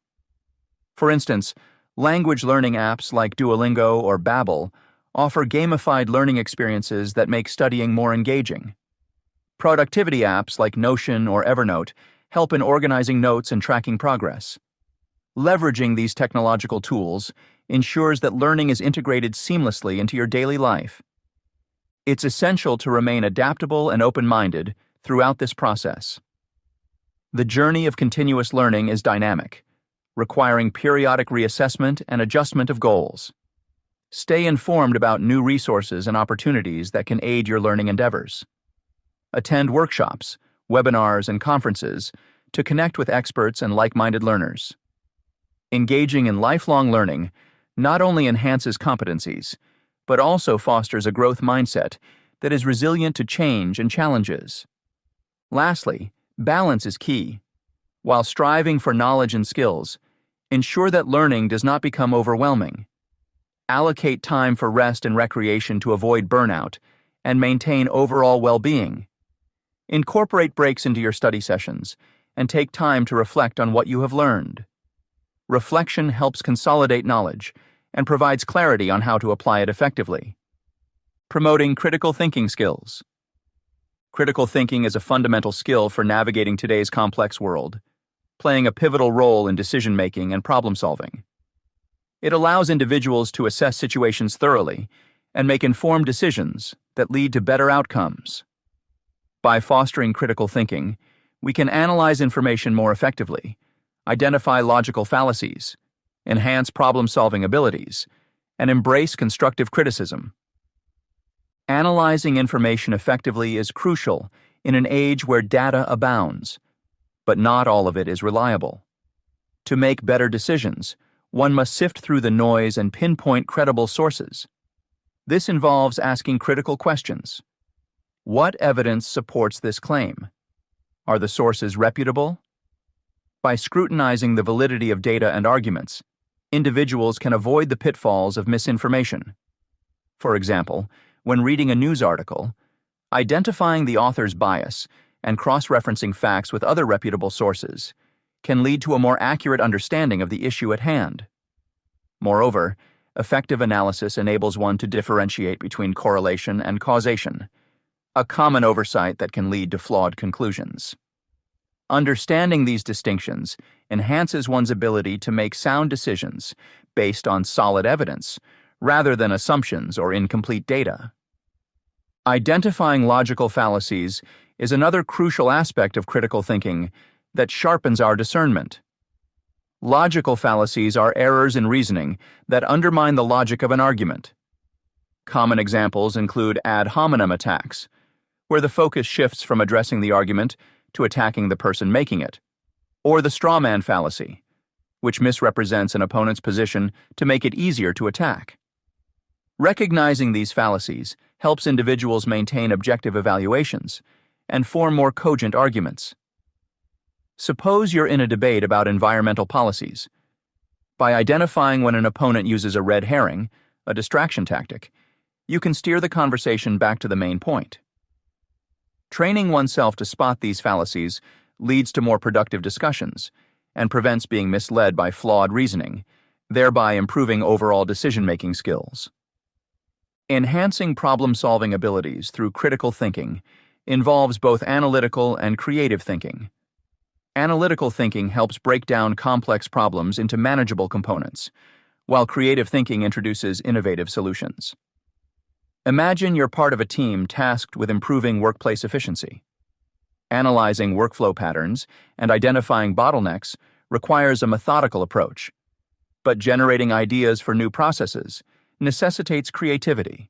For instance, language learning apps like Duolingo or Babbel offer gamified learning experiences that make studying more engaging. Productivity apps like Notion or Evernote help in organizing notes and tracking progress. Leveraging these technological tools ensures that learning is integrated seamlessly into your daily life. It's essential to remain adaptable and open-minded throughout this process. The journey of continuous learning is dynamic, requiring periodic reassessment and adjustment of goals. Stay informed about new resources and opportunities that can aid your learning endeavors. Attend workshops, webinars, and conferences to connect with experts and like-minded learners. Engaging in lifelong learning not only enhances competencies, but also fosters a growth mindset that is resilient to change and challenges. Lastly, balance is key. While striving for knowledge and skills, ensure that learning does not become overwhelming. Allocate time for rest and recreation to avoid burnout and maintain overall well-being. Incorporate breaks into your study sessions and take time to reflect on what you have learned. Reflection helps consolidate knowledge and provides clarity on how to apply it effectively. Promoting critical thinking skills. Critical thinking is a fundamental skill for navigating today's complex world, playing a pivotal role in decision-making and problem-solving. It allows individuals to assess situations thoroughly and make informed decisions that lead to better outcomes. By fostering critical thinking, we can analyze information more effectively, identify logical fallacies, enhance problem-solving abilities, and embrace constructive criticism. Analyzing information effectively is crucial in an age where data abounds, but not all of it is reliable. To make better decisions, one must sift through the noise and pinpoint credible sources. This involves asking critical questions. What evidence supports this claim? Are the sources reputable? By scrutinizing the validity of data and arguments, individuals can avoid the pitfalls of misinformation. For example, when reading a news article, identifying the author's bias and cross-referencing facts with other reputable sources can lead to a more accurate understanding of the issue at hand. Moreover, effective analysis enables one to differentiate between correlation and causation, a common oversight that can lead to flawed conclusions. Understanding these distinctions enhances one's ability to make sound decisions based on solid evidence rather than assumptions or incomplete data. Identifying logical fallacies is another crucial aspect of critical thinking that sharpens our discernment. Logical fallacies are errors in reasoning that undermine the logic of an argument. Common examples include ad hominem attacks, where the focus shifts from addressing the argument to attacking the person making it, or the straw man fallacy, which misrepresents an opponent's position to make it easier to attack. Recognizing these fallacies helps individuals maintain objective evaluations and form more cogent arguments. Suppose you're in a debate about environmental policies. By identifying when an opponent uses a red herring, a distraction tactic, you can steer the conversation back to the main point. Training oneself to spot these fallacies leads to more productive discussions and prevents being misled by flawed reasoning, thereby improving overall decision-making skills. Enhancing problem-solving abilities through critical thinking involves both analytical and creative thinking. Analytical thinking helps break down complex problems into manageable components, while creative thinking introduces innovative solutions. Imagine you're part of a team tasked with improving workplace efficiency. Analyzing workflow patterns and identifying bottlenecks requires a methodical approach, but generating ideas for new processes necessitates creativity.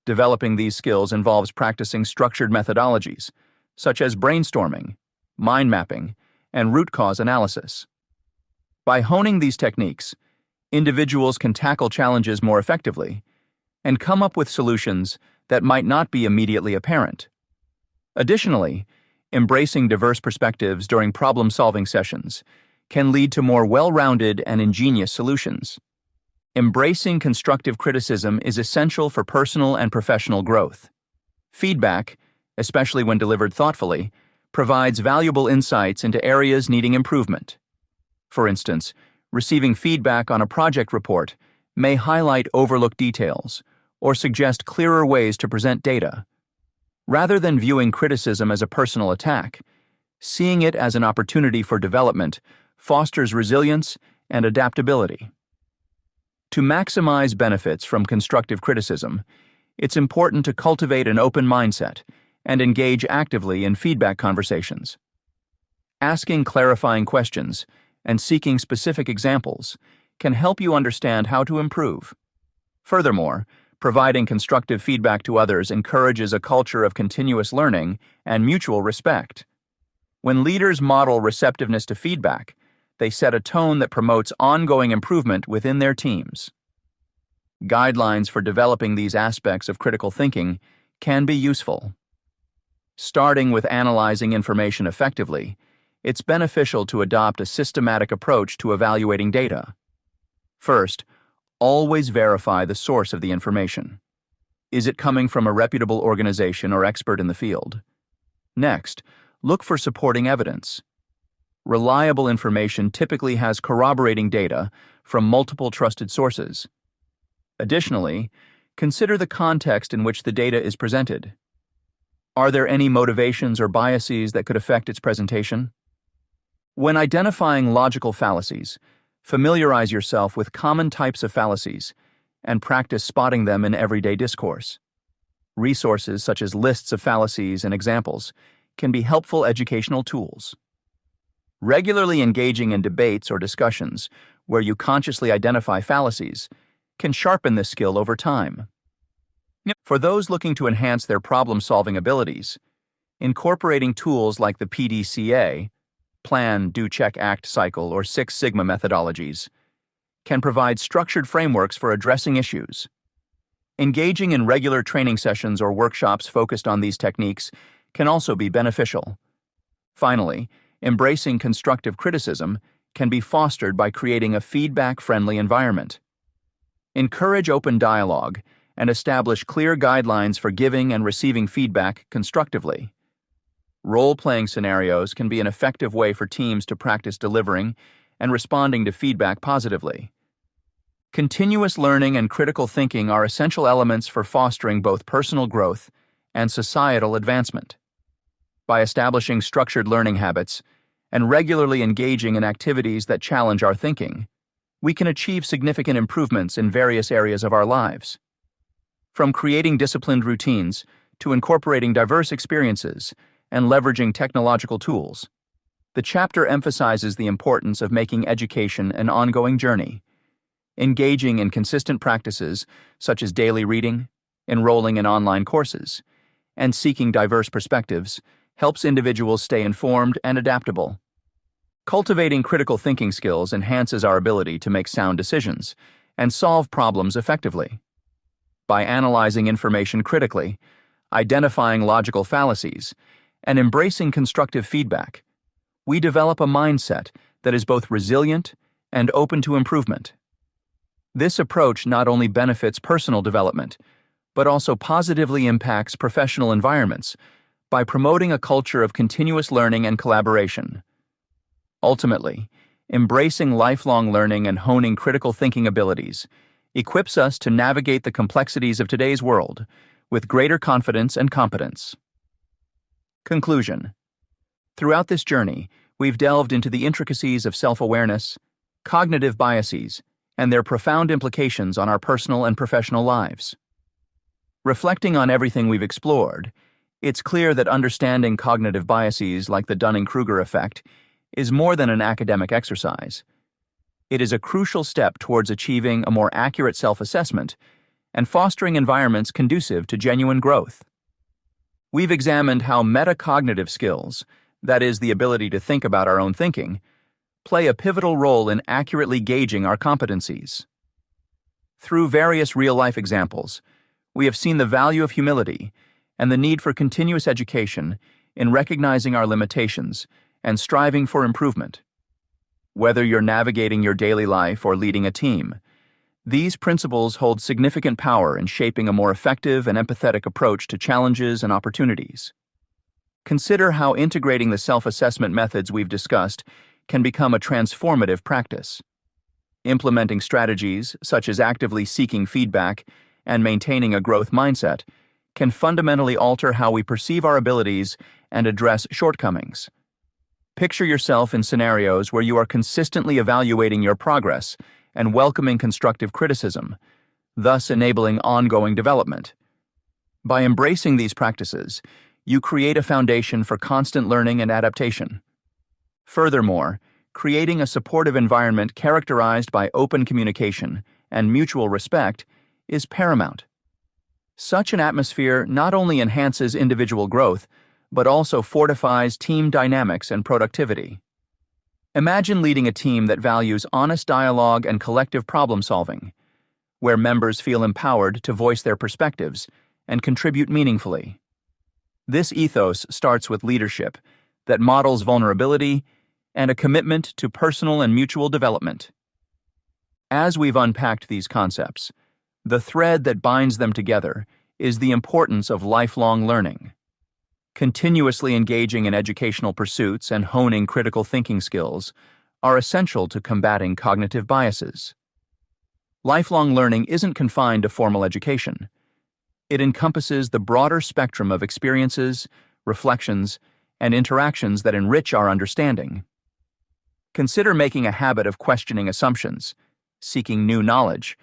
Developing these skills involves practicing structured methodologies, such as brainstorming, mind mapping, and root cause analysis. By honing these techniques, individuals can tackle challenges more effectively and come up with solutions that might not be immediately apparent. Additionally, embracing diverse perspectives during problem-solving sessions can lead to more well-rounded and ingenious solutions. Embracing constructive criticism is essential for personal and professional growth. Feedback, especially when delivered thoughtfully, provides valuable insights into areas needing improvement. For instance, receiving feedback on a project report may highlight overlooked details or suggest clearer ways to present data. Rather than viewing criticism as a personal attack, seeing it as an opportunity for development fosters resilience and adaptability. To maximize benefits from constructive criticism, it's important to cultivate an open mindset and engage actively in feedback conversations. Asking clarifying questions and seeking specific examples can help you understand how to improve. Furthermore, providing constructive feedback to others encourages a culture of continuous learning and mutual respect. When leaders model receptiveness to feedback, they set a tone that promotes ongoing improvement within their teams. Guidelines for developing these aspects of critical thinking can be useful. Starting with analyzing information effectively, it's beneficial to adopt a systematic approach to evaluating data. First, always verify the source of the information. Is it coming from a reputable organization or expert in the field? Next, look for supporting evidence. Reliable information typically has corroborating data from multiple trusted sources. Additionally, consider the context in which the data is presented. Are there any motivations or biases that could affect its presentation? When identifying logical fallacies, familiarize yourself with common types of fallacies and practice spotting them in everyday discourse. Resources such as lists of fallacies and examples can be helpful educational tools. Regularly engaging in debates or discussions where you consciously identify fallacies can sharpen this skill over time. For those looking to enhance their problem-solving abilities, incorporating tools like the PDCA, Plan, Do, Check, Act cycle, or Six Sigma methodologies, can provide structured frameworks for addressing issues. Engaging in regular training sessions or workshops focused on these techniques can also be beneficial. Finally, embracing constructive criticism can be fostered by creating a feedback-friendly environment. Encourage open dialogue and establish clear guidelines for giving and receiving feedback constructively. Role-playing scenarios can be an effective way for teams to practice delivering and responding to feedback positively. Continuous learning and critical thinking are essential elements for fostering both personal growth and societal advancement. By establishing structured learning habits and regularly engaging in activities that challenge our thinking, we can achieve significant improvements in various areas of our lives. From creating disciplined routines to incorporating diverse experiences and leveraging technological tools, the chapter emphasizes the importance of making education an ongoing journey. Engaging in consistent practices such as daily reading, enrolling in online courses, and seeking diverse perspectives helps individuals stay informed and adaptable. Cultivating critical thinking skills enhances our ability to make sound decisions and solve problems effectively. By analyzing information critically, identifying logical fallacies, and embracing constructive feedback, we develop a mindset that is both resilient and open to improvement. This approach not only benefits personal development, but also positively impacts professional environments by promoting a culture of continuous learning and collaboration. Ultimately, embracing lifelong learning and honing critical thinking abilities equips us to navigate the complexities of today's world with greater confidence and competence. Conclusion. Throughout this journey, we've delved into the intricacies of self-awareness, cognitive biases, and their profound implications on our personal and professional lives. Reflecting on everything we've explored, it's clear that understanding cognitive biases like the Dunning Kruger Effect is more than an academic exercise. It is a crucial step towards achieving a more accurate self-assessment and fostering environments conducive to genuine growth. We've examined how metacognitive skills, that is, the ability to think about our own thinking, play a pivotal role in accurately gauging our competencies. Through various real-life examples, we have seen the value of humility and the need for continuous education in recognizing our limitations and striving for improvement. Whether you're navigating your daily life or leading a team, these principles hold significant power in shaping a more effective and empathetic approach to challenges and opportunities. Consider how integrating the self-assessment methods we've discussed can become a transformative practice. Implementing strategies such as actively seeking feedback and maintaining a growth mindset can fundamentally alter how we perceive our abilities and address shortcomings. Picture yourself in scenarios where you are consistently evaluating your progress and welcoming constructive criticism, thus enabling ongoing development. By embracing these practices, you create a foundation for constant learning and adaptation. Furthermore, creating a supportive environment characterized by open communication and mutual respect is paramount. Such an atmosphere not only enhances individual growth, but also fortifies team dynamics and productivity. Imagine leading a team that values honest dialogue and collective problem-solving, where members feel empowered to voice their perspectives and contribute meaningfully. This ethos starts with leadership that models vulnerability and a commitment to personal and mutual development. As we've unpacked these concepts, the thread that binds them together is the importance of lifelong learning. Continuously engaging in educational pursuits and honing critical thinking skills are essential to combating cognitive biases. Lifelong learning isn't confined to formal education. It encompasses the broader spectrum of experiences, reflections, and interactions that enrich our understanding. Consider making a habit of questioning assumptions, seeking new knowledge,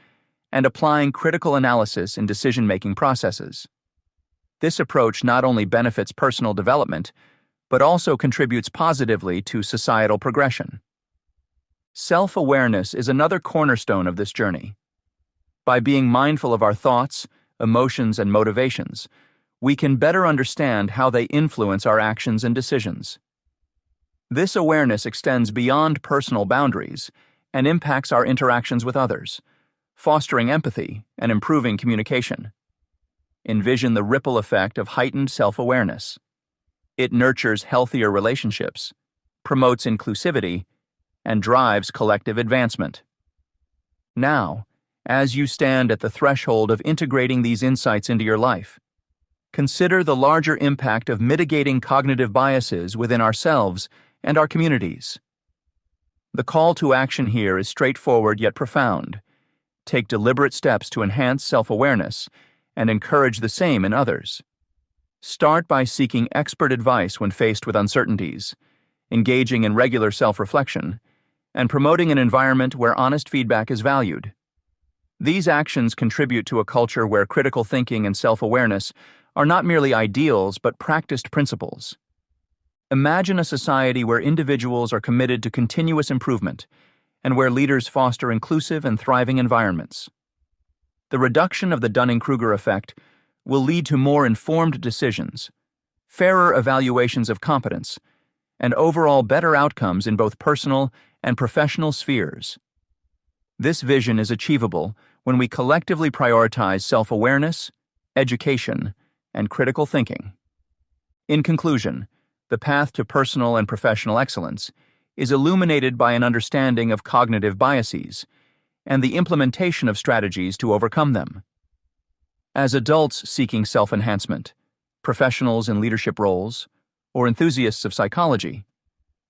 and applying critical analysis in decision-making processes. This approach not only benefits personal development, but also contributes positively to societal progression. Self-awareness is another cornerstone of this journey. By being mindful of our thoughts, emotions, and motivations, we can better understand how they influence our actions and decisions. This awareness extends beyond personal boundaries and impacts our interactions with others, fostering empathy and improving communication. Envision the ripple effect of heightened self-awareness. It nurtures healthier relationships, promotes inclusivity, and drives collective advancement. Now, as you stand at the threshold of integrating these insights into your life, consider the larger impact of mitigating cognitive biases within ourselves and our communities. The call to action here is straightforward yet profound. Take deliberate steps to enhance self-awareness and encourage the same in others. Start by seeking expert advice when faced with uncertainties, engaging in regular self-reflection, and promoting an environment where honest feedback is valued. These actions contribute to a culture where critical thinking and self-awareness are not merely ideals but practiced principles. Imagine a society where individuals are committed to continuous improvement and where leaders foster inclusive and thriving environments. The reduction of the Dunning Kruger Effect will lead to more informed decisions, fairer evaluations of competence, and overall better outcomes in both personal and professional spheres. This vision is achievable when we collectively prioritize self-awareness, education, and critical thinking. In conclusion, the path to personal and professional excellence is illuminated by an understanding of cognitive biases and the implementation of strategies to overcome them. As adults seeking self-enhancement, professionals in leadership roles, or enthusiasts of psychology,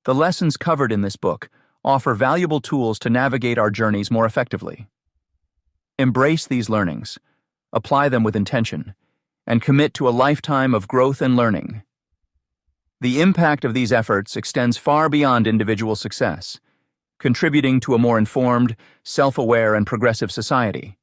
the lessons covered in this book offer valuable tools to navigate our journeys more effectively. Embrace these learnings, apply them with intention, and commit to a lifetime of growth and learning. The impact of these efforts extends far beyond individual success, contributing to a more informed, self-aware, and progressive society.